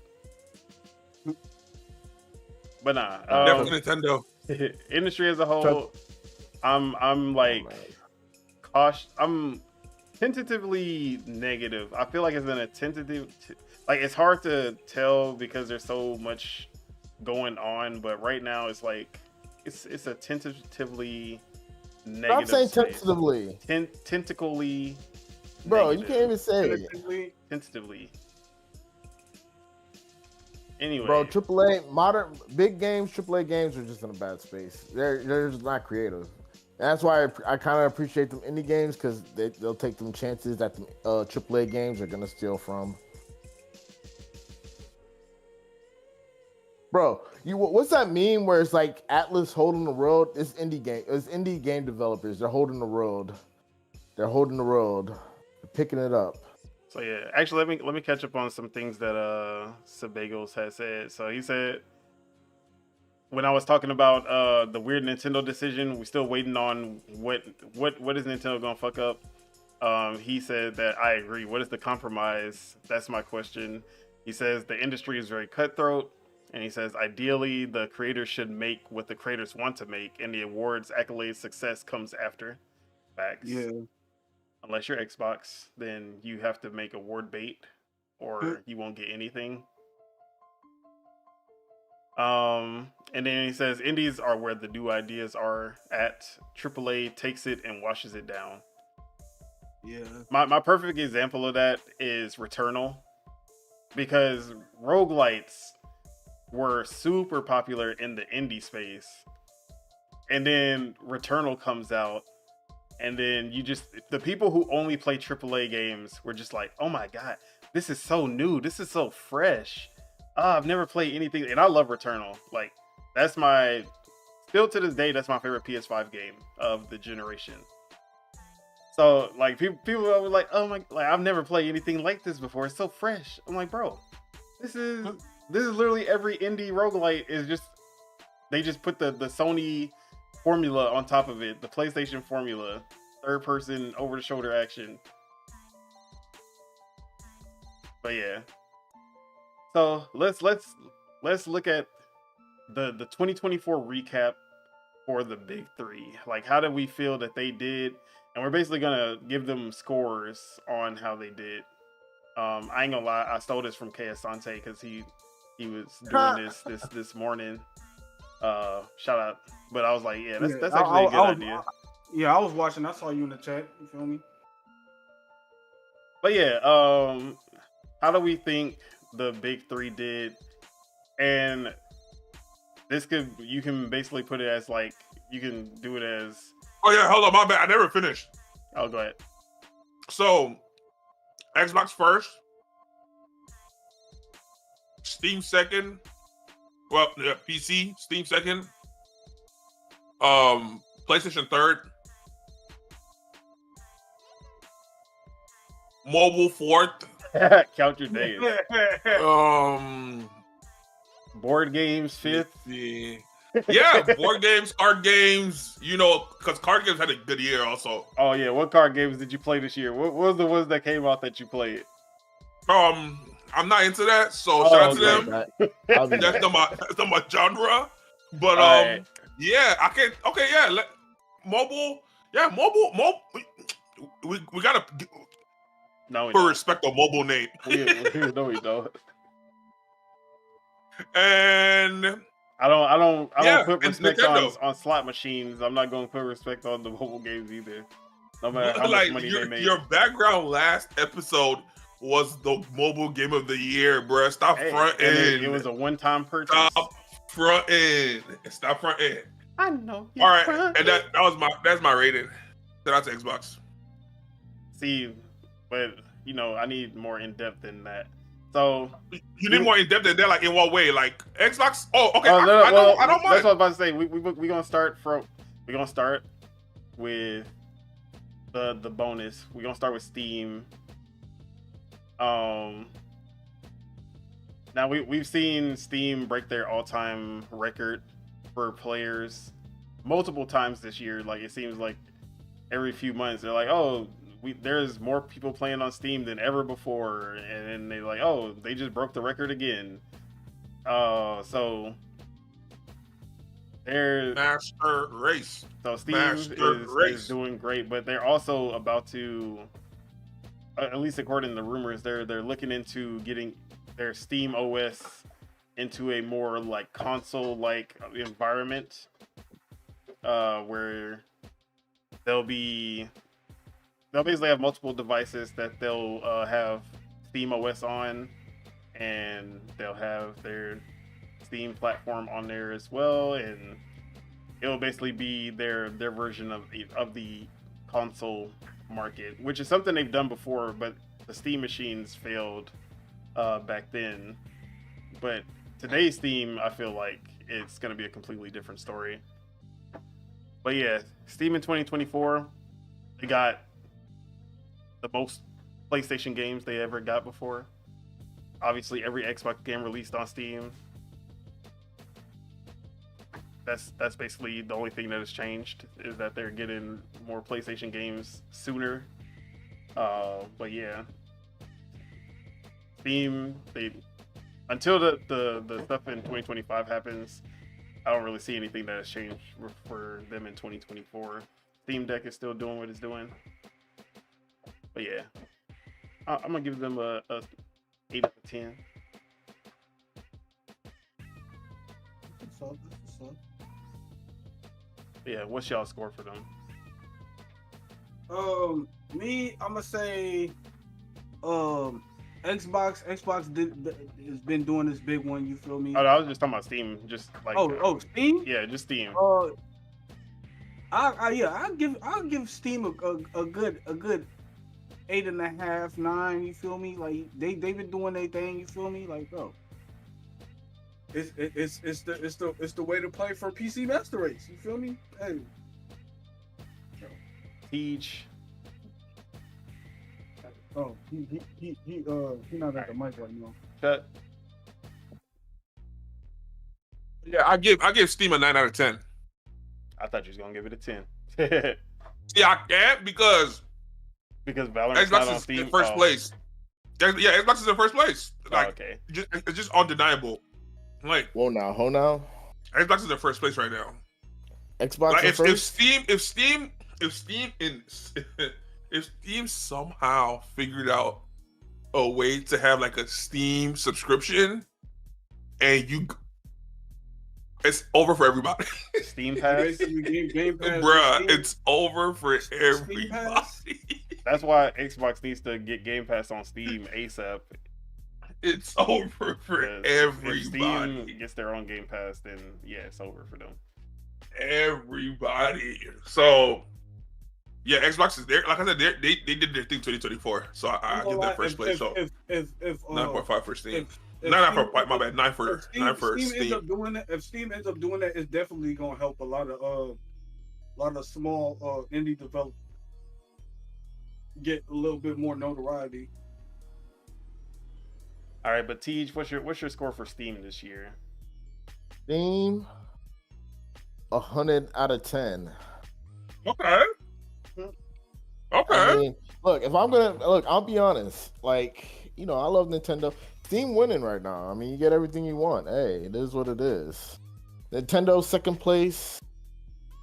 But nah. Definitely Nintendo. Industry as a whole, I'm like cautious. I'm tentatively negative. I feel like it's been a tentative. Like it's hard to tell because there's so much going on. But right now, it's like it's a tentatively negative. I'm saying space. tentatively. Tentacly. Bro, negative. you can't even say it. Tentatively. Anyway, Bro, AAA modern big games, AAA games are just in a bad space. They're just not creative. And that's why I kind of appreciate them indie games because they'll take them chances that the AAA games are gonna steal from. Bro, what's that meme where it's like Atlas holding the world? It's indie game developers. They're holding the world. They're holding the world. They're picking it up. So yeah, actually, let me catch up on some things that Sebagos had said. So he said, when I was talking about the weird Nintendo decision, we're still waiting on what is Nintendo gonna fuck up. He said that I agree. What is the compromise? That's my question. He says the industry is very cutthroat, and he says ideally the creators should make what the creators want to make, and the awards, accolades, success comes after. Facts. Yeah. Unless you're Xbox, then you have to make award bait, or you won't get anything. And then he says indies are where the new ideas are at. AAA takes it and washes it down. Yeah. My perfect example of that is Returnal, because roguelites were super popular in the indie space, and then Returnal comes out. And then the people who only play AAA games were just like, oh my God, this is so new. This is so fresh. I've never played anything. And I love Returnal. Like, still to this day, that's my favorite PS5 game of the generation. So, like, people were like, oh my, like, I've never played anything like this before. It's so fresh. I'm like, bro, this is literally every indie roguelite is just, they just put the Sony formula on top of it, the PlayStation formula, third person over the shoulder action. But yeah, so let's look at the 2024 recap for the big three. Like, how did we feel that they did? And we're basically gonna give them scores on how they did. I ain't gonna lie, I stole this from K Asante because he was doing this morning. Shout out. But I was like, yeah, that's actually a good idea. Yeah, I was watching. I saw you in the chat. You feel me? But yeah, how do we think the big three did? And you can basically put it as like, you can do it as. Oh yeah, hold on, my bad. I never finished. Oh, go ahead. So, Xbox first, Steam second. Well, yeah, PC, Steam second. PlayStation third. Mobile fourth. Count your days. Board games fifth. Yeah, board games, card games. You know, because card games had a good year also. Oh yeah, what card games did you play this year? What was the ones that came out that you played? I'm not into that, so shout out to them. That's not my genre. But right. yeah, I can. Okay, yeah, mobile. We gotta. No, we Put don't. respect on mobile name. No, we don't. And I don't Yeah, put and respect Nintendo. on slot machines. I'm not going to put respect on the mobile games either. No matter how much money they make. Your background last episode was the mobile game of the year, bruh. Stop fronting. It was a one-time purchase. Stop fronting. Stop fronting. I know. All right, and that's my rating. Shout out to Xbox. See, but I need more in depth than that. So you need more in depth than that. Like in what way? Like Xbox? Oh, okay. I don't mind. That's what I was about to say. We're gonna start with the bonus. We're gonna start with Steam. Now we've seen Steam break their all-time record for players multiple times this year. Like it seems like every few months they're like, oh, there's more people playing on Steam than ever before, and then they're like, oh, they just broke the record again. So they're Master Race. So Steam is doing great, but they're also about to, at least according to the rumors, they're looking into getting their Steam OS into a more like console-like environment, where they'll basically have multiple devices that they'll have Steam OS on, and they'll have their Steam platform on there as well, and it'll basically be their version of the console market, which is something they've done before, but the Steam machines failed back then. But today's Steam, I feel like it's going to be a completely different story. But yeah, Steam in 2024, they got the most PlayStation games they ever got before. Obviously, every Xbox game released on Steam. That's basically the only thing that has changed, is that they're getting more PlayStation games sooner. But yeah, Steam, until the stuff in 2025 happens, I don't really see anything that has changed for them in 2024. Steam Deck is still doing what it's doing. But yeah, I'm gonna give them a 8 out of 10. Yeah, what's y'all score for them? Me, I'm gonna say, Xbox has been doing this big one. You feel me? Oh, I was just talking about Steam. Just like Steam? Yeah, just Steam. I'll give Steam a good 8.5, 9. You feel me? Like they've been doing their thing. You feel me? Like, bro, it's the way to play for PC Master Race. You feel me? Hey, Teach. Oh, he not at the mic right now. Shut. Yeah, I give Steam a 9 out of 10. I thought you was gonna give it a 10. Yeah, I can't because Valorant's Xbox not on is Steam. in first place. Yeah, Xbox is in first place. Like, okay. It's just undeniable. Like, Whoa, now. Xbox is in first place right now. Xbox like, if Steam somehow figured out a way to have like a Steam subscription, and it's over for everybody. Steam Pass, Game Pass, bruh, it's over for everybody. That's why Xbox needs to get Game Pass on Steam ASAP. It's over for everybody. If Steam gets their own Game Pass, then yeah, it's over for them. Everybody. So yeah, Xbox is there. Like I said, they did their thing 2024. So I give that first place. So if 9.5 for Steam. My bad. 9 for Steam. Ends up doing that, if Steam ends up doing that, it's definitely gonna help a lot of small indie developers get a little bit more notoriety. All right, but Tej, what's your score for Steam this year? Steam, 100 out of 10. Okay. I mean, look, I'll be honest. Like, I love Nintendo. Steam winning right now. I mean, you get everything you want. Hey, it is what it is. Nintendo second place,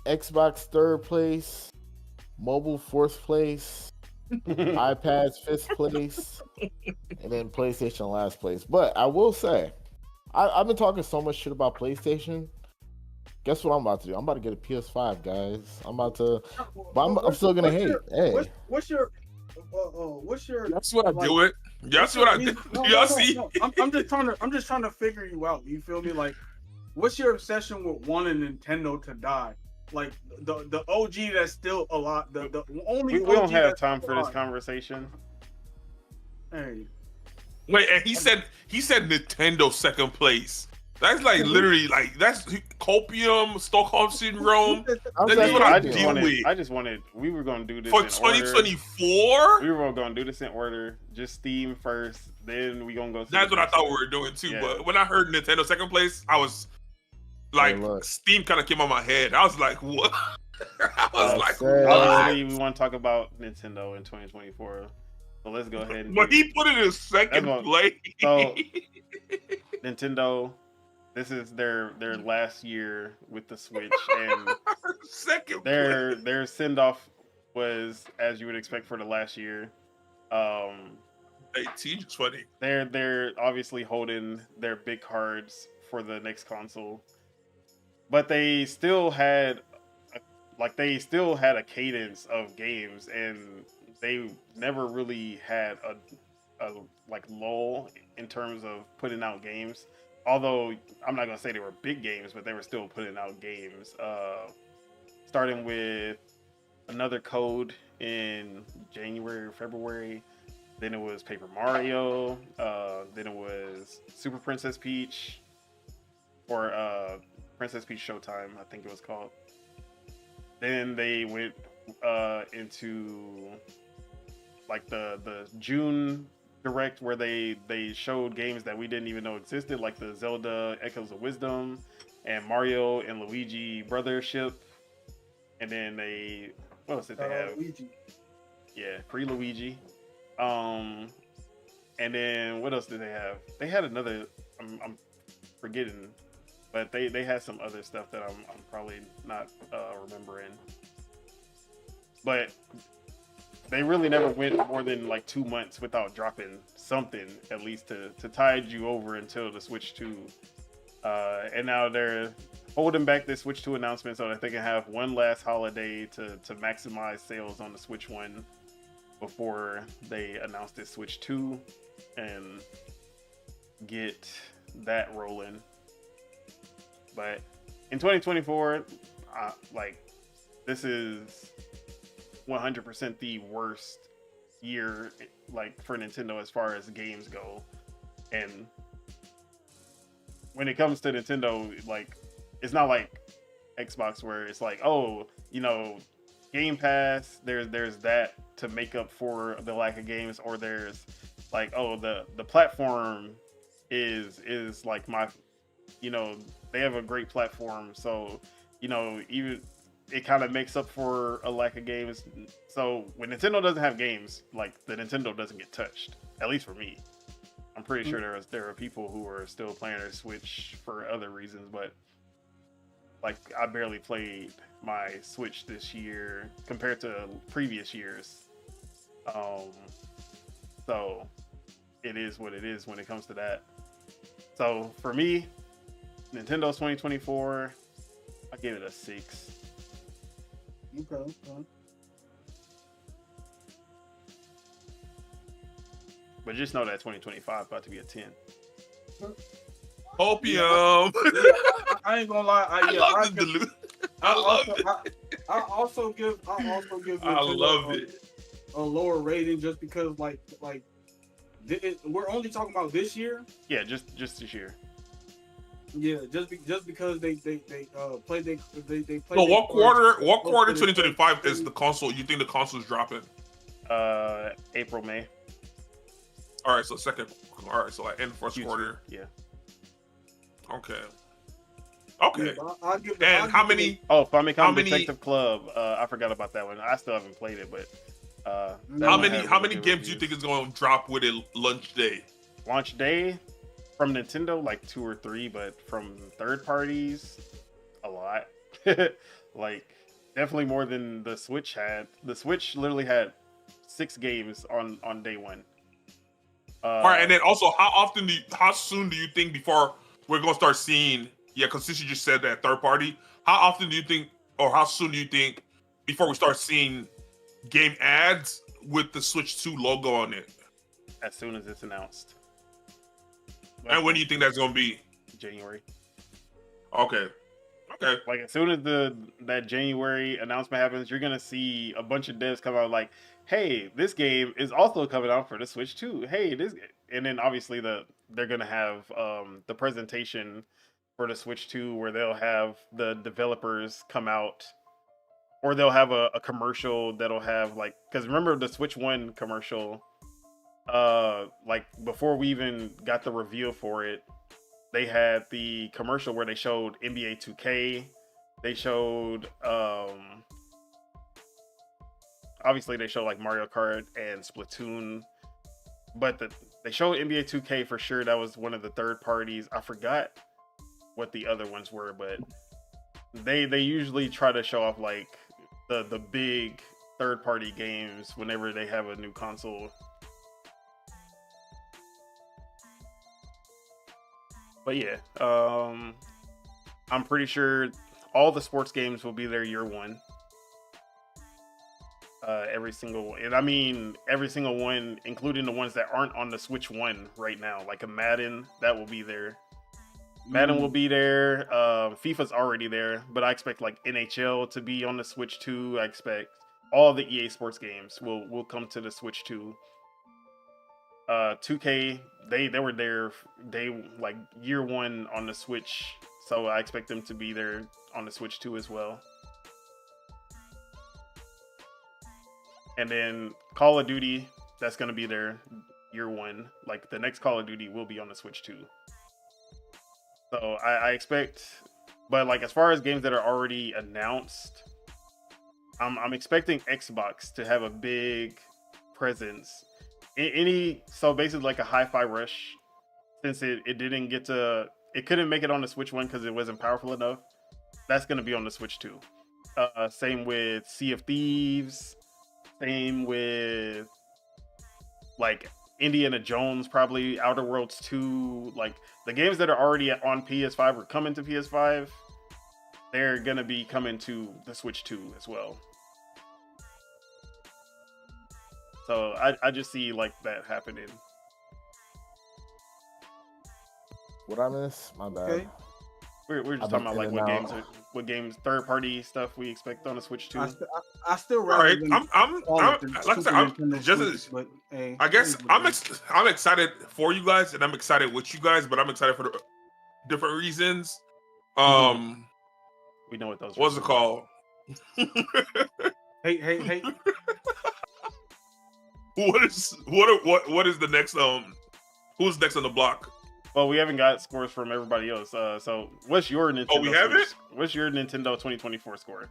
Xbox third place, mobile fourth place. iPad's fifth place, and then PlayStation last place. But I will say, I've been talking so much shit about PlayStation. Guess what I'm about to do? I'm about to get a PS5, guys. I'm about to, but I'm still gonna hate. Hey, what's your That's what I like, do it. That's what I do. Y'all see? no. I'm just trying to figure you out. You feel me? Like, what's your obsession with wanting Nintendo to die? Like the OG that's still alive. The only we don't OG have that's time still for this alive. conversation. Hey, Wait, and he said Nintendo second place. That's like literally like that's copium, Stockholm syndrome. That's what I deal with. I just wanted. We were gonna do this For in 2024. order. We were gonna do this in order. Just Steam first, then we gonna go. That's what I thought we were doing too. Yeah. But when I heard Nintendo second place, I was like, Steam kind of came on my head. I was like, what? I was like, obviously, we want to talk about Nintendo in 2024. So let's go ahead. And but he put it in second place. So Nintendo. This is their last year with the Switch, and their send off was as you would expect for the last year. It's funny. They're obviously holding their big cards for the next console, but they still had a cadence of games, and they never really had a like lull in terms of putting out games. Although I'm not gonna say they were big games, but they were still putting out games. Starting with another Code in January or February. Then it was Paper Mario. Then it was Super Princess Peach, or Princess Peach Showtime, I think it was called. Then they went into like the June Direct, where they showed games that we didn't even know existed, like the Zelda Echoes of Wisdom and Mario and Luigi Brothership. And then what else did they have? Luigi. Yeah, free Luigi. And then what else did they have? They had another. I'm forgetting, but they had some other stuff that I'm probably not remembering. But they really never went more than like 2 months without dropping something, at least to tide you over until the Switch 2. And now they're holding back this Switch 2 announcement so that they can have one last holiday to maximize sales on the Switch 1 before they announce this Switch 2 and get that rolling. But in 2024, this is 100% the worst year like for Nintendo as far as games go. And when it comes to Nintendo, like, it's not like Xbox where it's like, oh, Game Pass, there's that to make up for the lack of games, or there's like, oh, the platform is like my, they have a great platform, so even it kind of makes up for a lack of games. So when Nintendo doesn't have games, like, the Nintendo doesn't get touched, at least for me. I'm pretty sure there are people who are still playing their Switch for other reasons, but like, I barely played my Switch this year compared to previous years. So it is what it is when it comes to that. So for me, Nintendo's 2024, I give it a 6. Okay. But just know that 2025 about to be a 10. Opium. I ain't gonna lie. I love the delusion. I love it. I also give I love it. A lower rating just because we're only talking about this year. Yeah, just this year. Yeah, just because they played they played. So what quarter 2025 is the console? You think the console's dropping? April, May. All right, so second. All right, so like end first Q2, quarter. Yeah. Okay. Yeah, How many? Oh, Famicom Detective Club. I forgot about that one. I still haven't played it, but How many games do you think is going to drop with it launch day? Launch day from Nintendo, like 2 or 3, but from third parties, a lot. Like, definitely more than the Switch had. The Switch literally had 6 games on day one. All right, and then also, how soon do you think before we're gonna start seeing? Yeah, because since you just said that third party, how often do you think, or how soon do you think before we start seeing game ads with the Switch 2 logo on it? As soon as it's announced. And when do you think that's gonna be? January. Okay. Like as soon as that January announcement happens, you're gonna see a bunch of devs come out like, "Hey, this game is also coming out for the Switch too. Hey, this," and then obviously they're gonna have the presentation for the Switch 2 where they'll have the developers come out, or they'll have a commercial that'll have like, because remember the Switch 1 commercial, like before we even got the reveal for it, they had the commercial where they showed NBA 2K. They showed, obviously they showed like Mario Kart and Splatoon, but they showed NBA 2K for sure. That was one of the third parties. I forgot what the other ones were, but they usually try to show off like the big third party games whenever they have a new console. But yeah, I'm pretty sure all the sports games will be there year one. Every single one. And I mean, every single one, including the ones that aren't on the Switch 1 right now. Like a Madden, that will be there. Madden will be there. FIFA's already there. But I expect like NHL to be on the Switch 2. I expect all the EA Sports games will come to the Switch 2. 2K, they were there, like year one on the Switch, so I expect them to be there on the Switch 2 as well. And then Call of Duty, that's going to be there year one. Like the next Call of Duty will be on the Switch 2. So I expect, but like as far as games that are already announced, I'm expecting Xbox to have a big presence. So basically like a Hi-Fi Rush, since it couldn't make it on the Switch 1 because it wasn't powerful enough. That's going to be on the Switch 2. Same with Sea of Thieves. Same with like Indiana Jones, probably Outer Worlds 2. Like the games that are already on PS5 or coming to PS5, they're going to be coming to the Switch 2 as well. So I just see like that happening. What I miss? My bad. Okay. We're just talking about like what games, third party stuff we expect on the Switch 2. I still All right, rather I'm like I said, I'm just. but, hey, I guess I'm excited for you guys, and I'm excited with you guys, but I'm excited for the different reasons. We know what those. What's it called? Hey. What is the next who's next on the block? Well, we haven't got scores from everybody else. So what's your Nintendo? Oh, we haven't? What's your Nintendo 2024 score?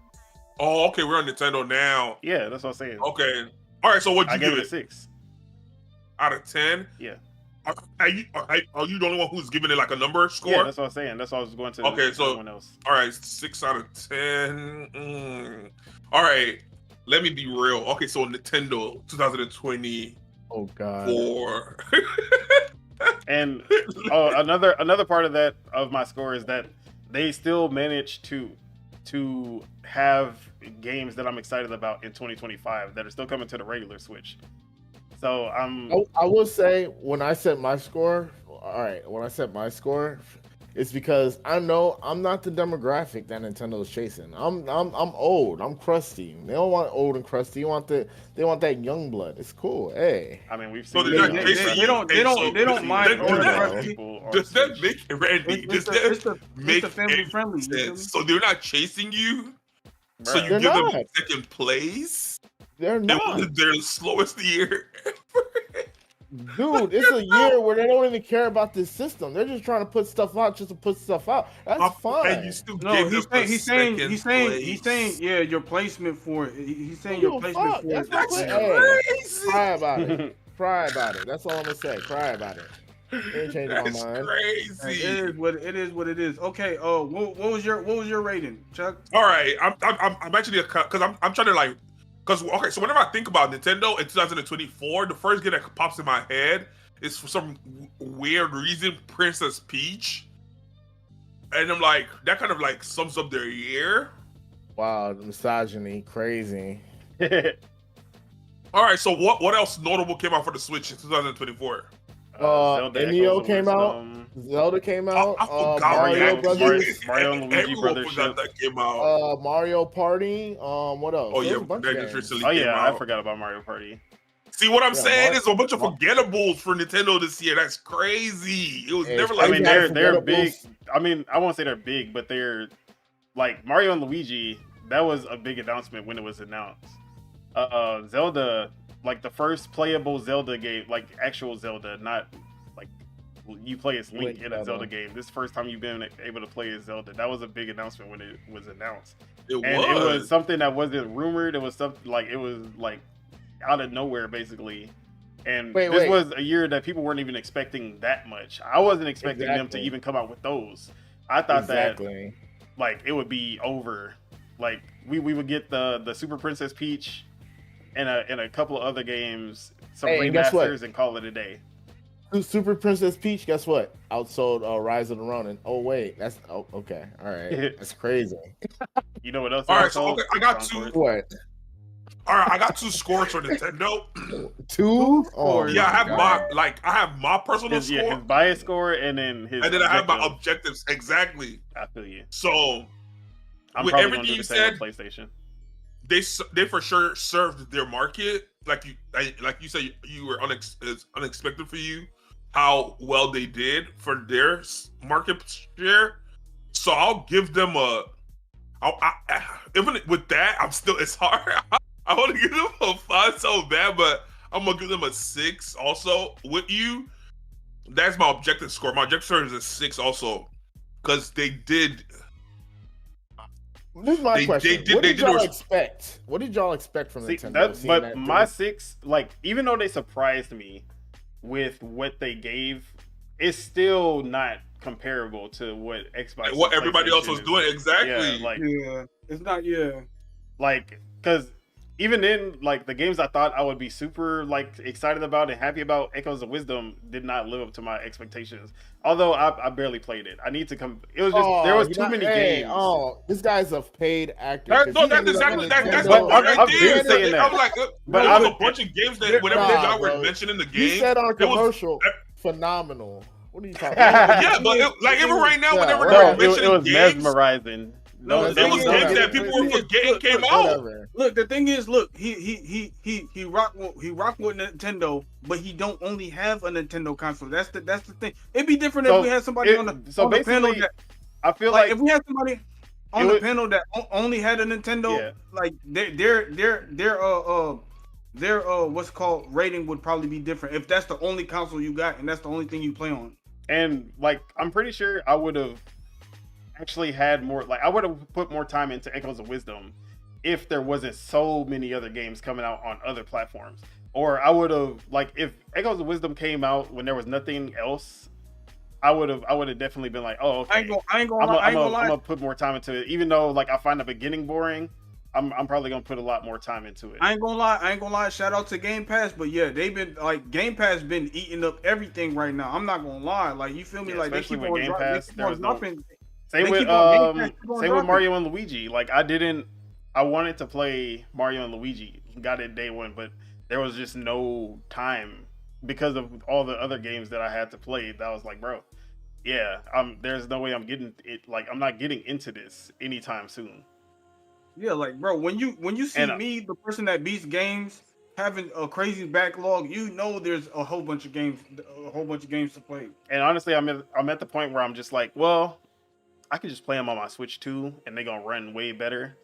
Oh, okay, we're on Nintendo now. Yeah, that's what I'm saying. Okay. All right, so what'd you give I gave it a 6 out of 10? Yeah. Are you the only one who's giving it like a number score? Yeah, that's what I'm saying. That's why I was going to. Okay, so everyone else. All right, 6 out of 10. All right, let me be real. Okay, so Nintendo 2020. Oh God. 4. And another part of that of my score is that they still managed to have games that I'm excited about in 2025 that are still coming to the regular Switch. So I will say when I set my score, it's because I know I'm not the demographic that Nintendo's chasing. I'm old. I'm crusty. They don't want old and crusty. They want that young blood. It's cool. Hey. I mean, we've So seen they don't mind old and crusty. Does that make Randy? Does that make family friendly sense? So they're not chasing you. So you They're give them not. second place. They're not. They're the slowest year. Dude, it's a year where they don't even care about this system. They're just trying to put stuff out just to put stuff out. That's fine. And you still No, give them he's saying, place. yeah, your placement for it. He's saying your placement for it. That's Hey, crazy. cry about it. Cry about it. That's all I'm gonna say. Cry about it. It ain't changing my That's mind. crazy. It is what it is. Okay. What was your rating, Chuck? All right, I'm actually because I'm trying to like Because okay, so whenever I think about Nintendo in 2024, the first game that pops in my head is for some weird reason Princess Peach, and I'm like, that kind of like sums up their year. Wow, the misogyny, crazy. All right, so what else notable came out for the Switch in 2024? Zelda Neo Echoes of came out. Wisdom. Zelda came out. I forgot Mario that. Brothers. Mario and Luigi Everyone Brothers forgot ship. that came out. Mario Party. What else? Oh There's yeah, a bunch that of just games. recently Oh came yeah, out. I forgot about Mario Party. See what I'm Yeah, saying? It's a bunch of forgettables for Nintendo this year. That's crazy. It was Hey, never I like I mean, got they're big. forgettables. I mean, I won't say they're big, but they're like Mario and Luigi. That was a big announcement when it was announced. Zelda, like the first playable Zelda game, like actual Zelda, not like you play as Link in a Zelda game. This is the first time you've been able to play as Zelda. That was a big announcement when it was announced. It was something that wasn't rumored. It was something like it was like out of nowhere basically. And this was a year that people weren't even expecting that much. I wasn't expecting them to even come out with those. I thought that like it would be over. Like we would get the Super Princess Peach and a couple of other games, some remasters, and call it a day. Super Princess Peach, guess what? Outsold Rise of the Ronin. Oh wait, that's okay. All right, that's crazy. You know what else? All right, so okay, I got two. What? All right, I got 2 scores for Nintendo. 2? Oh, yeah, I have my personal score. Yeah, his bias score, and then his. And then I have my objectives exactly. I feel you. So, I'm with probably everything you the same said, on PlayStation. They for sure served their market. Like you said, you were unexpected for you how well they did for their market share. So I'll give them even with that, it's hard. I want to give them a 5 so bad, but I'm gonna give them a 6 also with you. That's my objective score. My objective score is a 6 also, because they did. This is my question. What did y'all expect? What did y'all expect from Nintendo? But my 6, like, even though they surprised me with what they gave, it's still not comparable to what Xbox, like what everybody else was doing. Exactly. Yeah, it's not. Yeah, like because even in like the games I thought I would be super like excited about and happy about, Echoes of Wisdom did not live up to my expectations. Although I barely played it. I need to come. It was just there was too many games. Oh, this guy's a paid actor. That's exactly that's what I did. Saying that. I was like, but there was a bunch of games that whenever y'all were mentioning the game, he said on commercial, phenomenal. What are you talking about? Yeah, but even right now, whenever they're mentioning it was games, mesmerizing. No, it was games that people were forgetting came out. Look, the thing is, look, he rock with Nintendo, but he don't only have a Nintendo console. That's the thing. It'd be different if we had somebody on the panel that I feel like if we had somebody on the panel that only had a Nintendo, like their what's called rating would probably be different if that's the only console you got and that's the only thing you play on. And like I'm pretty sure I would have actually had more, like I would have put more time into Echoes of Wisdom if there wasn't so many other games coming out on other platforms. Or I would have, like, if Echoes of Wisdom came out when there was nothing else, I would have definitely been like, oh, okay. I'm gonna put more time into it. Even though like I find the beginning boring, I'm probably gonna put a lot more time into it. I ain't gonna lie. Shout out to Game Pass, but yeah, they've been like Game Pass been eating up everything right now. I'm not gonna lie. Like you feel me? Like they keep on Game Pass, dropping. Same with Mario and Luigi. Like I wanted to play Mario and Luigi. Got it day one, but there was just no time because of all the other games that I had to play. That was like, bro, yeah, there's no way I'm getting it. Like I'm not getting into this anytime soon. Yeah, like bro, when you see me, the person that beats games, having a crazy backlog, you know there's a whole bunch of games to play. And honestly, I'm at the point where I'm just like, well, I could just play them on my Switch too, and they're gonna run way better.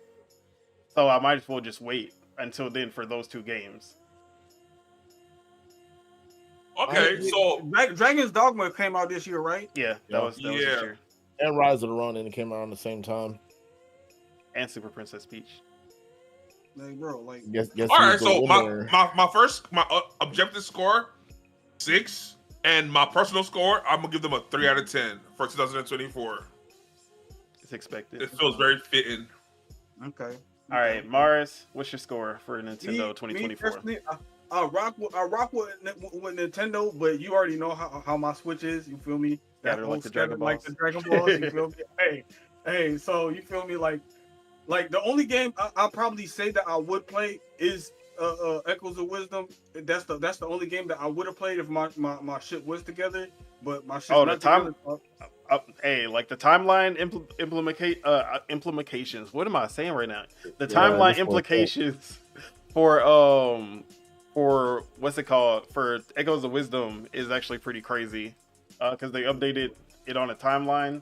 So I might as well just wait until then for those 2 games. Okay, so Dragon's Dogma came out this year, right? Yeah, that was this year. And Rise of the Ronin came out at the same time. And Super Princess Peach. Like, bro, like guess all right. So my objective score 6, and my personal score I'm gonna give them a 3 out of 10 for 2024. It's expected. It feels very fitting. Okay. All right, Mars, what's your score for Nintendo 2024? Me personally, I rock with Nintendo, but you already know how my Switch is. You feel me? That whole Dragon like the Dragon Balls. You feel me? Hey. So you feel me? Like the only game I'll probably say that I would play is Echoes of Wisdom. That's the only game that I would have played if my shit was together. But my shit's not together. Hey, like the timeline implications. What am I saying right now? The timeline implications for what's it called, for Echoes of Wisdom is actually pretty crazy, because they updated it on a timeline.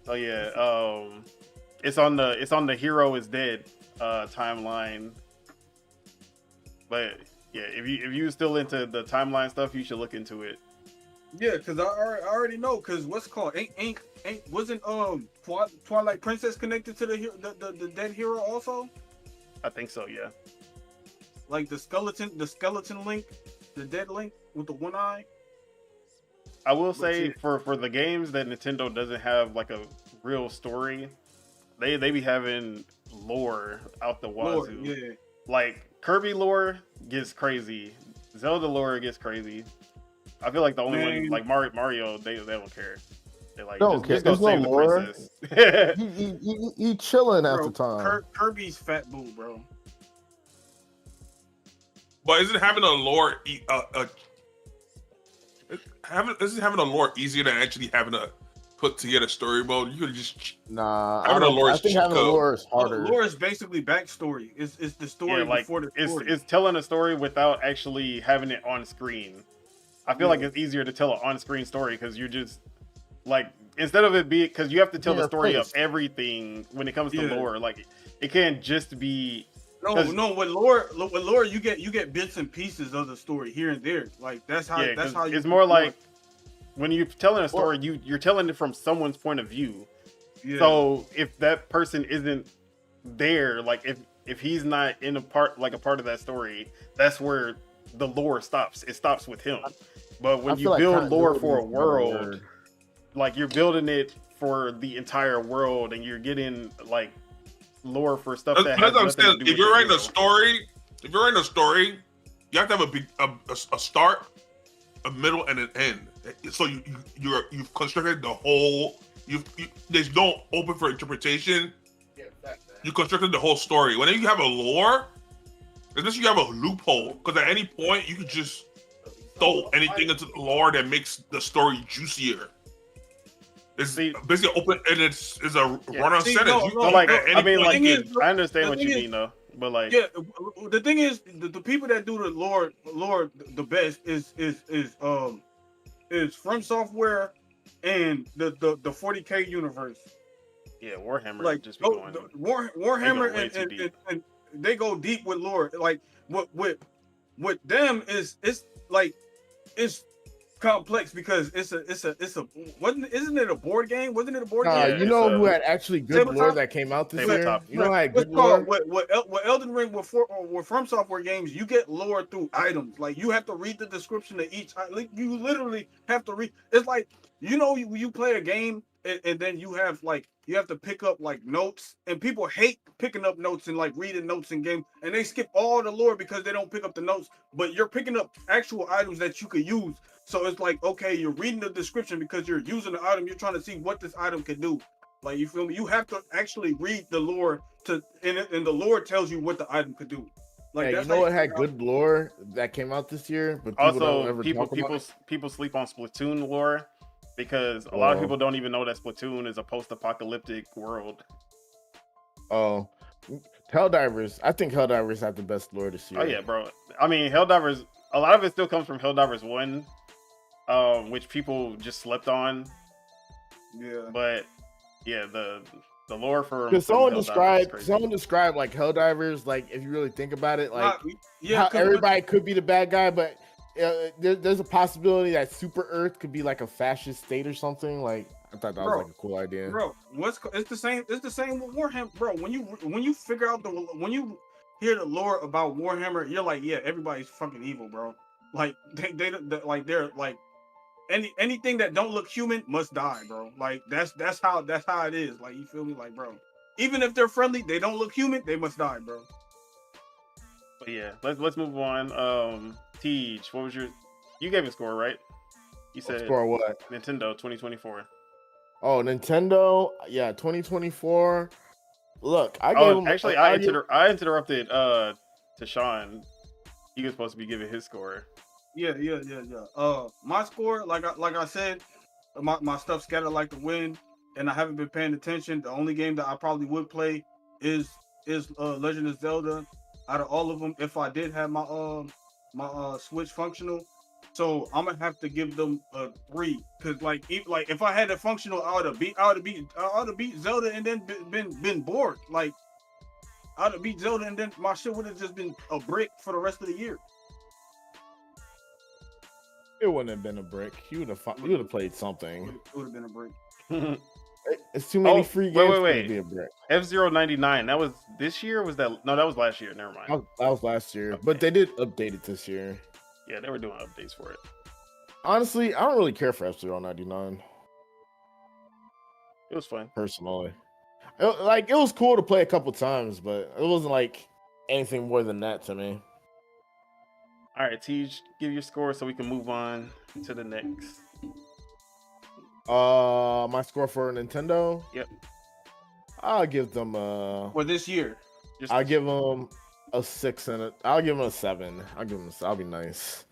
So yeah, it's on the Hero is Dead timeline. But yeah, if you still into the timeline stuff, you should look into it. Yeah, because I already know. Because what's it called? Wasn't Twilight Princess connected to the dead hero also? I think so. Yeah. Like the skeleton Link, the dead Link with the one eye. I will say for the games that Nintendo doesn't have like a real story, they be having lore out the wazoo. Yeah. Like Kirby lore gets crazy, Zelda lore gets crazy. I feel like the only one, like Mario, they don't care. They like just go save the princess. He chilling at the time. Kirby's fat boo, bro. But isn't having a lore having a lore easier than actually having to put together story mode? You could just having a lore. I think having a lore is harder. Lore is basically backstory. It's the story before the story. It's telling a story without actually having it on screen. I feel like it's easier to tell an on-screen story because you're just like, instead of it being, because you have to tell the story of everything when it comes to lore. Like it can't just be. No. With lore, you get bits and pieces of the story here and there. Like that's how it's more like when you're telling a story, you're telling it from someone's point of view. Yeah. So if that person isn't there, like if he's not in a part of that story, that's where the lore stops. It stops with him. But when you build lore for a world, like you're building it for the entire world, and you're getting like lore for stuff that has nothing to do with if you're writing a story, you have to have a start, a middle, and an end. So you've constructed the whole. There's no open for interpretation. You constructed the whole story. Whenever you have a lore, unless you have a loophole, because at any point you could just throw anything into the lore that makes the story juicier. It's basically open, and it's a run-on sentence. I understand what you mean though, but like, the thing is, the people that do the lore the best is From Software and the 40K universe. Yeah, Warhammer. Like just going, Warhammer and they go deep with lore. Like with them it's like it's complex because isn't it a board game? Wasn't it a board game? You know who had actually good lore that came out this year? You know, had good lore. What Elden Ring with From Software games, you get lore through items. Like you have to read the description of each. Like you literally have to read. It's like you play a game and then you have to pick up like notes, and people hate picking up notes and like reading notes in game, and they skip all the lore because they don't pick up the notes. But you're picking up actual items that you could use. So it's like, okay, you're reading the description because you're using the item. You're trying to see what this item can do. Like, you feel me? You have to actually read the lore and the lore tells you what the item could do. Like, you know what had good lore that came out this year, but people sleep on Splatoon lore because a lot of people don't even know that Splatoon is a post-apocalyptic world. Oh, Helldivers. I think Helldivers had the best lore this year. Oh yeah, bro. I mean, Helldivers. A lot of it still comes from Helldivers 1. Which people just slept on. Yeah. But yeah, the lore for someone described like Helldivers, like if you really think about it, like how everybody could be the bad guy, but there's a possibility that Super Earth could be like a fascist state or something. Like I thought that was like a cool idea. Bro, it's the same with Warhammer, bro. When you figure out when you hear the lore about Warhammer, you're like, yeah, everybody's fucking evil, bro. Like they're like anything that don't look human must die, bro. Like that's how it is. Like, you feel me? Like, bro, Even if they're friendly, they don't look human. They must die, bro. But yeah, let's move on. Tej, what was you gave a score, right? You said Score what? Nintendo 2024. Oh, Nintendo, yeah, 2024. Look, I gave Oh, him. actually, I interrupted Tashawn. He was supposed to be giving his score. Yeah. My score, like I said, my stuff scattered like the wind, and I haven't been paying attention. The only game that I probably would play is Legend of Zelda. Out of all of them, if I did have my Switch functional, so I'm gonna have to give them a 3. Cause like if I had it functional, I would have beat Zelda and then been bored. Like I would have beat Zelda and then my shit would have just been a brick for the rest of the year. It wouldn't have been a brick. You would have played something. It would have been a brick. It's too many free games wait. to be a brick. F-Zero 99. That was this year? Or was that? No, that was last year. Never mind. That was last year, Okay. but they did update it this year. Yeah, they were doing updates for it. Honestly, I don't really care for F-Zero 99 It was fun. personally. It was cool to play a couple times, but it wasn't like anything more than that to me. All right, Tej, give your score so we can move on to the next. My score for Nintendo. Yep. I'll give them For this year. I'll give them a 6 and I'll give them a 7. I'll be nice.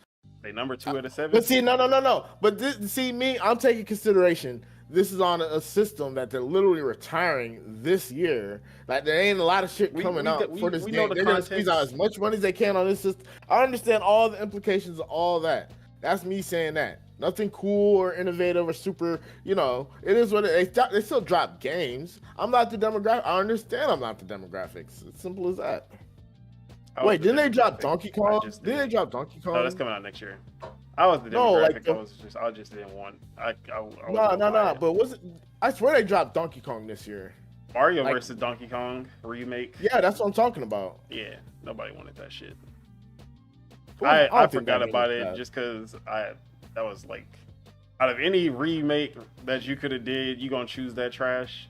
They number 2 out of 7. But see, no. But I'm taking consideration. This is on a system that they're literally retiring this year. Like there ain't a lot of shit coming out for this game. They're gonna squeeze out as much money as they can on this system. I understand all the implications of all that. That's me saying that. Nothing cool or innovative or super. It is what they still drop games. I'm not the demographic. I understand I'm not the demographics. It's simple as that. Wait, didn't they drop Donkey Kong? Didn't they drop Donkey Kong? No, that's coming out next year. I was the demographic. I just didn't want. No. But was it? I swear they dropped Donkey Kong this year. Mario versus Donkey Kong remake. Yeah, that's what I'm talking about. Yeah, nobody wanted that shit. Well, I forgot about it just because that was like, out of any remake that you could have did, you gonna choose that trash?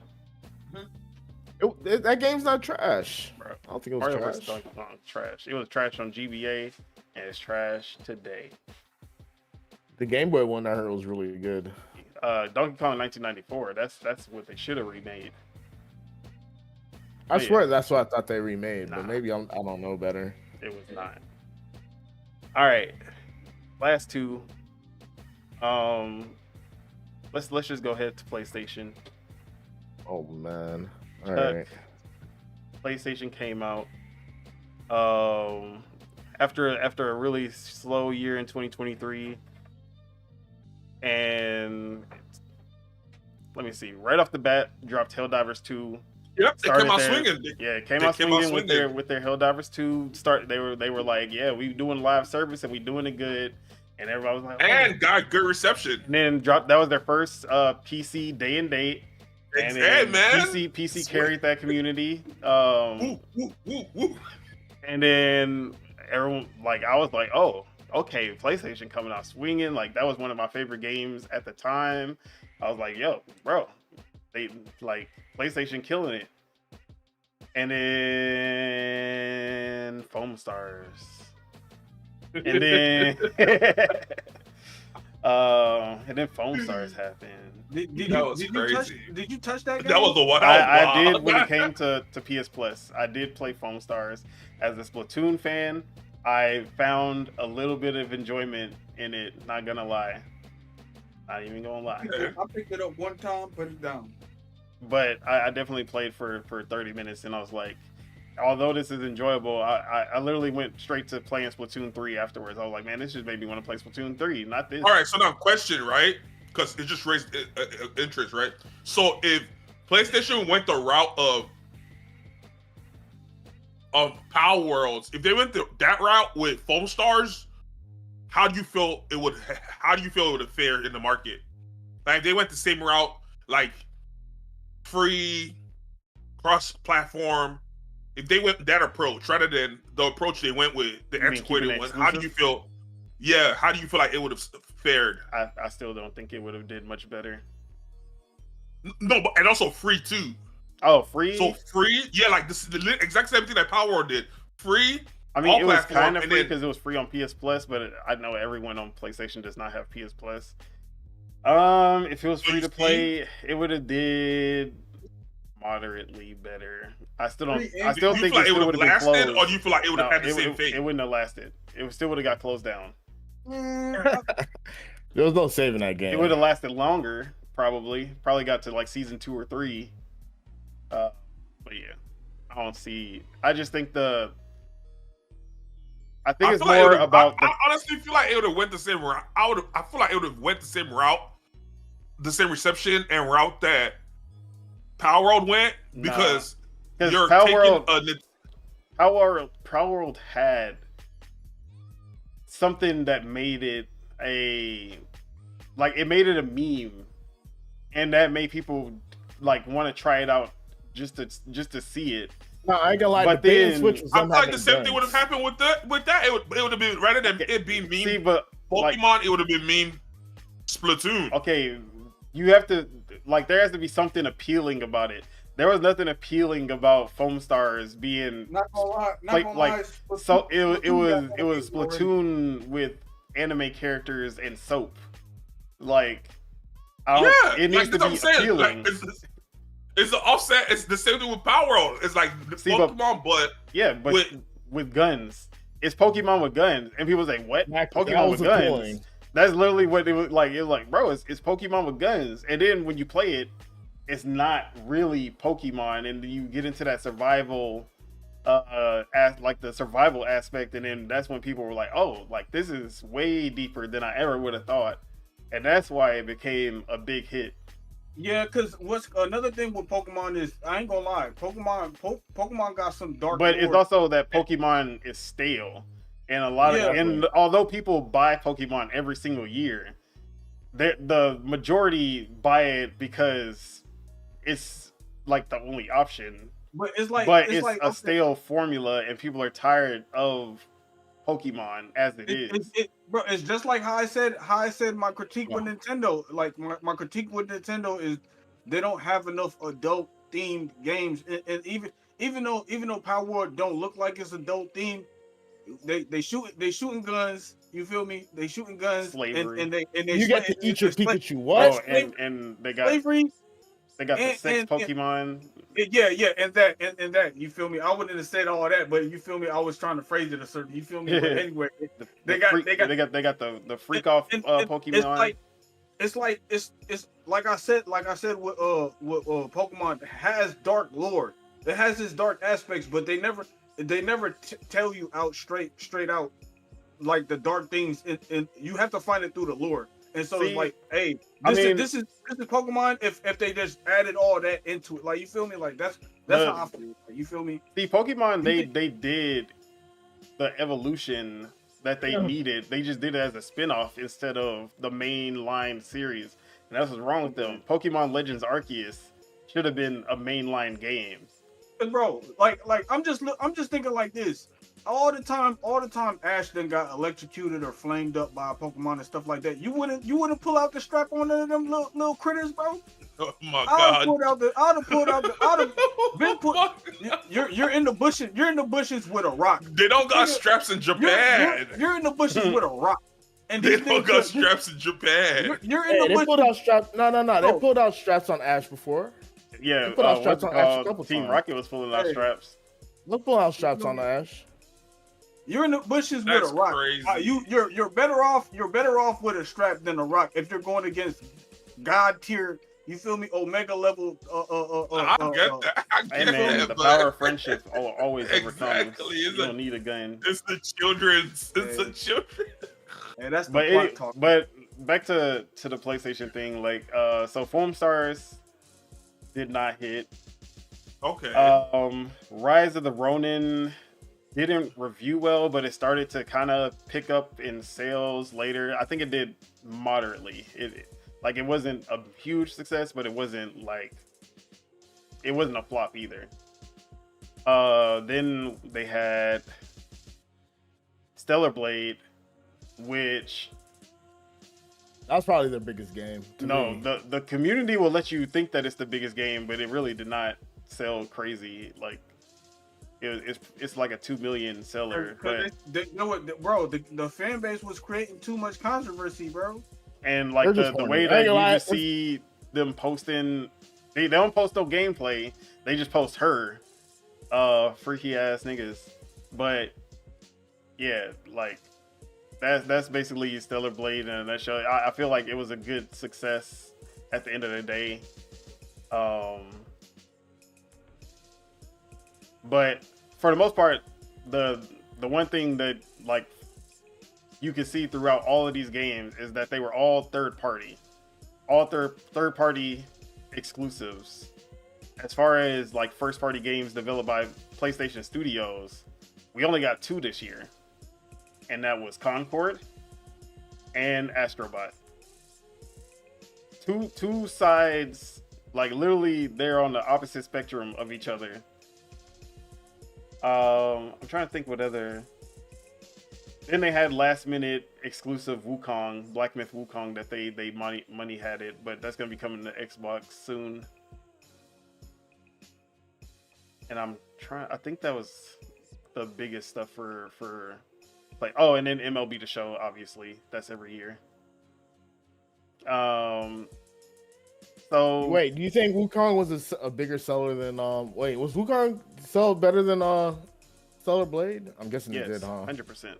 That game's not trash. Bro. I don't think it was Mario trash. vs. Donkey Kong, trash. It was trash on GBA, and it's trash today. The Game Boy one I heard was really good. Donkey Kong 1994. That's what they should have remade. I swear that's what I thought they remade, Nah. but maybe I don't know better. It was not. All right, last two. Let's just go ahead to PlayStation. Oh man! All Chuck, right. PlayStation came out after a really slow year in 2023, and let me see. Right off the bat, dropped Helldivers 2. Yep, they came out swinging. Yeah, it came out swinging with their Helldivers 2 start. They were like, yeah, we doing live service and we doing it good, and everybody was like, oh. And got good reception. And then that was their first PC day and date. And then man. PC carried that community. Woo. And then everyone, like, I was like, oh, okay, PlayStation coming out swinging. Like, that was one of my favorite games at the time. I was like, yo, bro, they like PlayStation killing it. And then Foam Stars. And then Foam Stars happened. Did you touch that game? That was the one I did when it came to PS Plus. I did play Foam Stars. As a Splatoon fan, I found a little bit of enjoyment in it, not gonna lie. Not even gonna lie. I picked it up one time, put it down. But I definitely played for 30 minutes, and I was like, although this is enjoyable, I literally went straight to playing Splatoon 3 afterwards. I was like, man, this just made me want to play Splatoon 3, not this. All right, so now question, right? Because it just raised interest, right? So if PlayStation went the route of Power Worlds, if they went that route with Foam Stars, how do you feel it would have fared in the market? Like if they went the same route, like free cross-platform. If they went that approach rather than the approach they went with, the antiquated one, how do you feel? Yeah, how do you feel like it would have fared? I still don't think it would have did much better. No, but and also free too. Oh, free. So free, yeah, like this is the exact same thing that Power World did. Free. I mean, all it was platform, kind of and free then- because it was free on PS Plus, but I know everyone on PlayStation does not have PS Plus. If it was free to play, it would have did moderately better. I still don't. I still Do you think feel it like still would have been lasted, closed. or do you feel like it would have No, had the same fate? It wouldn't have lasted. It still would have got closed down. There was no saving that game. It would have lasted longer, probably. Probably got to like season 2 or 3. But yeah, I don't see. I just think I think it's feel like more it would've- about. I honestly feel like it would have went the same route. I feel like it would have went the same route, the same reception and route that Power World went, because you're Power taking World, Power World had something that made it it made it a meme, and that made people like want to try it out just to see it. No, I ain't gonna lie. But the bait and then- switch was I them feel like having the same thing guns. would have happened with that. It would have been, rather than it being mean See, but Pokemon, it would have been mean Splatoon. okay, you have to there has to be something appealing about it. There was nothing appealing about Foam Stars being Not gonna lie. Not like gonna like lie. so it was got it was that already. Splatoon with anime characters and soap. Like it needs to that's what be I'm saying. appealing. Like, it's an offset. It's the same thing with Power World. It's like Pokemon, but yeah, but with guns. It's Pokemon with guns, and people say, "What? Exactly. That Pokemon was with guns?" appealing. That's literally what it was like. It was like, bro, it's Pokemon with guns, and then when you play it, it's not really Pokemon, and you get into that survival, like the survival aspect, and then that's when people were like, "Oh, like this is way deeper than I ever would have thought," and that's why it became a big hit. Yeah, because what's another thing with Pokemon is, I ain't gonna lie, Pokemon got some dark. But it's lore. also that Pokemon is stale, and a lot of and although people buy Pokemon every single year, the majority buy it because it's like the only option. But it's like a stale formula, and people are tired of Pokemon as it is. Bro, it's just like how I said my critique with Nintendo. Like my critique with Nintendo is they don't have enough adult themed games, and even though Power World don't look like it's adult themed, they shooting guns. You feel me? They shooting guns. Slavery. And they You get to eat your Pikachu. What? And they got slavery. They got the sex Pokemon. Yeah, and that. You feel me? I wouldn't have said all that, but you feel me? I was trying to phrase it a certain. You feel me? But anyway, they got the freak off Pokemon. It's like I said with Pokemon, has dark lore. It has its dark aspects, but they never tell you out straight out like the dark things, and you have to find it through the lore. And so it's like, hey, this is Pokemon. If they just added all that into it, like, you feel me? Like that's how I feel. You feel me? See, Pokemon, they did the evolution that they needed. They just did it as a spin-off instead of the main line series, and that's what's wrong with them. Pokemon Legends Arceus should have been a mainline game. Bro, like I'm just thinking like this. All the time Ash then got electrocuted or flamed up by a Pokemon and stuff like that. You wouldn't pull out the strap on none of them little critters, bro. Oh my god! You're in the bushes. You're in the bushes with a rock. They don't got straps in Japan. You're in the bushes with a rock. And they don't got straps in Japan. You're in the bushes. They pulled out straps. No. They pulled out straps on Ash before. Yeah, they put out straps on Ash a couple Team times. Rocket was pulling out straps. Look, pull out straps on Ash. You're in the bushes That's with a rock. crazy. You're better off with a strap than a rock if you're going against God tier. You feel me? Omega level. I get that. Hey man, the power of friendship always overcomes. Exactly. You don't need a gun. It's the children's. It's the children. And that's the talk. But back to the PlayStation thing, like so Foam Stars did not hit. Okay. Rise of the Ronin didn't review well, but it started to kind of pick up in sales later. I think it did moderately. It wasn't a huge success, but it wasn't a flop either. Then they had Stellar Blade, which that was probably their biggest game. The community will let you think that it's the biggest game, but it really did not sell crazy. Like it's like a 2 million seller. But you know what, bro? The fan base was creating too much controversy, bro. and like the way that you just see them posting, they don't post no gameplay. They just post her, freaky ass niggas. But yeah, like that's basically Stellar Blade in a nutshell. I feel like it was a good success at the end of the day. But for the most part, the one thing that like you can see throughout all of these games is that they were all third party exclusives. As far as like first party games developed by PlayStation Studios, we only got 2 this year, and that was Concord and Astrobot. Two sides, like literally they're on the opposite spectrum of each other. I'm trying to think what other. Then they had last minute exclusive Wukong, Black Myth Wukong, that they money had it, but that's gonna be coming to Xbox soon. And I think that was the biggest stuff for like, oh, and then MLB The Show, obviously, that's every year. So wait, do you think Wukong was a bigger seller than was Wukong sell better than Stellar Blade? I'm guessing it did, huh? 100%.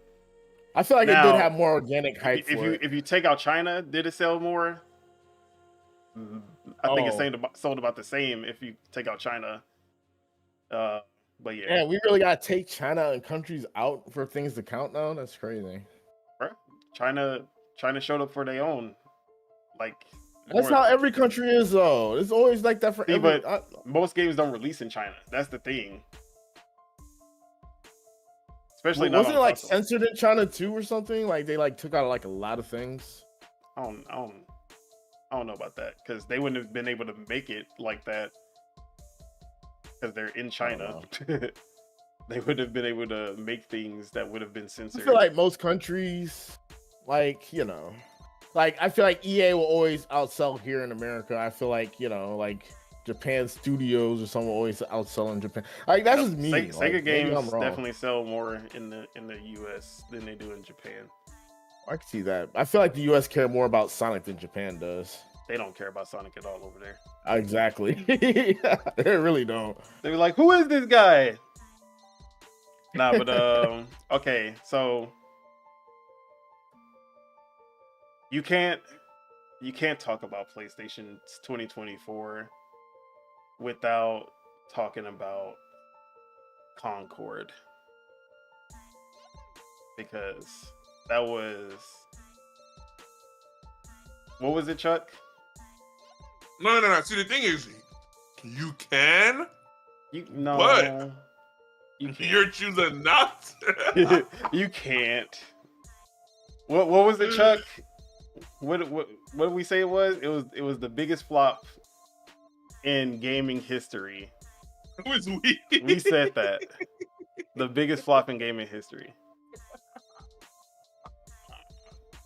I feel like Now, it did have more organic hype. If you take out China, did it sell more? I think it's sold about the same if you take out China. But yeah. Yeah, we really gotta take China and countries out for things to count now. That's crazy. Right? China showed up for their own. Like that's how every country is, though. It's always like that for every. But most games don't release in China. That's the thing. Especially wasn't it like censored in China too or something? Like they like took out like a lot of things. I don't know about that because they wouldn't have been able to make it like that because they're in China. They would have been able to make things that would have been censored. I feel like most countries, like, you know, like I feel like EA will always outsell here in America. I feel like, you know, like Japan studios or someone always outsell in Japan. Like that's just me. Sega games definitely sell more in the US than they do in Japan. I can see that. I feel like the US care more about Sonic than Japan does. They don't care about Sonic at all over there. Exactly. They really don't. They were like, "Who is this guy?" Nah, but okay, so you can't talk about PlayStation 2024 without talking about Concord, because that was, what was it, Chuck? No. See, the thing is, you can. No. But you can't. You're choosing not. You can't. What was it, Chuck? What did we say it was? It was the biggest flop in gaming history. It was we. We said that. The biggest flop in gaming history.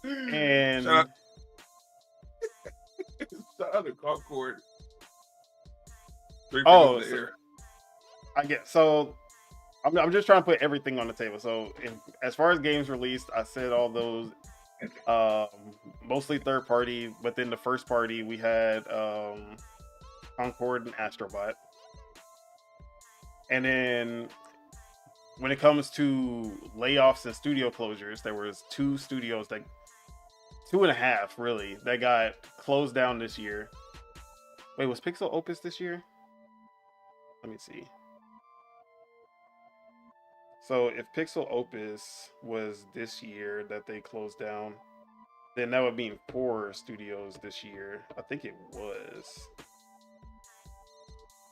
And shout out to Concord. Oh, I get so. I'm just trying to put everything on the table. So, as far as games released, I said all those, mostly third party. But then the first party, we had Concord and Astrobot. And then when it comes to layoffs and studio closures, there was 2 studios, 2.5 really, that got closed down this year. Wait, was Pixel Opus this year? Let me see. So if Pixel Opus was this year that they closed down, then that would mean 4 studios this year. I think it was.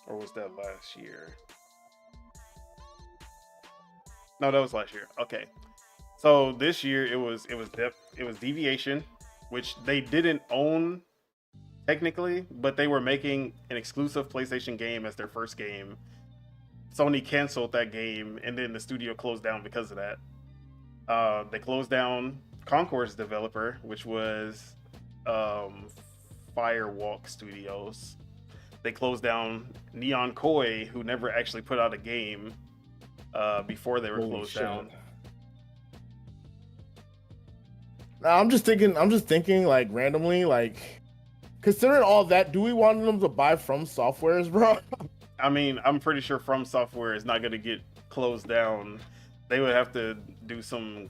Or was that last year? No, that was last year. Okay. So this year it was Deviation, which they didn't own technically, but they were making an exclusive PlayStation game as their first game. Sony canceled that game, and then the studio closed down because of that. They closed down Concord's developer, which was Firewalk Studios. they closed down Neon Koi, who never actually put out a game before they were Holy closed shit. down. Now, I'm just thinking, like, randomly, like, considering all that, do we want them to buy From Softwares, bro? I mean, I'm pretty sure From Software is not going to get closed down. They would have to do some,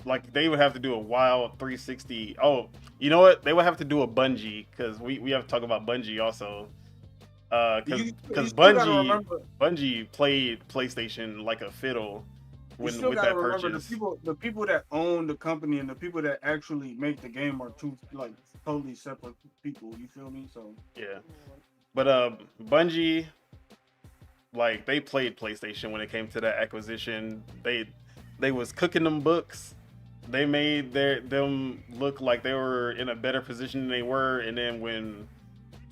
like, they would have to do a wild 360. Oh, you know what? They would have to do a Bungie, because we have to talk about Bungie also. Because Bungie played PlayStation like a fiddle with that purchase. The people that own the company and the people that actually make the game are two like totally separate people. You feel me? So yeah, but Bungie, like, they played PlayStation when it came to that acquisition. They was cooking them books. They made them look like they were in a better position than they were, and then when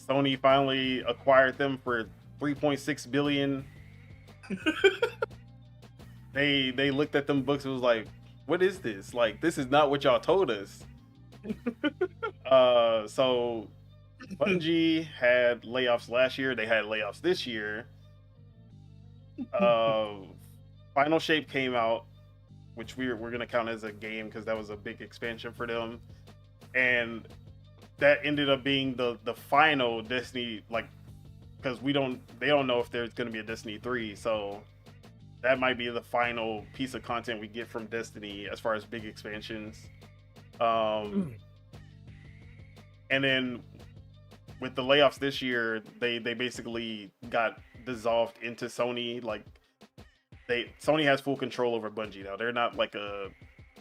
Sony finally acquired them for $3.6 billion. They looked at them books and was like, what is this? Like, this is not what y'all told us. So Bungie had layoffs last year. They had layoffs this year. Final Shape came out, which we're going to count as a game because that was a big expansion for them. And that ended up being the final Destiny, like, because they don't know if there's going to be a Destiny 3, so that might be the final piece of content we get from Destiny as far as big expansions. And then with the layoffs this year, they basically got dissolved into Sony. Like, Sony has full control over Bungie now. They're not like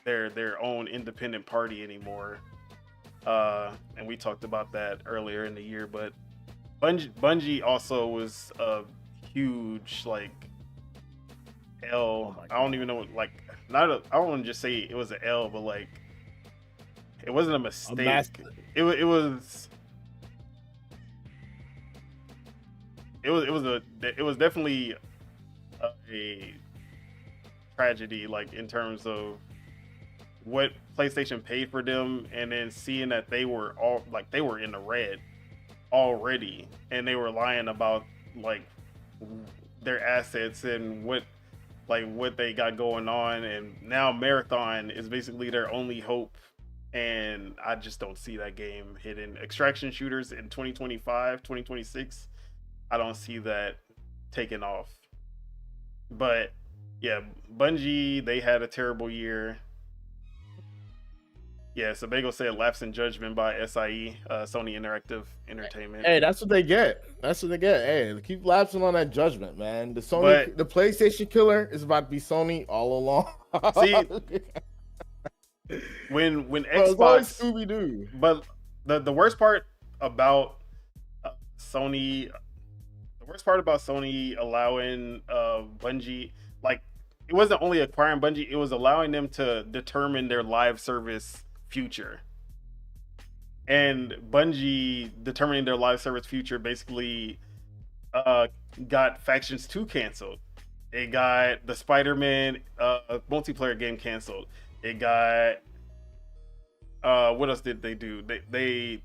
their own independent party anymore. And we talked about that earlier in the year, but Bungie also was a huge, like, L. I don't even know, like, I don't want to just say it was an L, but, like, it wasn't a mistake. It was definitely a tragedy, like, in terms of what PlayStation paid for them, and then seeing that they were in the red already, and they were lying about, like, their assets and what they got going on, and now Marathon is basically their only hope, and I just don't see that game hitting extraction shooters in 2025, 2026. I don't see that taking off. But yeah, Bungie, they had a terrible year. Yeah, so Bagel said lapse in judgment by SIE, Sony Interactive Entertainment. Hey, that's what they get. Hey, keep lapsing on that judgment, man. The PlayStation killer is about to be Sony all along. See, when Xbox, Scooby Doo. But the worst part about Sony, allowing Bungie, like, it wasn't only acquiring Bungie, it was allowing them to determine their live service future. And Bungie determining their live service future basically got Factions 2 canceled. It got the Spider-Man multiplayer game canceled. It got what else did they do? They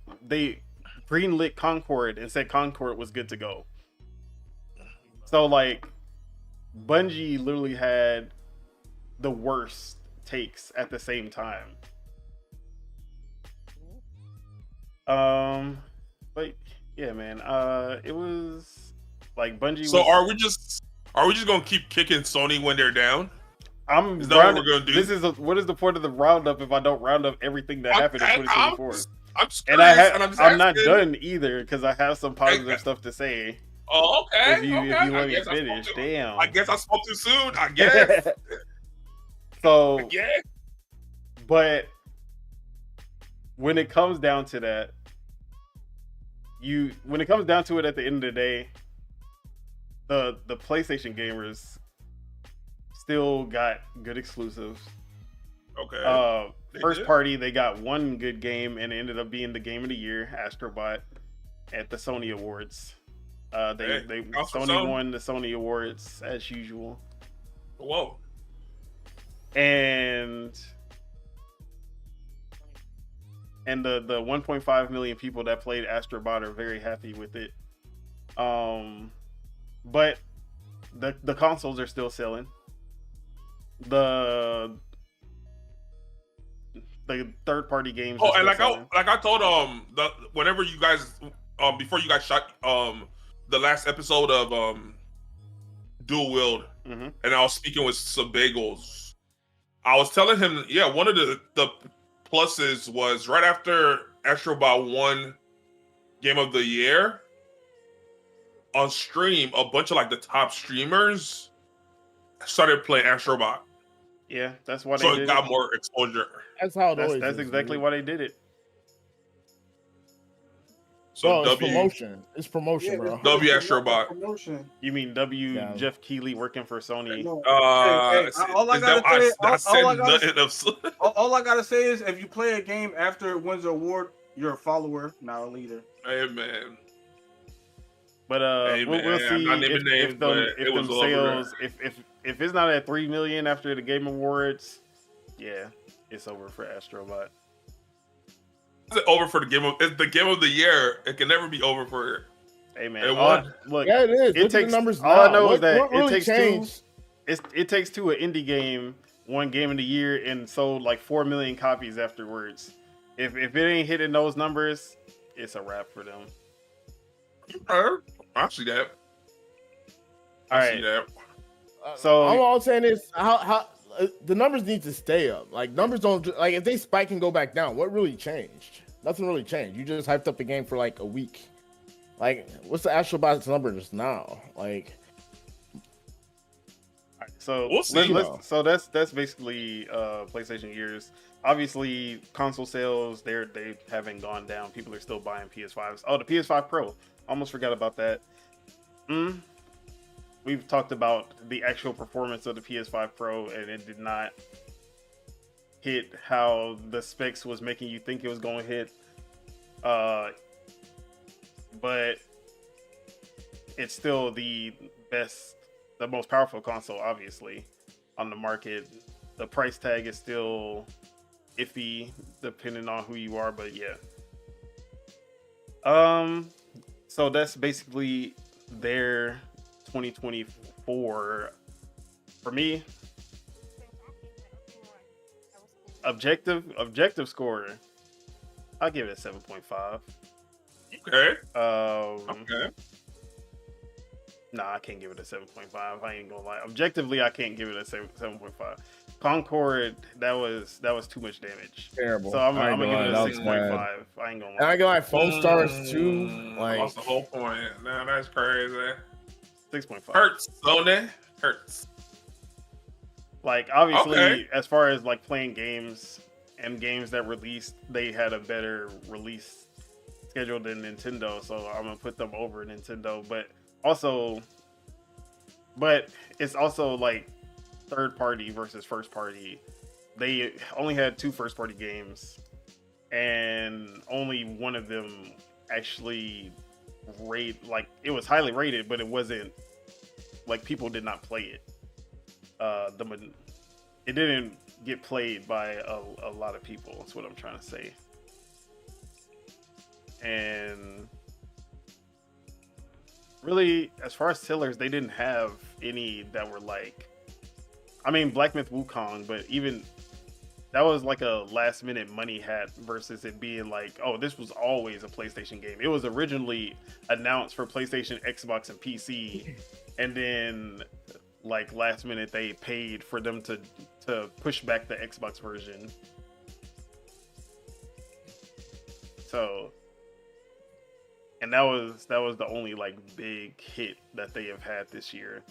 greenlit Concord and said Concord was good to go. So, like, Bungie literally had the worst takes at the same time. But yeah, man, it was like Bungie. So are we just gonna keep kicking Sony when they're down? Is that what we're gonna do? What is the point of the roundup if I don't round up everything that happened in 2024? I'm curious, I'm not done either because I have some positive stuff to say. Oh, okay. If you want me to finish, damn. I guess I spoke too soon. I guess. So, but when it comes down to that, when it comes down to it, at the end of the day, the PlayStation gamers still got good exclusives. Okay. First party, they got one good game, and it ended up being the game of the year, Astrobot, at the Sony Awards. Sony won the Sony Awards as usual. Whoa. And the 1.5 million people that played Astrobot are very happy with it. But the consoles are still selling. The third party games. Oh, are and still I told whenever you guys before you guys shot the last episode of Dual Wield, and I was speaking with Sabagos. I was telling him, yeah, one of the pluses was right after Astrobot won Game of the Year on stream, a bunch of like the top streamers started playing Astrobot. Yeah, that's why they so did it got it. more exposure. That's how it That's, always that's is, exactly dude. why they did it. So Bro, it's promotion. It's promotion, Yeah, bro. W Astrobot. Promotion. You mean W Yeah. Jeff Keighley working for Sony? No. All I gotta say, all all I gotta say is, if you play a game after it wins an award, you're a follower, not a leader. Hey man. But Hey, we'll man, see I'm not naming names, but it was sales, if it's not at 3 million after the Game Awards, yeah, it's over for Astrobot. It's over for the Game of the Year. It can never be over for. Hey man, It won. look, Yeah, it is. it Look at takes the numbers all I now. know is that what really it takes changed? it takes two an indie game, one Game of the Year, and sold like 4 million copies afterwards. If it ain't hitting those numbers, it's a wrap for them. I see that. All I see right, that. so all I'm saying is how the numbers need to stay up. Like numbers don't like if they spike and go back down. What really changed? Nothing really changed. You just hyped up the game for like a week. Like what's the Astrobot's numbers now? Like so We'll see. so that's basically PlayStation years. Obviously, console sales they haven't gone down. People are still buying PS5s. Oh, the PS5 Pro. Almost forgot about that. We've talked about the actual performance of the PS5 Pro, and it did not hit how the specs was making you think it was going to hit. But it's still the best, the most powerful console, obviously, on the market. The price tag is still iffy, depending on who you are, but yeah. So that's basically their 2024 for me. Objective score, I'll give it a 7.5. Okay. Okay. Nah, I can't give it a 7.5. I ain't gonna lie. Objectively, I can't give it a 7.5. Concord, that was too much damage. terrible. So I'm gonna give it a That was 6.5. bad. I ain't gonna And I lie. go like foam stars too. Like That's the whole point. Nah, that's crazy. 6.5. Hurts, Sony. Hurts. Like obviously, Okay. as far as like playing games and games that released, they had a better release schedule than Nintendo. So I'm gonna put them over Nintendo. But it's also like third party versus first party. They only had 2 first party games, and only one of them actually it was highly rated, but it wasn't like people did not play it. It didn't get played by a lot of people. That's what I'm trying to say. And really, as far as sellers, they didn't have any that were like, I mean, Black Myth Wukong, but even that was like a last minute money hat versus it being like, oh, this was always a PlayStation game. It was originally announced for PlayStation, Xbox, and PC, and then like last minute they paid for them to push back the Xbox version. So, and that was the only like big hit that they have had this year.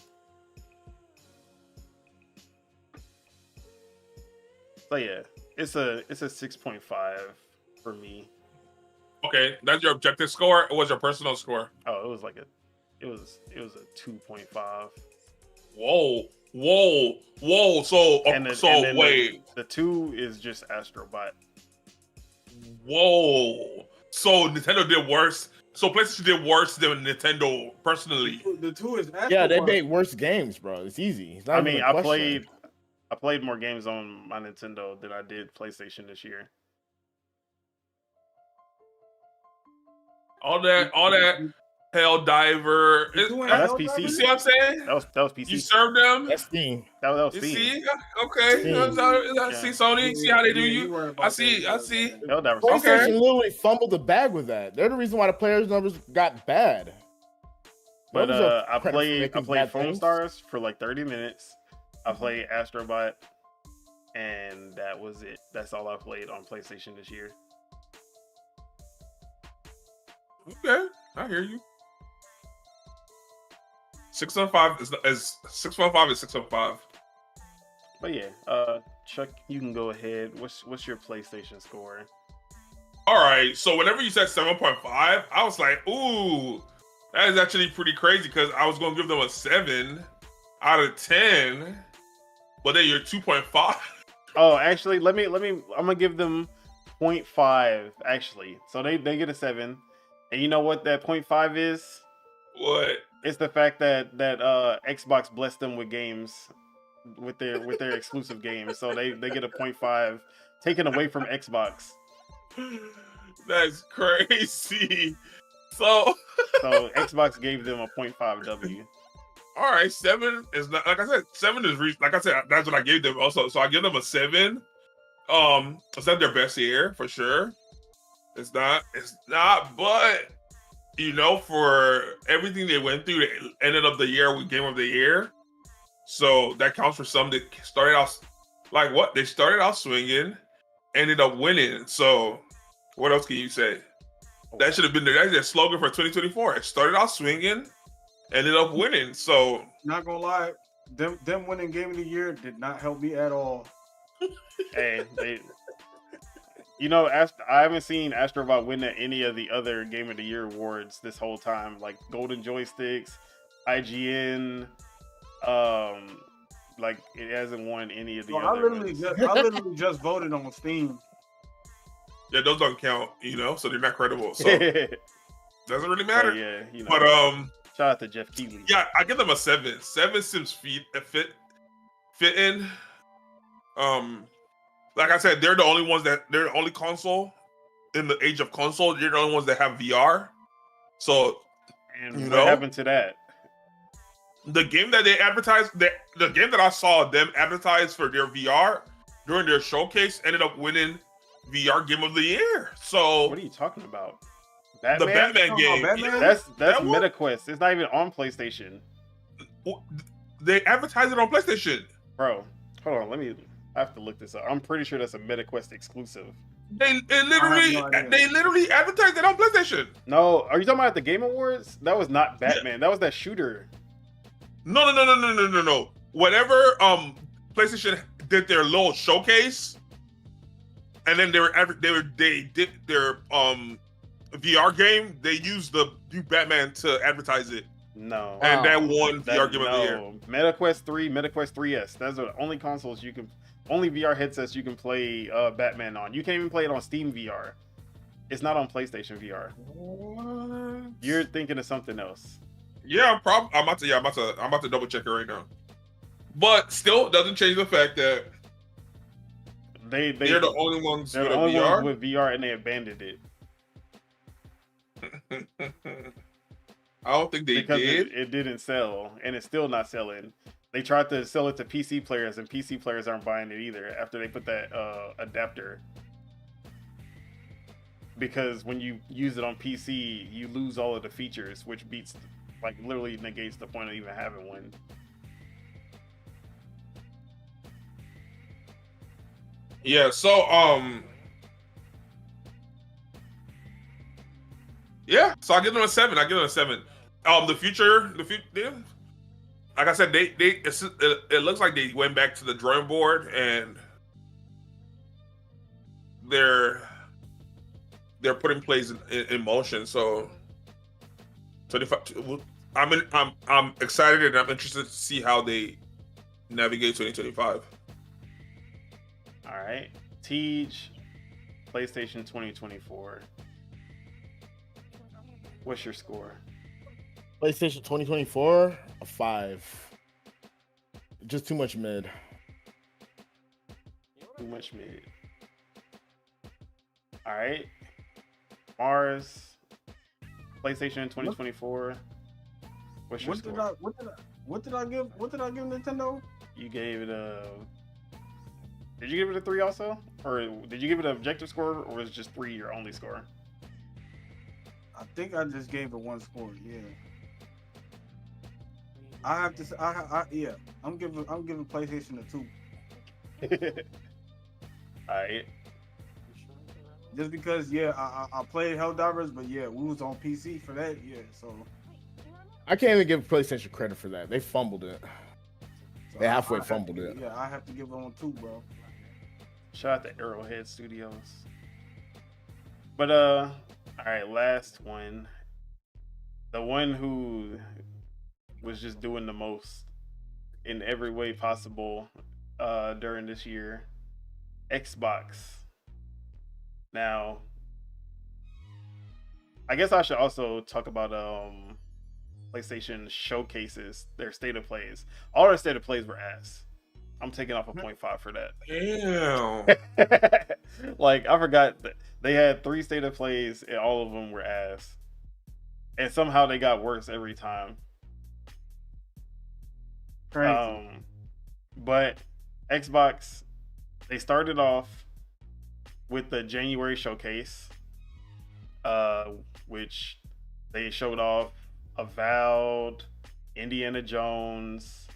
So yeah, it's a 6.5 for me. Okay, that's your objective score. It was your personal score. Oh, it was a 2.5. Whoa. So And then wait. The 2 is just Astrobot. Whoa. So Nintendo did worse. So PlayStation did worse than Nintendo personally. The 2 is yeah, they made worse games, bro. It's easy. It's not I even mean, a question. I played more games on my Nintendo than I did PlayStation this year. All that Hell Diver. You doing that's Hell PC. Diver? You see what I'm saying? That was PC. You served them. That's Steam. That was You Steam. see? Okay. Steam. I see Sony. See how they do you you. worry about I see. that, I see. man. Hell Divers. PlayStation Okay. literally fumbled the bag with that. They're the reason why the players' numbers got bad. But Those are I credit for played making Foam bad things. Stars for like 30 minutes. I played Astrobot, and that was it. That's all I played on PlayStation this year. Okay, I hear you. 615 is 615 is 615. But yeah, Chuck, you can go ahead. What's your PlayStation score? All right, so whenever you said 7.5, I was like, ooh, that is actually pretty crazy because I was going to give them a 7 out of 10, but then you're 2.5. Oh, actually, let me. I'm gonna give them 0.5. Actually, so they get a 7, and you know what that 0.5 is? What? It's the fact that Xbox blessed them with games, with their exclusive games, so they get a 0.5 taken away from Xbox. That's crazy. So Xbox gave them a 0.5 W. all right, 7 is not, like I said, 7 is like I said, that's what I gave them also. So I give them a 7. It's not their best year for sure. It's not, but you know, for everything they went through, they ended up the year with Game of the Year. So that counts for some that started out like what? They started out swinging, ended up winning. So what else can you say? That should have been their slogan for 2024. It started out swinging, ended up winning. So Not gonna lie, them winning Game of the Year did not help me at all. Hey, I haven't seen Astrobot win at any of the other Game of the Year awards this whole time, like Golden Joysticks, IGN. Like it hasn't won any of the Bro, other I ones. literally just voted on Steam. yeah, those don't count, you know, so they're not credible. So doesn't really But matter. yeah, you know. But shout out to Jeff Keighley. yeah, I give them a 7. 7 seems fit in. Like I said, they're the only console in the age of console. They're the only ones that have VR. So And you what know? happened to that? the game that they advertised, the game that I saw them advertise for their VR during their showcase ended up winning VR Game of the Year. So What are you talking about? the Batman game, Batman? yeah, That's that one? MetaQuest. It's not even on PlayStation, they advertised it on PlayStation. bro. Hold on, I have to look this up. I'm pretty sure that's a MetaQuest exclusive. They I have no idea. literally advertised it on PlayStation. No, are you talking about the Game Awards? That was not Batman. That was that shooter. No. Whatever PlayStation did their little showcase, and then they did their VR game. They used the new Batman to advertise it, No. and that won VR Game of the Year. MetaQuest 3, MetaQuest 3S. Those are the only consoles only VR headsets you can play Batman on. You can't even play it on Steam VR. It's not on PlayStation VR. What? You're thinking of something else. Yeah, I'm about to double check it right now. But still, doesn't change the fact that They're they're the only ones they're with the a only VR. ones with VR, and they abandoned it I don't think they because did. it didn't sell, and it's still not selling. They tried to sell it to PC players, and PC players aren't buying it either after they put that adapter. Because when you use it on PC, you lose all of the features, which literally negates the point of even having one. Yeah, so yeah, so I give them a 7. The future, yeah. Like I said, it looks like they went back to the drawing board and they're putting plays in motion. So 25. I'm excited and I'm interested to see how they navigate 2025. All right, Teej, PlayStation 2024. What's your score? PlayStation 2024, a 5. Just too much mid. Too much mid. All right, Mars, PlayStation 2024. What's your What score? did I give Nintendo? You gave it a. Did you give it a 3 also, or did you give it an objective score, or was it just 3 your only score? I think I just gave it 1 score. Yeah. I have to say, yeah. I'm giving PlayStation a 2. Alright. Just because, yeah, I played Helldivers, but yeah, we was on PC for that, yeah. So I can't even give PlayStation credit for that. They fumbled it. They halfway fumbled it. Yeah, I have to give it on 2, bro. Shout out to Arrowhead Studios. But all right, last one. The one who was just doing the most in every way possible during this year, Xbox. Now, I guess I should also talk about PlayStation showcases, their state of plays. All their state of plays were ass. I'm taking off a 0.5 for that. Damn. Like, I forgot that they had 3 state of plays and all of them were ass. And somehow they got worse every time. Crazy. But Xbox, they started off with the January showcase, which they showed off Avowed, Indiana Jones,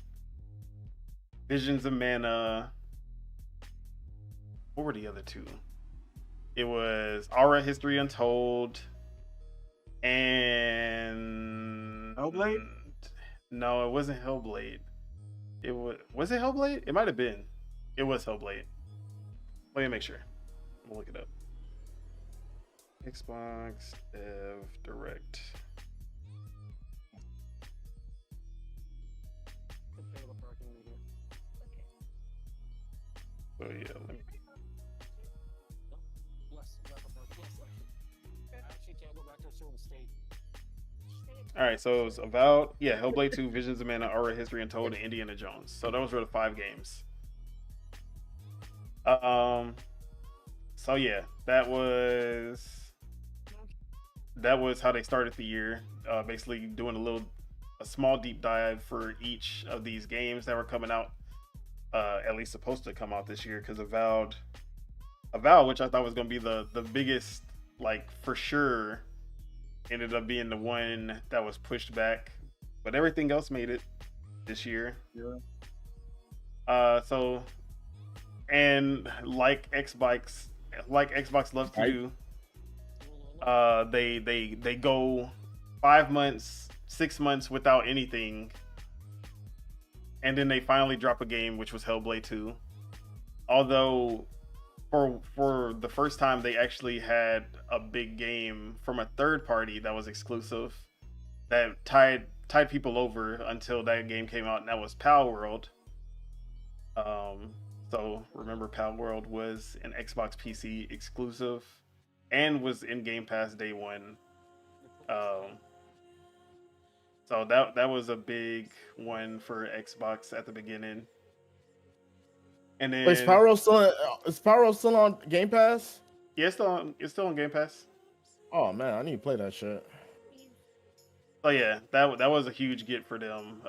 Visions of Mana. What were the other 2? It was Aura History Untold and Hellblade? No, it wasn't Hellblade. It was it Hellblade? It might have been. It was Hellblade. Let me make sure. I'm gonna look it up. Xbox Dev Direct. So yeah, let me. All right, so it was about Hellblade 2, Visions of Mana, Aura History Untold, and Indiana Jones. So those were the 5 games. So yeah, that was how they started the year. Basically doing a small deep dive for each of these games that were coming out. At least supposed to come out this year, because Avowed, which I thought was gonna be the biggest, like, for sure, ended up being the one that was pushed back, but everything else made it this year. Yeah. So, and like Xbox loves to do, they go 5 months, 6 months without anything, and then they finally drop a game, which was Hellblade 2. Although for the first time they actually had a big game from a third party that was exclusive, that tied people over until that game came out, and that was Palworld. So remember, Palworld was an Xbox PC exclusive and was in Game Pass day one. So that was a big one for Xbox at the beginning. And then Wait, is Palworld still on Game Pass? Yeah, it's still on Game Pass. Oh man, I need to play that shit. So yeah, that was a huge get for them.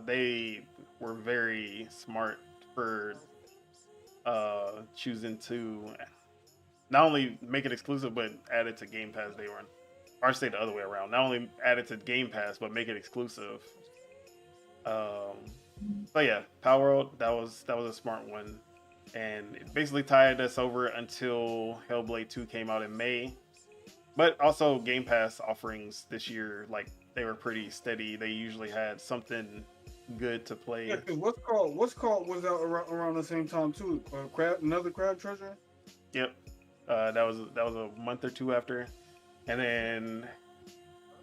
They were very smart for choosing to not only make it exclusive but add it to Game Pass day one. Or I say the other way around. Not only add it to Game Pass but make it exclusive. So yeah, Palworld, that was a smart one, and it basically tied us over until Hellblade 2 came out in May. But also Game Pass offerings this year, like, they were pretty steady. They usually had something good to play. Yeah, what's called was out around the same time too. Another Crab Treasure. Yep, that was a month or two after, and then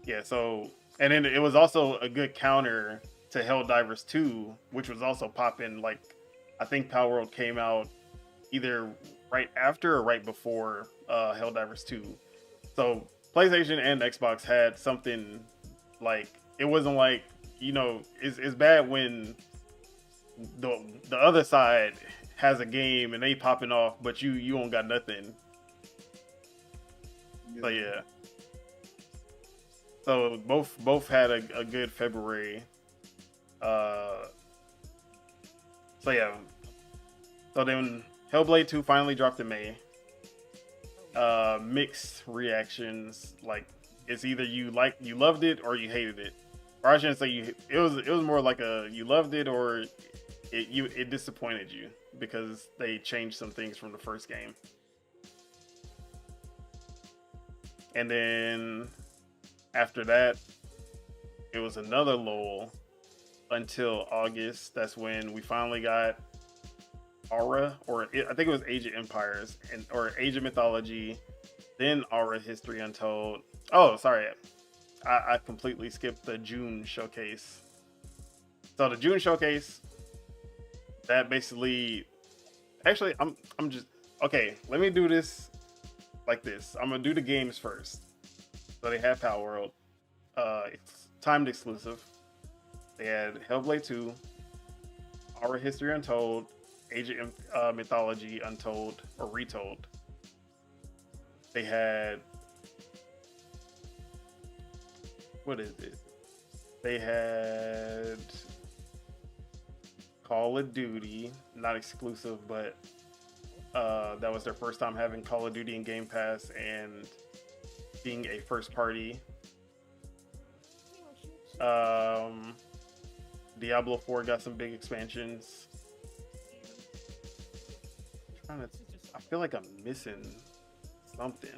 and then it was also a good counter to Helldivers 2, which was also popping. Like, I think Palworld came out either right after or right before Helldivers 2. So PlayStation and Xbox had something, like, it wasn't like, it's bad when the other side has a game and they popping off, but you don't got nothing. So yeah. So both had a good February. So yeah. So then Hellblade 2 finally dropped in May. Mixed reactions. Like it's either you loved it or you hated it. Or I shouldn't say it was more like you loved it or it disappointed you because they changed some things from the first game. And then after that, it was another lull until August. That's when we finally got Aura, I think it was Age of Empires or Age of Mythology, then Aura History Untold. Oh, sorry, I completely skipped the June showcase. So the June showcase, that basically, actually, I'm just okay. Let me do this like this. I'm gonna do the games first. So they have Power World. It's timed exclusive. They had Hellblade 2, Aura History Untold, Age of Mythology Untold or Retold. They had what is it? They had Call of Duty, not exclusive, but that was their first time having Call of Duty in Game Pass and being a first party. Diablo 4 got some big expansions. I feel like I'm missing something.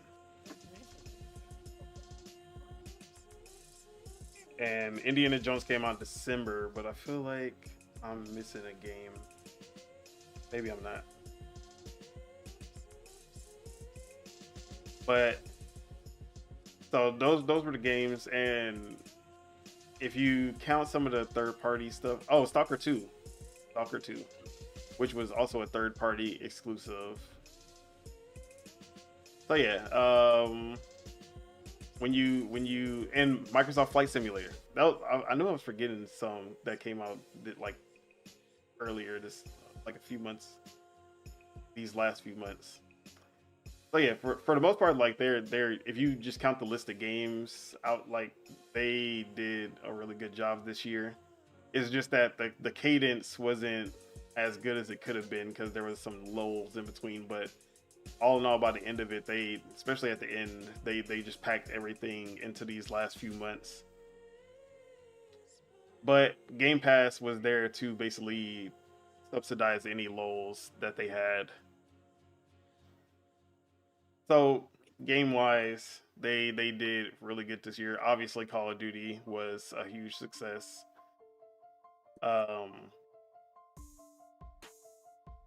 And Indiana Jones came out in December, but I feel like I'm missing a game. Maybe I'm not. But so those were the games, and if you count some of the third-party stuff, Stalker 2, which was also a third-party exclusive. So yeah, when you and Microsoft Flight Simulator, I knew I was forgetting some that came out like earlier like these last few months. So yeah, for the most part, like they're if you just count the list of games out, like they did a really good job this year. It's just that the cadence wasn't as good as it could have been because there was some lulls in between. But all in all, by the end of it, especially at the end, they just packed everything into these last few months. But Game Pass was there to basically subsidize any lulls that they had. So game-wise, they did really good this year. Obviously, Call of Duty was a huge success.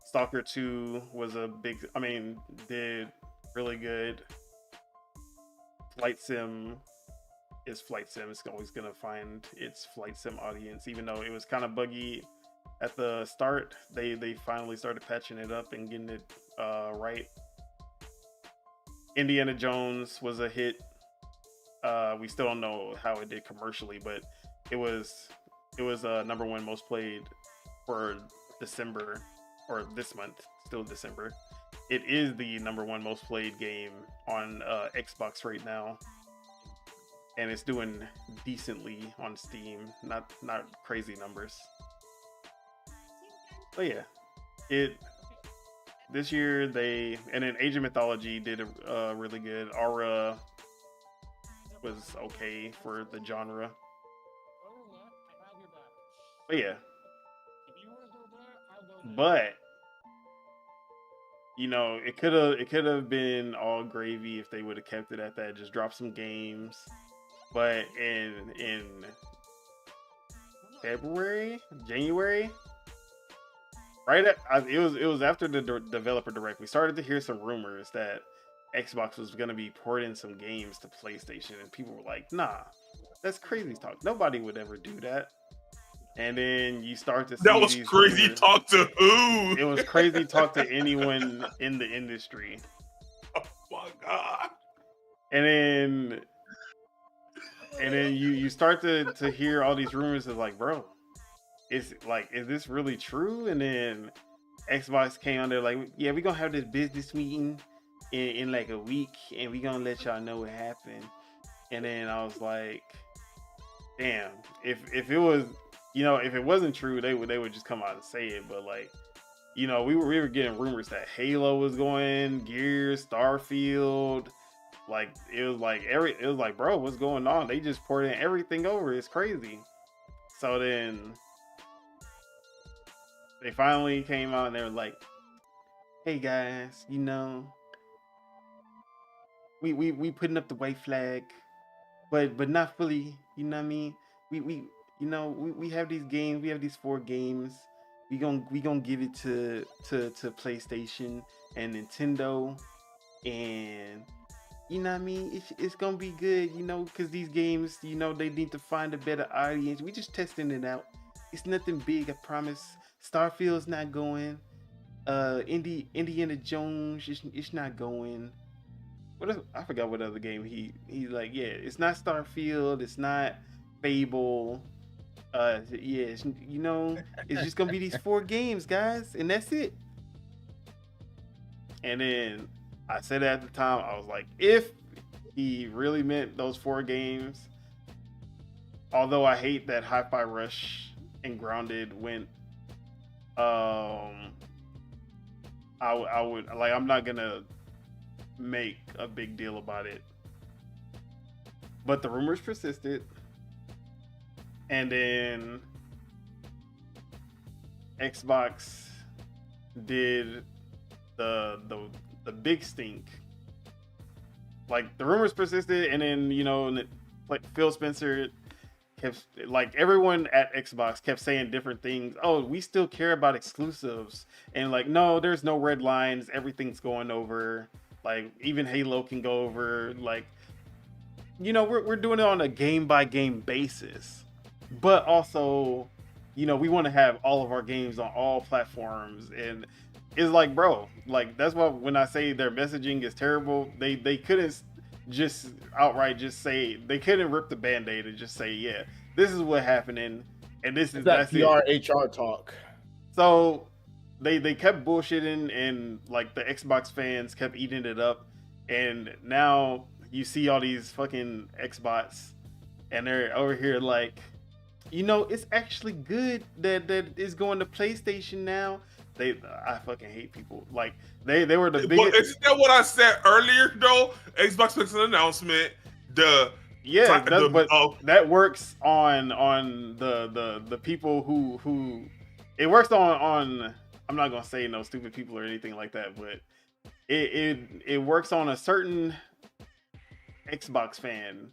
Stalker 2 was did really good. Flight Sim is Flight Sim. It's always going to find its Flight Sim audience, even though it was kind of buggy at the start. They finally started patching it up and getting it right. Indiana Jones was a hit. We still don't know how it did commercially, but it was number one most played for December, or this month, still December. It is the number one most played game on Xbox right now, and it's doing decently on Steam. Not crazy numbers. But yeah, this year and then Age of Mythology did really good. Aura was okay for the genre. But yeah. But it could have been all gravy if they would have kept it at that. Just drop some games. But in January, right it was after the developer direct, we started to hear some rumors that Xbox was going to be porting some games to PlayStation, and people were like, nah, that's crazy talk. Nobody would ever do that. And then you start to see that was crazy rumors. Talk to who? It was crazy talk to anyone in the industry. Oh my god. And then you start to hear all these rumors of like, bro, is this really true? And then Xbox came on there like, yeah, we're gonna have this business meeting in like a week, and we're gonna let y'all know what happened. And then I was like, damn, if it was, if it wasn't true, they would just come out and say it. But like, we were getting rumors that Halo was going, Gears, Starfield. Like it was like, bro, what's going on? They just poured in everything over. It's crazy. So then they finally came out and they were like, hey guys, we putting up the white flag, but not fully, you know what I mean? We have these games, we have these 4 games. We gonna give it to PlayStation and Nintendo, and you know what I mean? It's gonna be good, because these games, they need to find a better audience. We just testing it out. It's nothing big, I promise. Starfield's not going. Indiana Jones, it's not going. I forgot what other game he's like. Yeah, it's not Starfield. It's not Fable. It's just gonna be these 4 games, guys, and that's it. And then I said at the time, I was like, if he really meant those 4 games, although I hate that Hi-Fi Rush and Grounded went, I would like, I'm not gonna make a big deal about it. But the rumors persisted, and then Xbox did the big stink. Like the rumors persisted, and then like Phil Spencer kept, like everyone at Xbox kept saying different things. Oh, we still care about exclusives, and like, no, there's no red lines. Everything's going over. Like even Halo can go over. Like, we're doing it on a game by game basis, but also, we want to have all of our games on all platforms. And it's like, bro, like that's why when I say their messaging is terrible, they couldn't just outright just say, they couldn't rip the Band-Aid and just say, yeah, this is what happening, and that's PR HR talk. So they kept bullshitting, and like the Xbox fans kept eating it up, and now you see all these fucking Xbots, and they're over here like, it's actually good that is going to PlayStation now. I fucking hate people. Like they were the biggest. Well, isn't that what I said earlier though? Xbox makes an announcement. But that works on the people who it works on. I'm not gonna say no stupid people or anything like that, but it works on a certain Xbox fan.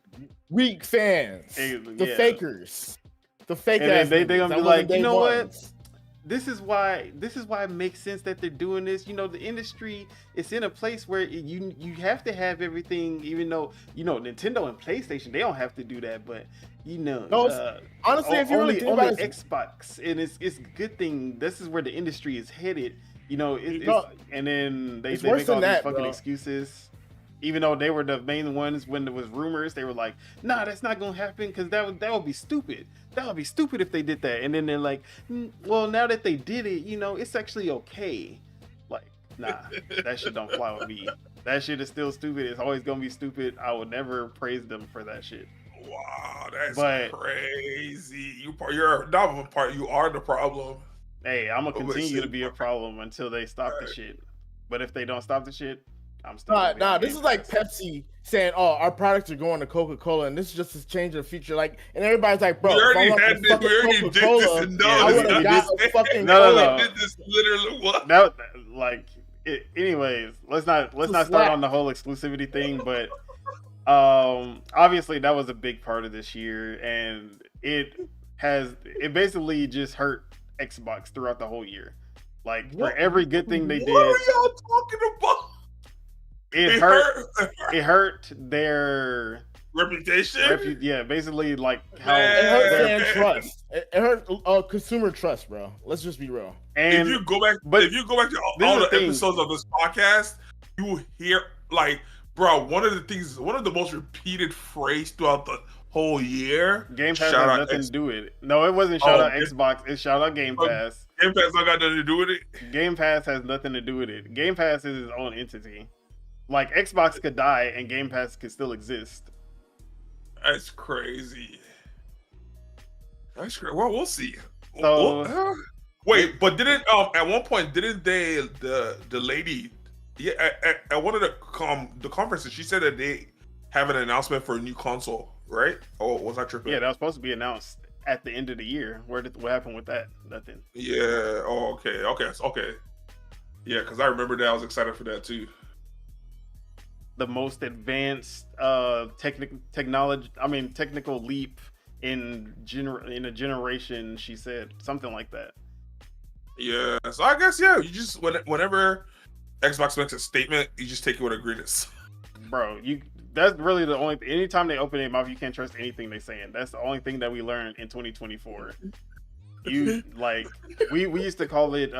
Weak fans. The fakers. The fake ass. They're gonna be like, you know what? This is why it makes sense that they're doing this. The industry is in a place where you have to have everything, even though Nintendo and PlayStation, they don't have to do that, but honestly, if you really think about it, Xbox, and it's a good thing. This is where the industry is headed. And then they make all these fucking excuses. Even though they were the main ones when there was rumors, they were like, nah, that's not gonna happen because that would be stupid. That would be stupid if they did that. And then they're like, well, now that they did it, it's actually okay. Like, nah, that shit don't fly with me. That shit is still stupid. It's always gonna be stupid. I would never praise them for that shit. Wow, that's crazy. You're not a part. You are the problem. Hey, I'm gonna continue to be a problem until they stop the shit. But if they don't stop the shit, I'm still this is like Pepsi saying, "Oh, our products are going to Coca-Cola, and this is just a change of the future." Like, and everybody's like, "Bro, we already did this and I would have got a fucking no. Did this literally what? Anyways, let's not start on the whole exclusivity thing, but obviously that was a big part of this year, and it basically just hurt Xbox throughout the whole year. Like for every good thing they did. What are y'all talking about? It hurt their reputation. Basically like how it hurt fan trust. It hurt consumer trust, bro. Let's just be real. And if you go back to all the episodes of this podcast, you will hear like, bro, one of the most repeated phrase throughout the whole year. Game Pass has nothing to do with it. No, it wasn't shout out Xbox. It's shout out Game Pass. Game Pass not got nothing to do with it. Game Pass has nothing to do with it. Game Pass is its own entity. Like Xbox could die and Game Pass could still exist. That's crazy. That's great. Well, we'll see. So Wait, but didn't at one point didn't they the lady at one of the conferences she said that they have an announcement for a new console, right? Oh, was that tripping? yeah, that was supposed to be announced at the end of the year. What happened with that? Nothing. Yeah. Oh, okay. Yeah, because I remember that. I was excited for that too. The most advanced technical leap in a generation, she said, something like that. Yeah. So I guess you just whenever Xbox makes a statement, you just take it with a grain of salt. Bro, that's really the only anytime they open their mouth, you can't trust anything they're saying. That's the only thing that we learned in 2024. You like we used to call it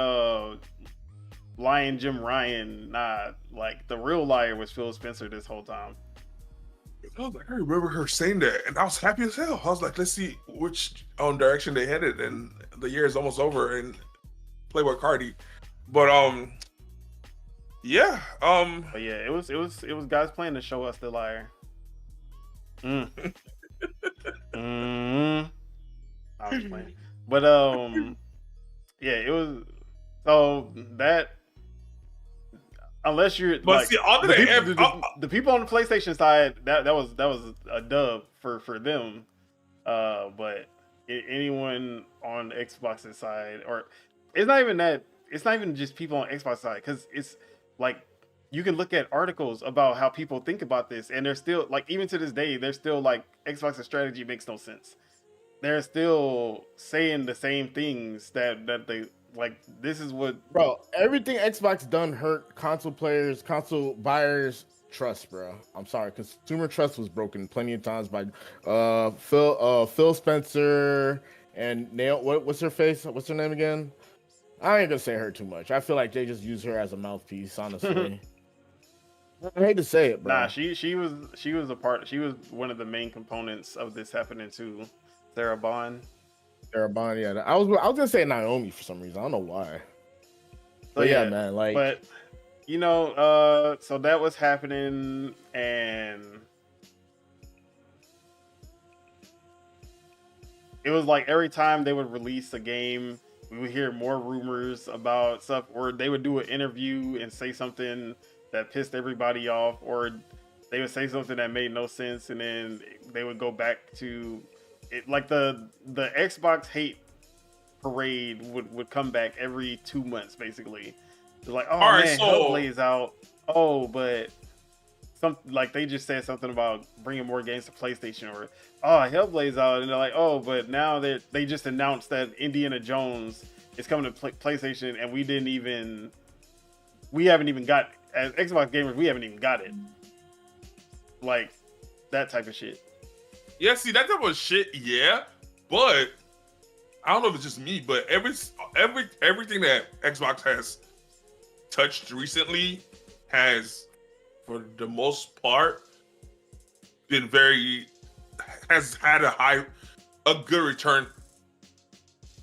Lion Jim Ryan. Nah, like the real liar was Phil Spencer this whole time. I was like, I remember her saying that, and I was happy as hell. I was like, let's see which direction they headed, and the year is almost over, and Playboy Cardi. But yeah, But yeah, it was God's plan to show us the liar. I was playing, but yeah, it was so that. Unless you're but like see, the people on the PlayStation side, that was a dub for them. But anyone on the Xbox's side, or it's not even just people on Xbox side, because it's like you can look at articles about how people think about this, and they're still like, even to this day, they're still like, Xbox's strategy makes no sense. They're still saying the same things that they. Like, this is what... Bro, everything Xbox done hurt console players, console buyers' trust, bro. I'm sorry. Consumer trust was broken plenty of times by Phil Spencer and Nail... What's her face? What's her name again? I ain't gonna say her too much. I feel like they just use her as a mouthpiece, honestly. I hate to say it, bro. Nah, she was a part... She was one of the main components of this happening to Sarah Bond. Yeah. I was gonna say Naomi for some reason. I don't know why. But yeah, man, like. But you know, so that was happening, and it was like every time they would release a game, we would hear more rumors about stuff, or they would do an interview and say something that pissed everybody off, or they would say something that made no sense, and then they would go back to it, like the Xbox hate parade would come back every 2 months, basically. It's like, oh all right, man, Hellblade's out. Oh, but like they just said something about bringing more games to PlayStation, or oh, Hellblade's out, and they're like, oh, but now they just announced that Indiana Jones is coming to PlayStation, and we haven't even got, as Xbox gamers, we haven't even got it. Like that type of shit. Yeah, see, that type of shit, yeah. But I don't know if it's just me, but everything that Xbox has touched recently has, for the most part, has had a good return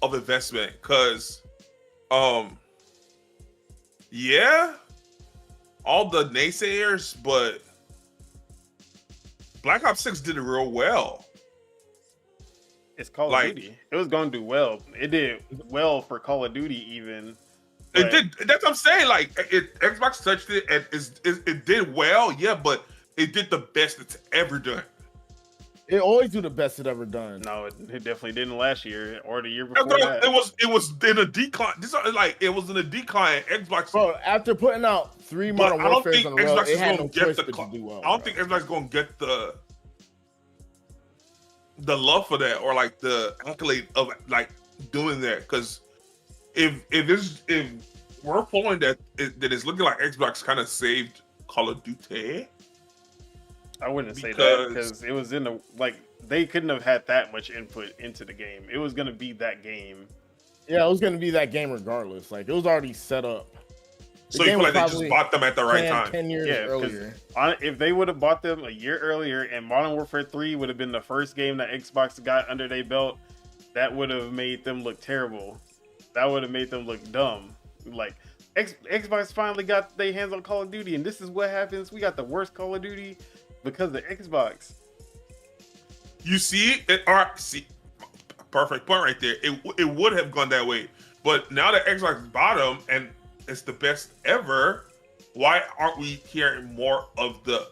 of investment. Cause yeah, all the naysayers, but Black Ops 6 did it real well. It's Call of Duty. It was going to do well. It did well for Call of Duty, even. It did. That's what I'm saying. Like, Xbox touched it, and it did well, yeah, but it did the best it's ever done. It always do the best it ever done. No, it definitely didn't last year or the year before that. It was in a decline. It was in a decline. Xbox. Bro, after putting out 3 Modern Warfare in a row, it had no choice but to do well. I don't think Xbox is going to get the love for that, or like the accolade of like doing that. Because if we're following that it's looking like Xbox kind of saved Call of Duty. I wouldn't say that, because it was in the, like, they couldn't have had that much input into the game. It was going to be that game. Yeah, it was going to be that game regardless. Like, it was already set up. So you feel like they just bought them at the right time? 10 years earlier. If they would have bought them a year earlier, and Modern Warfare 3 would have been the first game that Xbox got under their belt, that would have made them look terrible. That would have made them look dumb. Like, Xbox finally got their hands on Call of Duty, and this is what happens. We got the worst Call of Duty because of Xbox. you see it. All right, see, perfect point right there. It would have gone that way, but now that Xbox is bottom and it's the best ever, why aren't we hearing more of the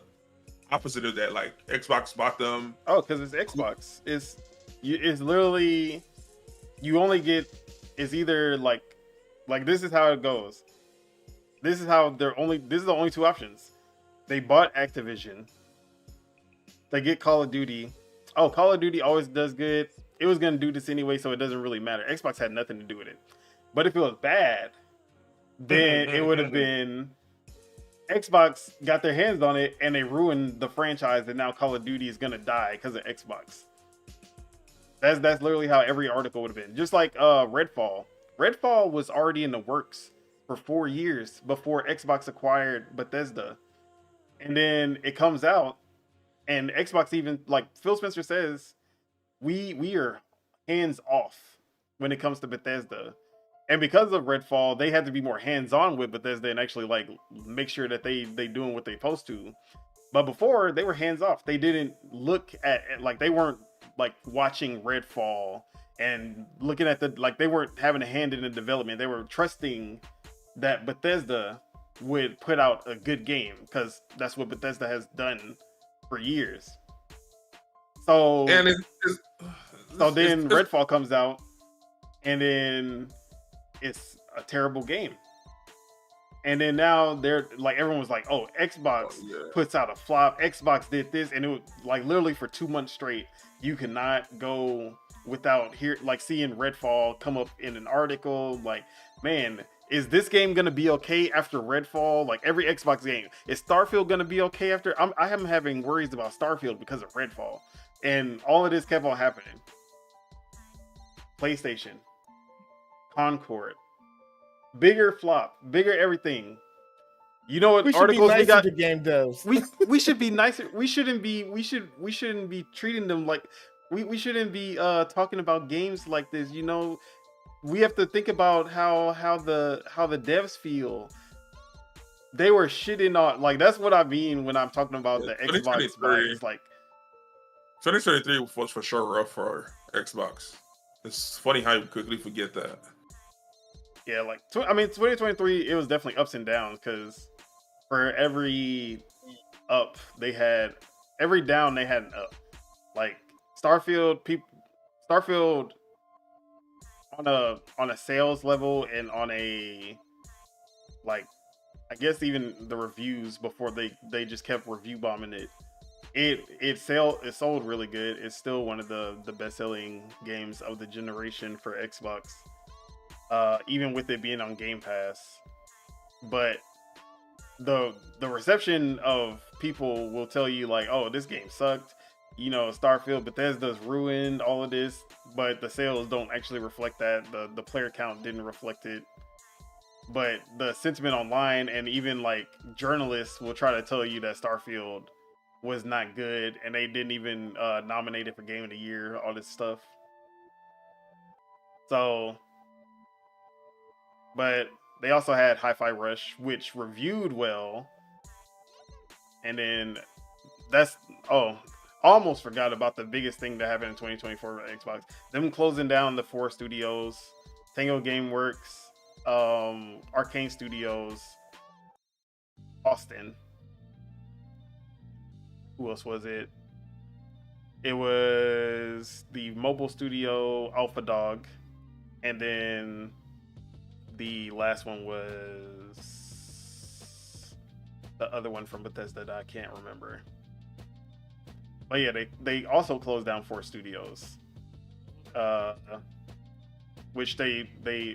opposite of that? Like Xbox bottom. Oh, because it's Xbox. It's literally you only get. It's either like this is how it goes. This is how they're only. This is the only two options. They bought Activision. They get Call of Duty. Oh, Call of Duty always does good. It was gonna do this anyway, so it doesn't really matter. Xbox had nothing to do with it. But if it was bad, then it would have been Xbox got their hands on it and they ruined the franchise, and now Call of Duty is gonna die because of Xbox. That's literally how every article would have been. Just like Redfall. Redfall was already in the works for 4 years before Xbox acquired Bethesda. And then it comes out, and Xbox even, like Phil Spencer says, we are hands off when it comes to Bethesda. And because of Redfall, they had to be more hands-on with Bethesda and actually like make sure that they doing what they supposed to. But before, they were hands-off. They didn't look at, like, they weren't like watching Redfall and looking at like they weren't having a hand in the development. They were trusting that Bethesda would put out a good game because that's what Bethesda has done for years. So And then Redfall comes out, and then it's a terrible game. And then now they're like, everyone was like, oh, Xbox puts out a flop. Xbox did this, and it was like literally for 2 months straight, you cannot go without seeing Redfall come up in an article. Like, man, is this game gonna be okay after Redfall? Like every Xbox game, is Starfield gonna be okay after? I am having worries about Starfield because of Redfall, and all of this kept on happening. PlayStation, Concord, bigger flop, bigger everything. You know what We should be articles nice we got? to game devs. We should be nicer. We shouldn't be treating them like we shouldn't be talking about games like this. You know, we have to think about how the devs feel. They were shitting on, like, that's what I mean when I'm talking about the Xbox bias. Like 2023 was for sure rough for Xbox. It's funny how you quickly forget that. Yeah, like 2023, it was definitely ups and downs because for every up they had, every down they had an up. Like Starfield on a sales level and on a, like, I guess even the reviews before they just kept review bombing it. It sold really good. It's still one of the best selling games of the generation for Xbox. Even with it being on Game Pass. But the reception of people will tell you like, oh, this game sucked. You know, Starfield, Bethesda's ruined all of this, but the sales don't actually reflect that. The player count didn't reflect it. But the sentiment online and even like journalists will try to tell you that Starfield was not good and they didn't even nominate it for Game of the Year, all this stuff. So, but they also had Hi-Fi Rush, which reviewed well. And then almost forgot about the biggest thing that happened in 2024 for Xbox. Them closing down the 4 studios, Tango Gameworks, Arcane Studios, Austin. Who else was it? It was the mobile studio Alpha Dog, and then the last one was the other one from Bethesda that I can't remember. But yeah, they also closed down 4 studios, which they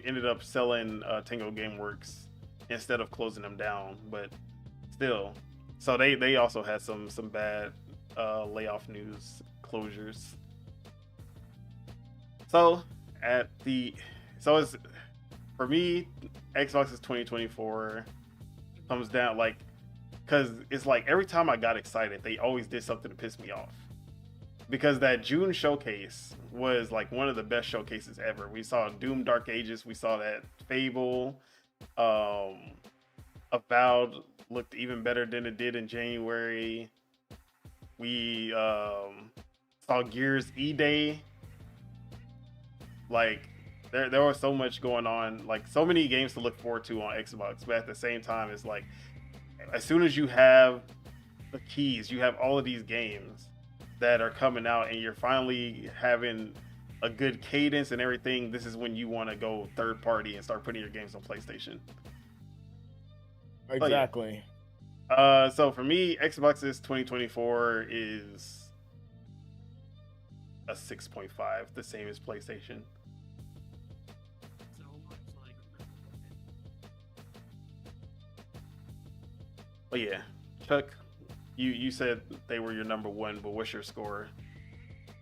ended up selling Tango Gameworks instead of closing them down. But still, so they also had some bad layoff news closures. So it's, for me, Xbox's 2024 comes down like, because it's like every time I got excited, they always did something to piss me off. Because that June showcase was like one of the best showcases ever. We saw Doom Dark Ages, we saw that Fable, Avowed looked even better than it did in January. We saw saw Gears E-Day. Like, there was so much going on, like so many games to look forward to on Xbox, but at the same time, it's like as soon as you have the keys, you have all of these games that are coming out, and you're finally having a good cadence and everything. This is when you want to go third party and start putting your games on PlayStation. Exactly. So for me, Xbox's 2024 is a 6.5, the same as PlayStation. But yeah, Chuck, you said they were your number one, but what's your score?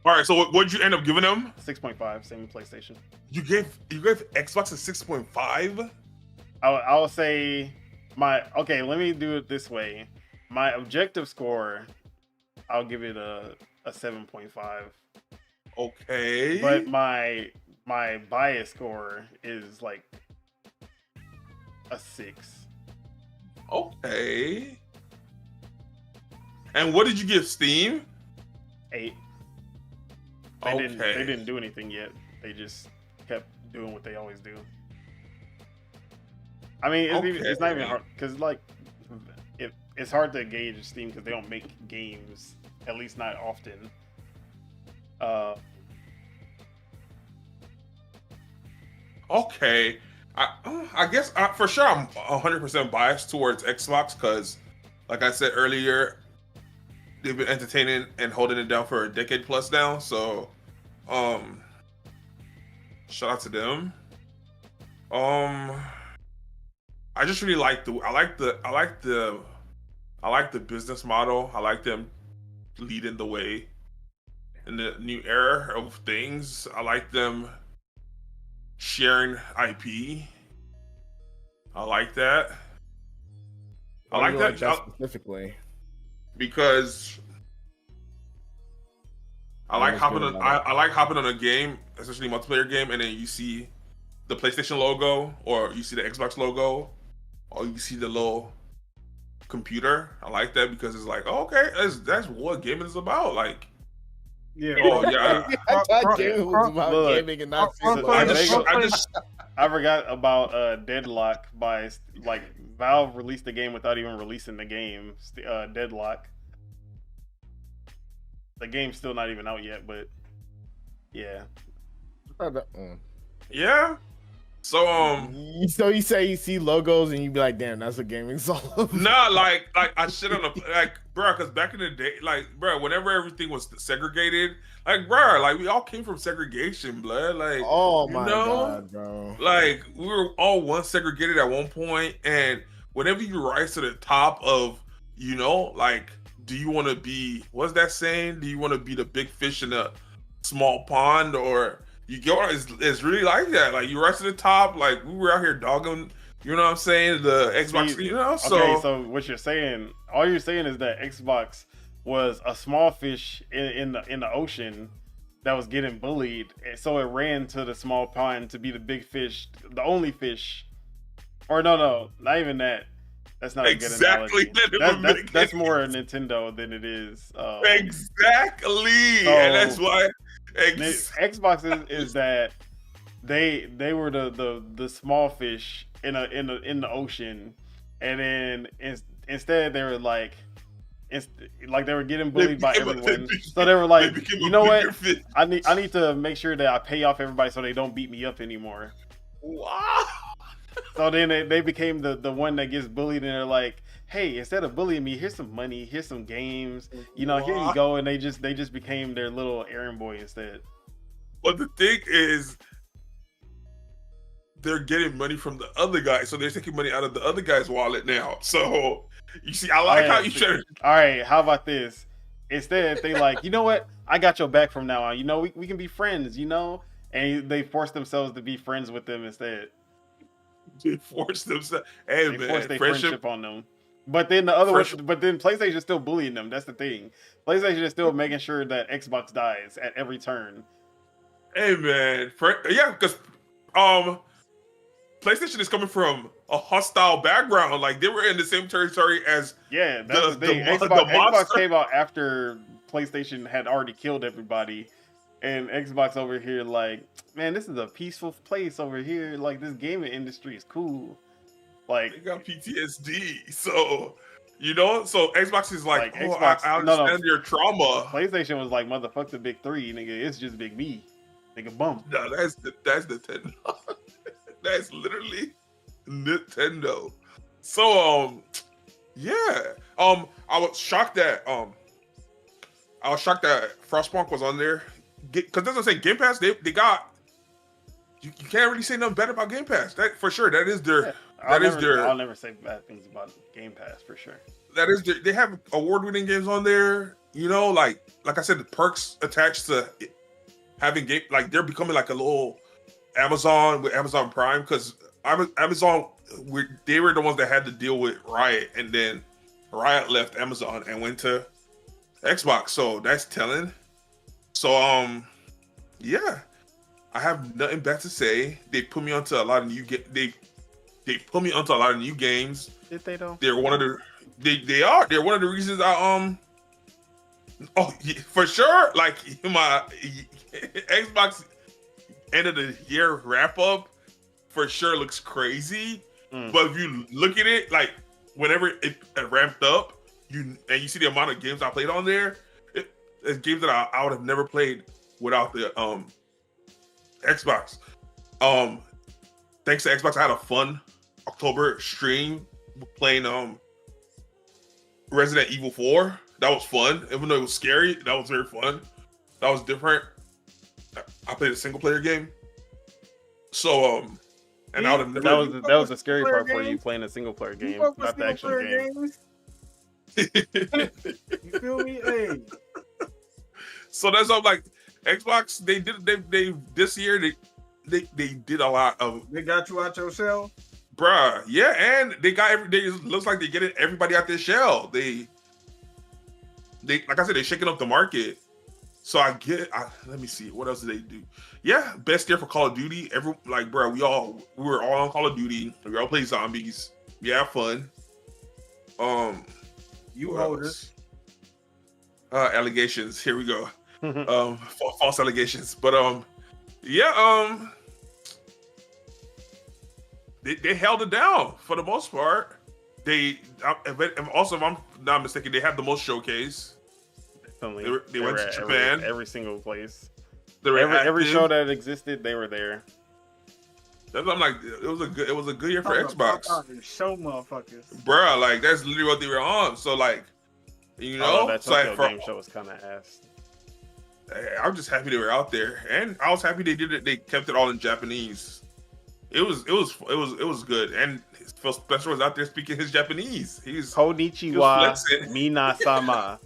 All right, so what did you end up giving them? 6.5, same as PlayStation. You gave Xbox a 6.5? I'll say okay, let me do it this way. My objective score, I'll give it a 7.5. Okay. But my bias score is like a 6. Okay. And what did you give Steam? 8. They didn't do anything yet. They just kept doing what they always do. I mean, it's not even hard because like it's hard to gauge Steam because they don't make games, at least not often. Okay. I guess for sure I'm 100% biased towards Xbox because, like I said earlier, they've been entertaining and holding it down for a decade plus now. So, shout out to them. I just really like the business model. I like them leading the way in the new era of things. I like them sharing IP. I like that. I like that specifically because I like hopping on a game, especially a multiplayer game, and then you see the PlayStation logo or you see the Xbox logo or you see the little computer. I like that because it's like, oh, okay, that's what gaming is about. Like, yeah. Oh yeah. I thought gaming was about gaming and not I forgot about Deadlock by like Valve released the game without even releasing the game. Deadlock. The game's still not even out yet, but yeah. Yeah. So So you say you see logos and you be like, damn, that's a gaming solo. Nah, like I shit on the like, bro, because back in the day, like, bro, whenever everything was segregated, like, bro, like we all came from segregation, blood. Like, oh my god, bro. Like we were all one segregated at one point, and whenever you rise to the top of, like, do you want to be? What's that saying? Do you want to be the big fish in a small pond, or you go? It's really like that. Like you rise to the top. Like we were out here dogging. You know what I'm saying? The Xbox, So okay, so what you're saying, all you're saying is that Xbox was a small fish in the ocean that was getting bullied, so it ran to the small pond to be the big fish, the only fish. Or no, not even that. That's not exactly a good analogy. That's more Nintendo than it is. Exactly, and that's why Xbox is that they were the small fish in the ocean, and then instead they were like they were getting bullied by everyone. So they were like, you know what? I need to make sure that I pay off everybody so they don't beat me up anymore. Wow. So then they became the one that gets bullied, and they're like, hey, instead of bullying me, here's some money, here's some games, here you go. And they just became their little errand boy instead. But the thing is, they're getting money from the other guy, so they're taking money out of the other guy's wallet now. So you see, I like how you should. All right, how about this? Instead, they like, you know what? I got your back from now on. We can be friends. And they force themselves to be friends with them instead. They force themselves. Hey, they man, force their friendship on them. But then then PlayStation is still bullying them. That's the thing. PlayStation is still making sure that Xbox dies at every turn. Hey, man, yeah, because PlayStation is coming from a hostile background. Like they were in the same territory as Yeah, that's the thing. the Xbox monster. came out after PlayStation had already killed everybody, and Xbox over here like, man, this is a peaceful place over here. Like this gaming industry is cool. Like They got PTSD, so you know. So Xbox is like, oh, Xbox, I understand your trauma. PlayStation was like, motherfuck the big three, nigga. It's just big me, nigga. Bump. No, that's Nintendo. That's literally Nintendo. So yeah. I was shocked that Frostpunk was on there. Because that's what I'm saying, Game Pass, they got you can't really say nothing bad about Game Pass. That for sure. That is their I'll never say bad things about Game Pass for sure. That is they have award-winning games on there. You know, like I said, the perks attached to having game, like they're becoming like a little Amazon with Amazon Prime, because Amazon they were the ones that had to deal with Riot, and then Riot left Amazon and went to Xbox. So that's telling. So yeah, I have nothing bad to say. They put me onto a lot of new they put me onto a lot of new games. Did they though? They're one of the they're one of the reasons I oh yeah, for sure, like my Xbox end of the year wrap up for sure looks crazy. But if you look at it, like whenever it ramped up, you see the amount of games I played on there, it's games that I would have never played without the Xbox. Thanks to Xbox, I had a fun October stream playing Resident Evil 4. That was fun, even though it was scary. That was very fun. That was different. I played a single player game. So and I would have never. That was the scary part for you, playing a single player game, not the actual game. You feel me? Hey. So that's all. Like Xbox, they this year they did a lot of. They got you out your shell, bruh. Yeah, and they got it looks like they're getting everybody out their shell. They like I said, they're shaking up the market. So let me see, what else did they do? Yeah, best year for Call of Duty. Bro, we were all on Call of Duty. We all play zombies. We have fun. You holders. Allegations. Here we go. False allegations. But yeah, they held it down for the most part. Also, if I'm not mistaken, they have the most showcase. They went to Japan. Every single place. Every show that existed, they were there. That's what I'm like. It was a good year for Xbox. Show motherfuckers, bruh. Like that's literally what they were on. So like, you know, that Tokyo game show was kind of ass. I'm just happy they were out there, and I was happy they did it. They kept it all in Japanese. It was good, and Phil Spencer was out there speaking his Japanese. Konnichiwa, Mina-sama.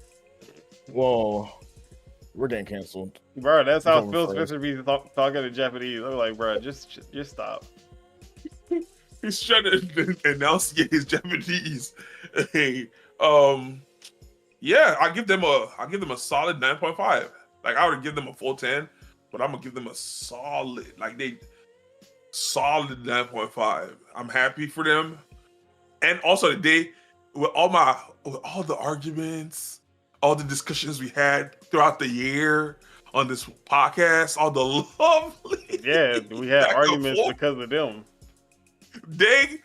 Whoa, we're getting canceled, bro. That's how Phil Spencer be talking in Japanese. I'm like, bro, just stop. He's trying to enunciate his Japanese. Hey, yeah, I give them a solid 9.5. Like I would give them a full 10, but I'm gonna give them a solid 9.5. I'm happy for them, and also with all the arguments, all the discussions we had throughout the year on this podcast, all the lovely we had arguments because of them. They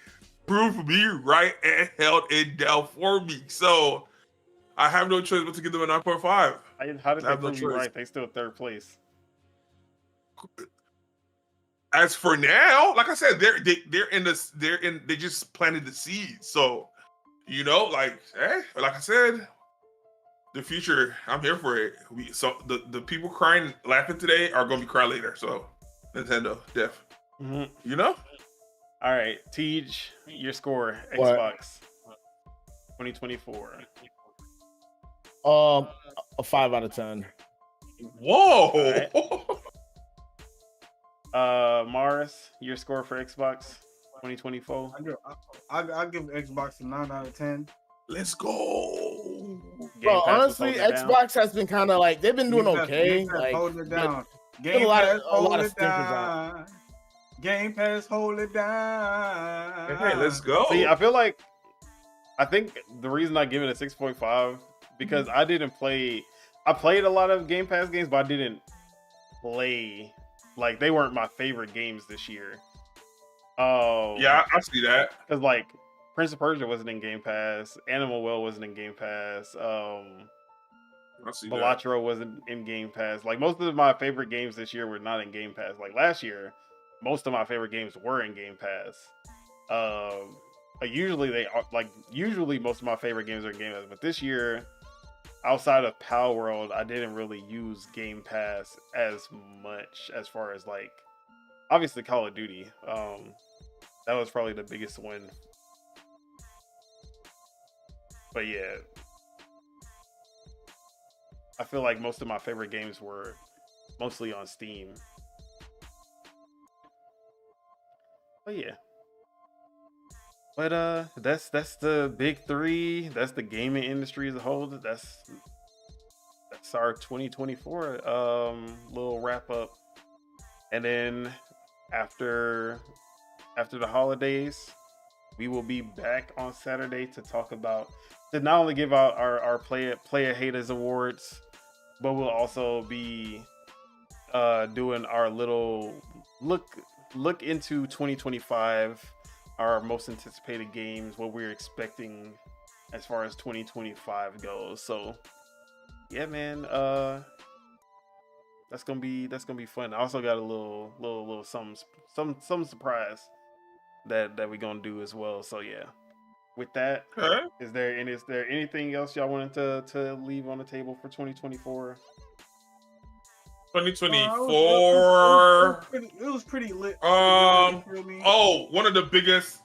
proved me right and held it down for me. So I have no choice but to give them a 9.5. How did they prove you right? They still third place. As for now, like I said, they just planted the seed. So, you know, like I said, the future, I'm here for it. The people crying, laughing today are gonna be crying later. So, Nintendo, def. Mm-hmm. You know. All right, Tej, your score, Xbox, 2024. A 5 out of 10. Whoa. Right. Morris, your score for Xbox, 2024. I give Xbox a 9 out of 10. Let's go. Bro, honestly, Xbox has been kind of like they've been doing okay. Like holding it down. a lot of stinkers on. Game Pass, hold it down. Hey, let's go. See, I think the reason I give it a 6.5 because I didn't play. I played a lot of Game Pass games, but I didn't play. Like they weren't my favorite games this year. Yeah, I see that. Because like Prince of Persia wasn't in Game Pass, Animal Well wasn't in Game Pass, I see that. Balatro wasn't in Game Pass. Like most of my favorite games this year were not in Game Pass. Like last year, most of my favorite games were in Game Pass. Usually most of my favorite games are in Game Pass, but this year, outside of Pal World, I didn't really use Game Pass as much as far as like obviously Call of Duty. That was probably the biggest one. But yeah, I feel like most of my favorite games were mostly on Steam. But yeah. But that's the big three. That's the gaming industry as a whole. That's our 2024 little wrap up. And then after the holidays, we will be back on Saturday to talk about to not only give out our player haters awards, but we'll also be doing our little look into 2025, our most anticipated games, what we're expecting as far as 2025 goes. So yeah, man, that's gonna be fun. I also got a little some surprise that we're gonna do as well. So yeah. With that, Okay. is there anything else y'all wanted to leave on the table for 2024? 2024. It was pretty lit. Oh, You feel me? one of the biggest.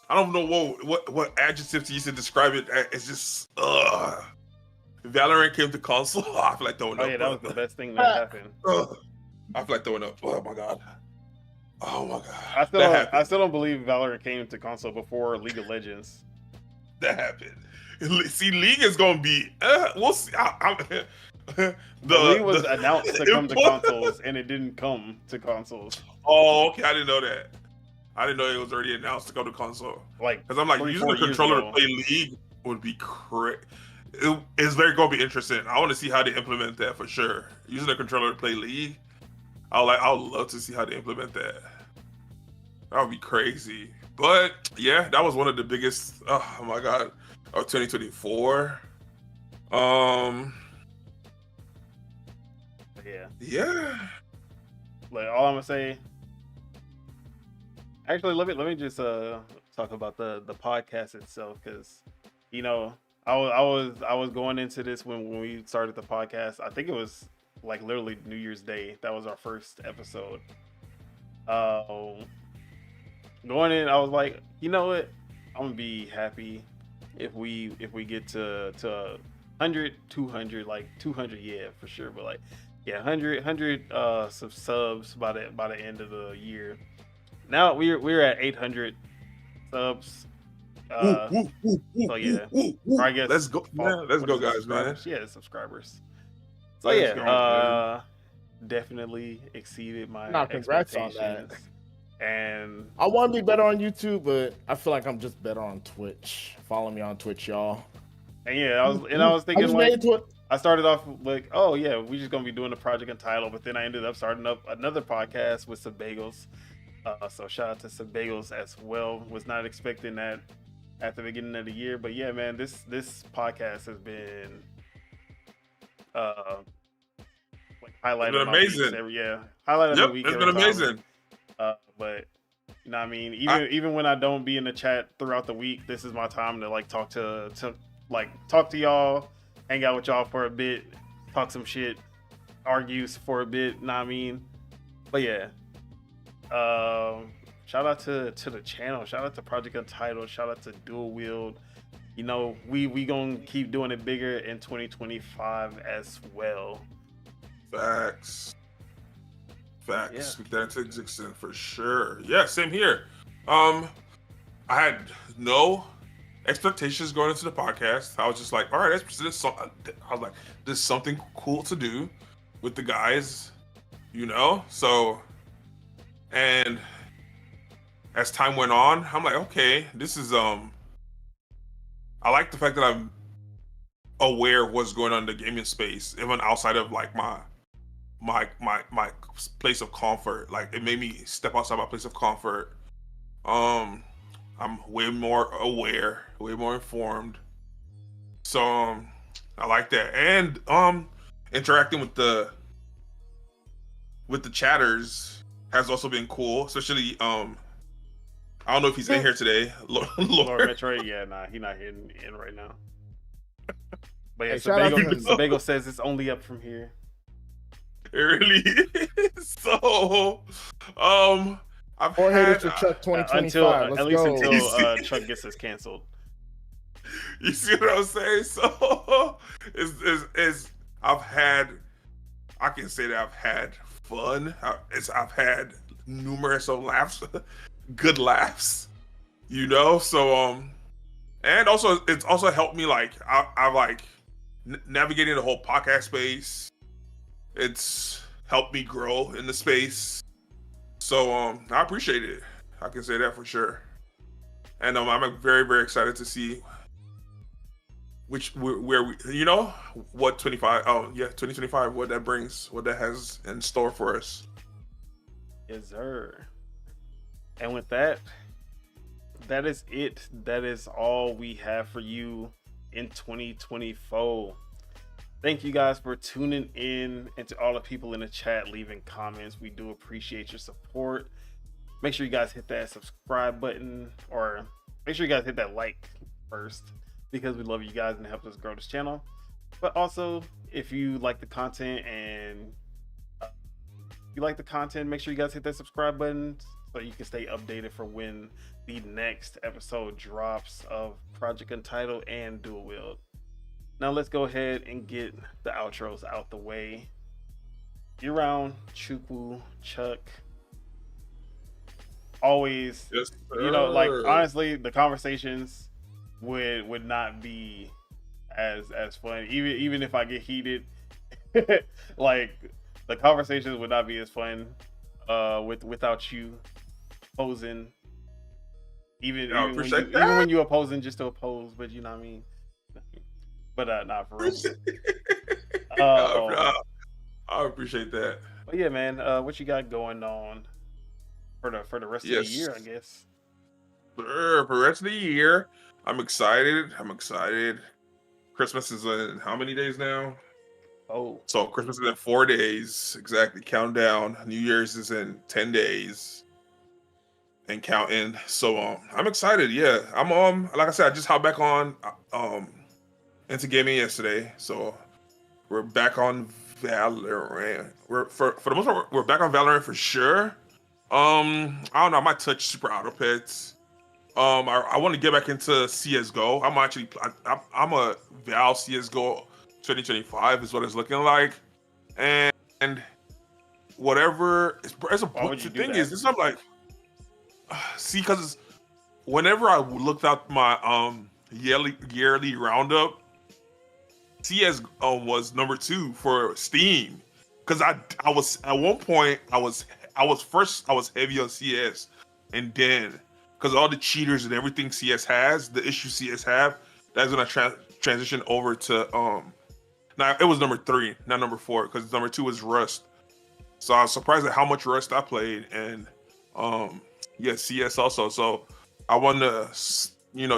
I don't know what adjective to use to describe it. It's just Valorant came to console. I feel like throwing up. Oh yeah, that was the best thing that happened. I feel like throwing up. Oh my god. I still don't believe Valorant came to console before League of Legends. That happened. See, League is gonna be. We'll see. The League was announced to come to consoles, and it didn't come to consoles. Oh, okay. I didn't know that. I didn't know it was already announced to go to console. Like, because I'm like, using a controller to play League would be great. It's gonna be interesting. I want to see how they implement that for sure. Using a controller to play League, I would love to see how they implement that. That would be crazy. But yeah, that was one of the biggest. Oh my god, of 2024. Yeah. Like all I'm gonna say. Actually, let me just talk about the podcast itself, because you know I was going into this when we started the podcast. I think it was like literally New Year's Day. That was our first episode. Going in, I was like, you know what? I'm gonna be happy if we get to 100, 200, like 200, yeah, for sure. But like, yeah, 100 subs by the end of the year. Now we're at 800 subs. So yeah, I guess let's go. Yeah, let's go, guys, man. Yeah, subscribers. So yeah, definitely exceeded my congrats on expectations. that. And I want to be better on YouTube, but I feel like I'm just better on Twitch. Follow me on Twitch, y'all. And yeah, I was thinking like I started off like, oh yeah, we just gonna be doing the Project Untitled, but then I ended up starting up another podcast with some bagels. So shout out to some bagels as well. Was not expecting that at the beginning of the year, but yeah, man, this podcast has been like highlighted. It's been amazing. Highlighted the week. It's been amazing. But you know what I mean, even when I don't be in the chat throughout the week, this is my time to like talk to y'all, hang out with y'all for a bit, talk some shit, argues for a bit, know what I mean? But yeah. Shout out to the channel, shout out to Project Untitled, shout out to Dual Wield. You know, we gonna keep doing it bigger in 2025 as well. Facts. Yeah. Speak that into existence for sure. Yeah, same here. I had no expectations going into the podcast. I was just like, all right, I was like, this is something cool to do with the guys, you know? So And as time went on, I'm like, okay, this is I like the fact that I'm aware of what's going on in the gaming space, even outside of like my place of comfort. Like it made me step outside my place of comfort. I'm way more aware, way more informed. So I like that. And interacting with the chatters has also been cool, especially I don't know if he's in here today. Lord Metroid, yeah, nah, he's not in right now. But yeah, Hey, shout out to him. Sebago says it's only up from here. It really is. So, I've Or had haters for Chuck 2025. Let's at least go. until Chuck gets us canceled. You see what I'm saying? So, I can say that I've had fun. I've had numerous of laughs, good laughs, you know. So, and also it's also helped me like I like navigating the whole podcast space. It's helped me grow in the space. So I appreciate it. I can say that for sure. And I'm very, very excited to see where we, you know, what 2025, what that brings, what that has in store for us. Yes, sir. And with that, that is it. That is all we have for you in 2024. Thank you guys for tuning in, and to all the people in the chat leaving comments. We do appreciate your support. Make sure you guys hit that subscribe button, or make sure you guys hit that like first, because we love you guys and it helps us grow this channel. But also, if you like the content make sure you guys hit that subscribe button so you can stay updated for when the next episode drops of Project Untitled and Dual Wield. Now let's go ahead and get the outros out the way. You're around Chukwu, Chuck. Always, Yes, you know, like honestly, the conversations would not be as fun. Even if I get heated, like the conversations would not be as fun without you opposing. Even when you opposing just to oppose, but you know what I mean. But not for real. I appreciate that. But yeah, man, what you got going on for the rest of the year, I guess? For the rest of the year, I'm excited. Christmas is in how many days now? Oh, so Christmas is in 4 days exactly. Countdown. New Year's is in 10 days and counting. So I'm excited. Yeah, I'm like I said, I just hopped back on into gaming yesterday, so we're back on Valorant. For the most part, we're back on Valorant for sure. I don't know, I might touch Super Auto Pets. I want to get back into CS:GO. I'm a Val CS:GO 2025 is what it's looking like, and whatever. The thing is, this I'm like, see, because whenever I looked at my yearly roundup, CS was number 2 for Steam, because I was at one point I was heavy on CS, and then because all the cheaters and everything CS has, the issue CS have, that's gonna transition over to now it was number 3, not number 4, because number 2 was Rust. So I was surprised at how much Rust I played, and CS also. So I want to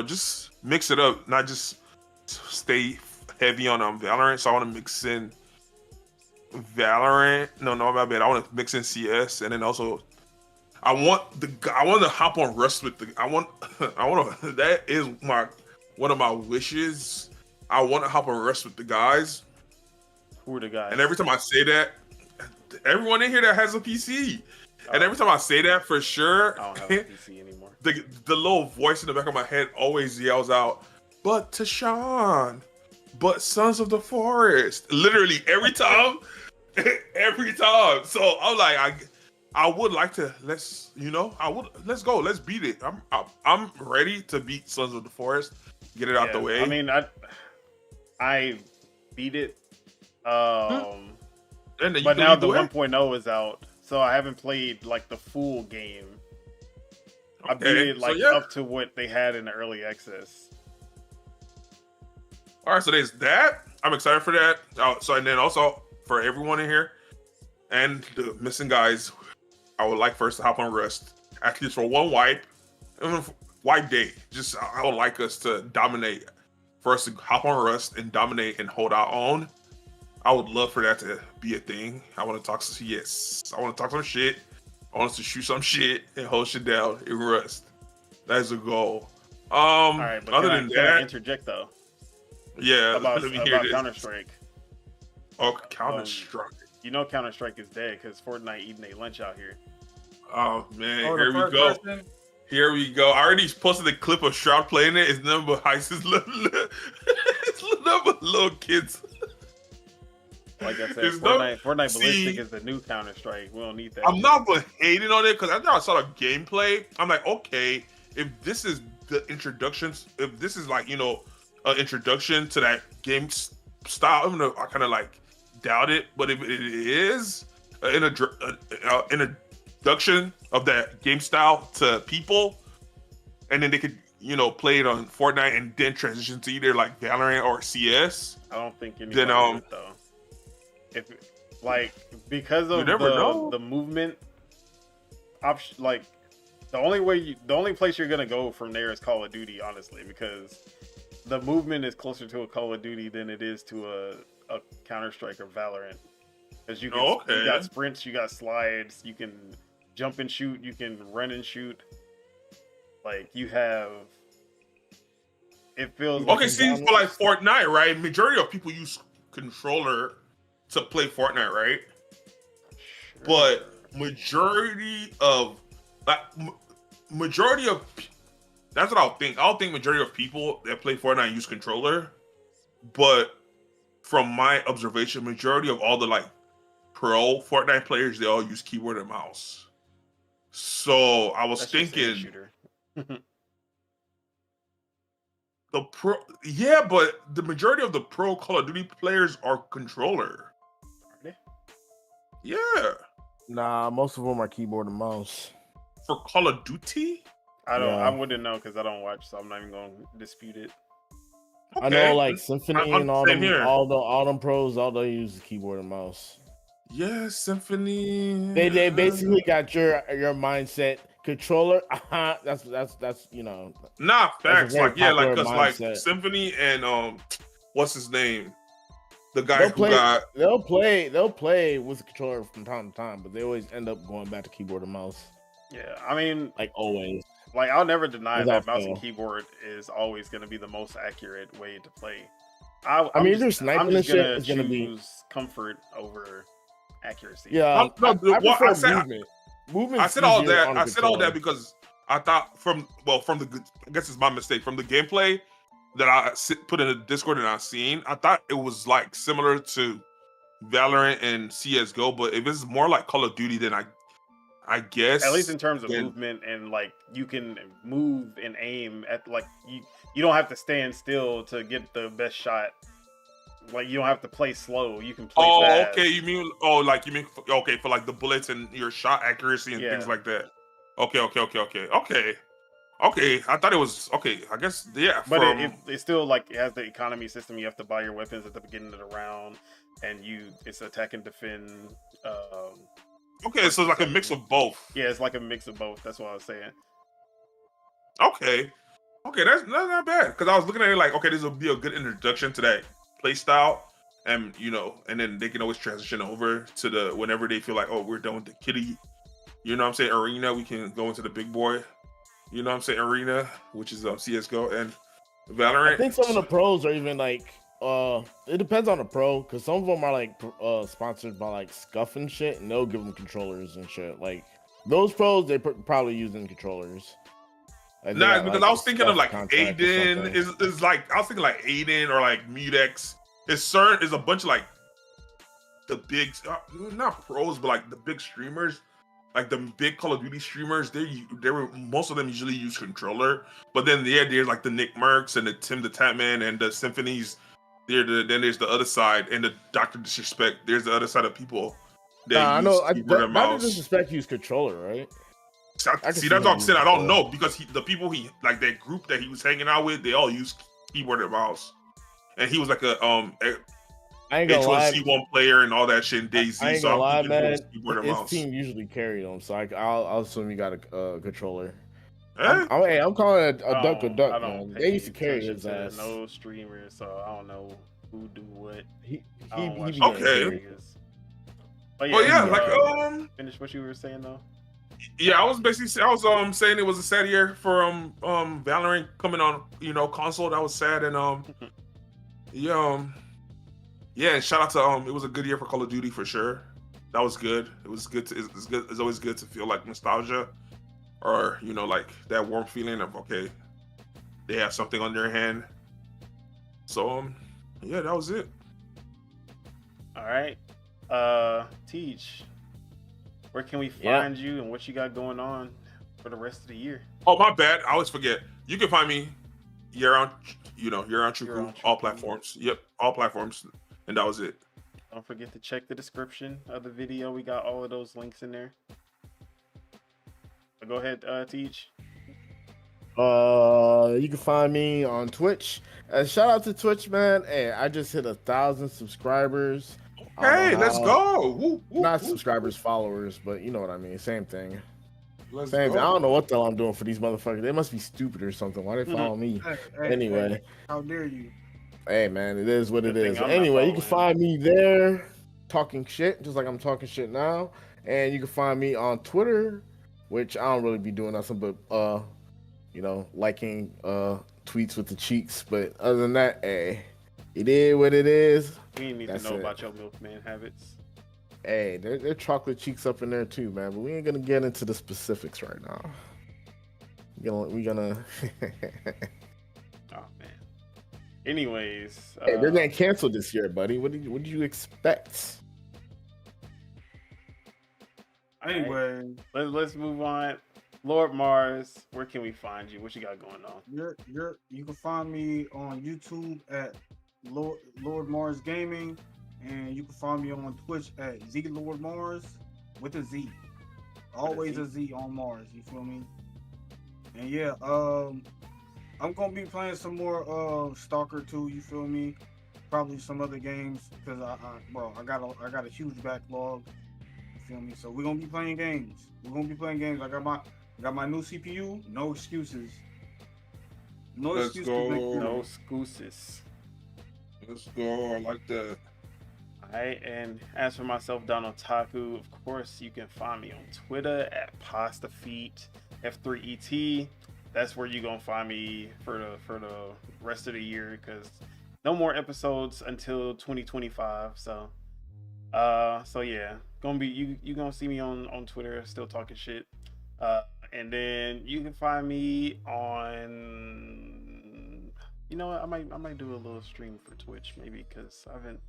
just mix it up, not just stay heavy on Valorant. So I want to mix in Valorant. No, my bad. I want to mix in CS, and then also I want to hop on Rust with that is one of my wishes. I want to hop on Rust with the guys. Who are the guys? And every time I say that, everyone in here that has a PC, and every time I say that, for sure, I don't have a PC anymore. The little voice in the back of my head always yells out, "But Tashawn, but Sons of the Forest." Literally every time. So I'm like, I would like to let's go, let's beat it. I'm ready to beat Sons of the Forest, get it out the way. I mean, I beat it, but now the 1.0 is out, so I haven't played like the full game. I Okay, beat it so like yeah. up to what they had in the early access. All right, so there's that. I'm excited for that. So and then also for everyone in here and the missing guys, I would like first to hop on Rust. Actually, just for one wipe day. Just I would like us to dominate. For us to hop on Rust and dominate and hold our own. I would love for that to be a thing. I want to talk some shit. I want us to shoot some shit and hold shit down in Rust. That's a goal. All right, but other can than I that, interject though yeah, about let me hear this. Counter-Strike. Oh, Counter-Strike. You know Counter-Strike is dead because Fortnite eating their lunch out here. Oh man, Oh, here the we first go. person? Here we go. I already posted the clip of Shroud playing it. It's nothing but Heist's little kids. Like I said, It's Fortnite see- Ballistic is the new Counter-Strike. We don't need that. I'm not gonna hating on it because after I saw the gameplay, I'm like, okay, if this is the introductions, if this is like, you know, an introduction to that game style, I kind of like doubt it. But if it is an introduction of that game style to people, and then they could, you know, play it on Fortnite and then transition to either like Valorant or CS. I don't think anybody Then, would though. If like because of never know. the movement option, like the only place you're gonna go from there is Call of Duty, honestly, because the movement is closer to a Call of Duty than it is to a Counter-Strike or Valorant. Because you got sprints, you got slides, you can jump and shoot, you can run and shoot. Like you have, it feels Okay, see, for like Fortnite, right? Majority of people use controller to play Fortnite, right? Sure. But majority of that's what I'll think. I'll think majority of people that play Fortnite use controller, but from my observation, majority of all the like pro Fortnite players, they all use keyboard and mouse. So I was That's just any thinking shooter. but the majority of the pro Call of Duty players are controller. Are they? Yeah, Nah, most of them are keyboard and mouse. for Call of Duty. I wouldn't know because I don't watch, so I'm not even gonna dispute it. I know, like Symphony I'm and all same them, here. all them pros, all they use is keyboard and mouse. Yeah, Symphony. They basically got your mindset controller. That's you know. Nah, That's a facts. very Like, yeah, like, popular because like mindset. Symphony and what's his name? The guy They'll who play. got They'll play with the controller from time to time, but they always end up going back to keyboard and mouse, Yeah, I mean, like always. like I'll never deny Without that mouse and fail. keyboard is always going to be the most accurate way to play. I mean, if you're I'm sniping just and shit, gonna it's gonna be choose comfort over accuracy. yeah. No, I what prefer I said- movement. Movement. I said all that. I said all that because I thought from the I guess it's my mistake from the gameplay that I put in the Discord and I seen. I thought it was like similar to Valorant and CS:GO, but if it's more like Call of Duty, then I guess At least in terms of then- movement and like you can move and aim at like you don't have to stand still to get the best shot. Like you don't have to play slow. You can play fast. Okay. You mean okay for like the bullets and your shot accuracy and things Yeah. like that. Okay. I thought it was okay. I guess yeah. But From, it's still like it has the economy system. You have to buy your weapons at the beginning of the round, and it's attack and defend. okay, so it's like a mix of both. Yeah, it's like a mix of both. That's what I was saying. Okay, that's not bad because I was looking at it like, okay, this will be a good introduction to that play style, and and then they can always transition over to the whenever they feel like, oh, we're done with the kiddie, arena, we can go into the big boy, arena, which is CS:GO and Valorant. I think some of the pros are even like it depends on the pro because some of them are like sponsored by like Scuff and shit, and they'll give them controllers and shit. Like those pros, they probably using controllers. Like, they Nah, got, because like, I was a thinking of Scuff like contract or Aiden something. is like I was thinking like Aiden or like Mutex. It's certain is a bunch of like the big not pros but like the big streamers, like the big Call of Duty streamers. They were most of them usually use controller, but then there's like the Nick Mercs and the Tim the Tatman and the Symphonies. Then there's the other side and the Dr. Disrespect. There's the other side of people that I use know. keyboard and That mouse. doesn't suspect use controller, right? See, I can see see that's what I'm him saying. I use don't know because the people he like that group that he was hanging out with, they all use keyboard and mouse, and he was like a I ain't gonna lie. H1C1 player and all that shit in DayZ. I ain't So gonna I'm lie, thinking he man. was keyboard and His mouse. team usually carried him, so I'll assume you got a controller. Eh? I'm calling it a duck, I man. don't They used to pay carry attention his to ass. no streamers, so I don't know who do what. He I don't be watch getting Okay. carried. niggas. But Well, yeah, yeah. like finish what you were saying though. yeah, I was saying it was a sad year for Valorant coming on console. That was sad, and yeah, and shout out to it was a good year for Call of Duty for sure. That was good. It was good. It's good. It's always good to feel like nostalgia, or like that warm feeling of okay, they have something on their hand. So yeah, that was it. All right. Teach. Where can we Yeah. find you and what you got going on for the rest of the year? Oh, my bad. I always forget. You can find me. You're on True You're on all True platforms. Yep, all platforms. And that was it. Don't forget to check the description of the video. We got all of those links in there. So go ahead, Teach. You can find me on Twitch. Shout out to Twitch, man. Hey, I just hit 1,000 subscribers. Hey, let's go. Woo, woo, Not woo. subscribers, followers, but you know what I mean. Same thing. Let's Same thing. I go. don't know what the hell I'm doing for these motherfuckers. They must be stupid or something. Why they follow me? Hey, Anyway. how dare you? Hey, man, it is what it Good thing is. I'm not Anyway, you can following. find me there talking shit, just like I'm talking shit now. And you can find me on Twitter, which I don't really be doing nothing but, liking tweets with the cheeks. But other than that, hey, it is what it is. We need to That's know it. about your milkman habits. Hey, there are chocolate cheeks up in there too, man. But we ain't gonna get into the specifics right now. We're gonna. Oh man. Anyways, Hey, they're getting canceled this year, buddy. What did you expect? Anyway, let's move on. Lord Mars, where can we find you? What you got going on? you can find me on YouTube at Lord Mars Gaming, and you can find me on Twitch at Lord Mars with a Z. Always a Z on Mars. You feel me? And yeah, I'm gonna be playing some more Stalker 2. You feel me? Probably some other games because I got a huge backlog. You feel me? So we're gonna be playing games. I got my new CPU. No excuses. No Let's excuses. go. No excuses. Let's go. I like that. Alright, and as for myself, Donald Taku, of course, you can find me on Twitter at PastaFeet F3ET. That's where you're gonna find me for the rest of the year because no more episodes until 2025. So yeah, gonna be you gonna see me on Twitter still talking shit. And then you can find me on, I might do a little stream for Twitch maybe because I haven't.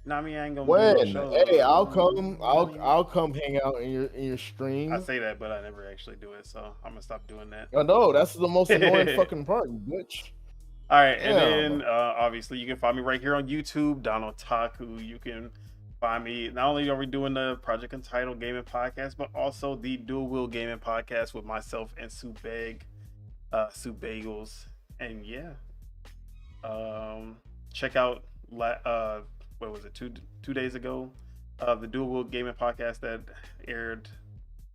I ain't gonna When? do no show. Hey, I'll come hang out in your stream. I say that, but I never actually do it, so I'm gonna stop doing that. Oh no, that's the most annoying fucking part, you bitch. All right, and Damn. then obviously you can find me right here on YouTube, Donald Taku. You can find me. Not only are we doing the Project Untitled Gaming Podcast, but also the Dual Wheel Gaming Podcast with myself and Sue Bagels. And yeah, check out what was it, two days ago, the Dual Wheel Gaming Podcast that aired.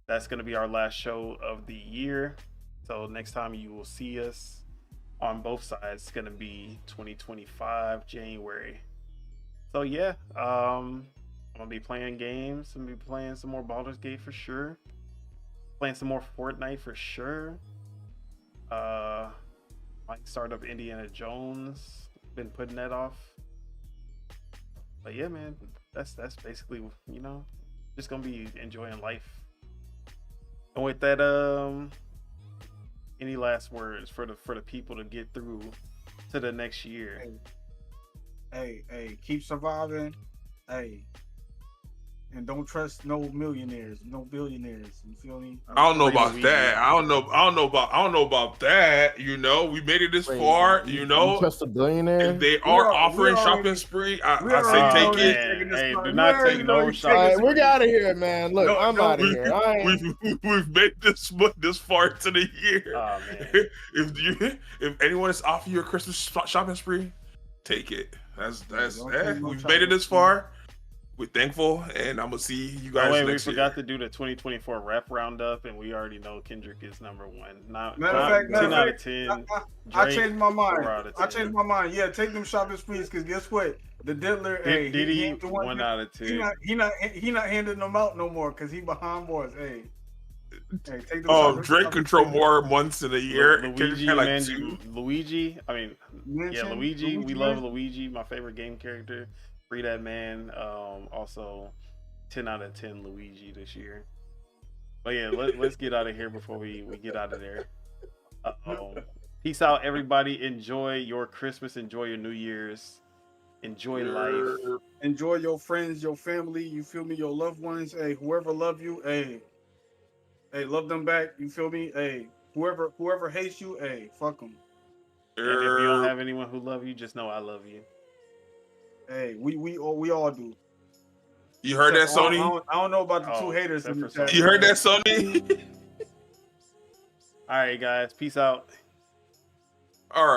That's going to be our last show of the year. So next time you will see us on both sides, it's going to be 2025 January. So yeah, I'm going to be playing games. I'm going to be playing some more Baldur's Gate for sure. Playing some more Fortnite for sure. Might start up Indiana Jones. Been putting that off. But yeah, man, that's basically, just gonna be enjoying life. And with that, any last words for the people to get through to the next year? Hey, keep surviving. Hey, And don't trust no millionaires, no billionaires. You feel me? I don't know about Luigi. that. I don't know about that. You know, we made it this Wait, far. you You know, trust a billionaire? if they We are are- offering we are- shopping spree, we I are- say Oh, take it. man. taking this Hey, part. do We not already take know no he's shots. All right, taking we're out of here, man. Look, No, I'm no, out of here. I ain't... We've made this far into the year. Oh, man. If anyone is offering you a Christmas shopping spree, take it. That's don't take no we've shopping made it this spree. far. We're thankful, and I'm gonna see you guys Oh, wait, we next year. forgot to do the 2024 rap roundup, and we already know Kendrick is number one. Matter of fact, 10 out of 10. I Drake, changed my mind. 4 out of I 10. changed my mind. Yeah, take them shopping sprees because guess what? The diddler, hey, Diddy, ain't the one 1 that- out of 10. He not handing them out no more because he behind boys. Hey, take them Oh, shopping- Drake shopping control sprees. more months in a year. Luigi, Kendrick had man, two. Luigi. I mean, Mention yeah, Luigi. We love man. Luigi. My favorite game character. Free that man. Also, 10 out of 10 Luigi this year. But yeah, let's get out of here before we get out of there. Peace out, everybody. Enjoy your Christmas. Enjoy your New Year's. Enjoy life. Enjoy your friends, your family. You feel me? Your loved ones. Hey, whoever love you. Hey, love them back. You feel me? Hey, whoever hates you. Hey, fuck them. And if you don't have anyone who love you, just know I love you. Hey, we all do. You heard that, Sony? I don't know about the two Oh, haters in the except for chat. You heard that, Sony? All right, guys. Peace out. All right.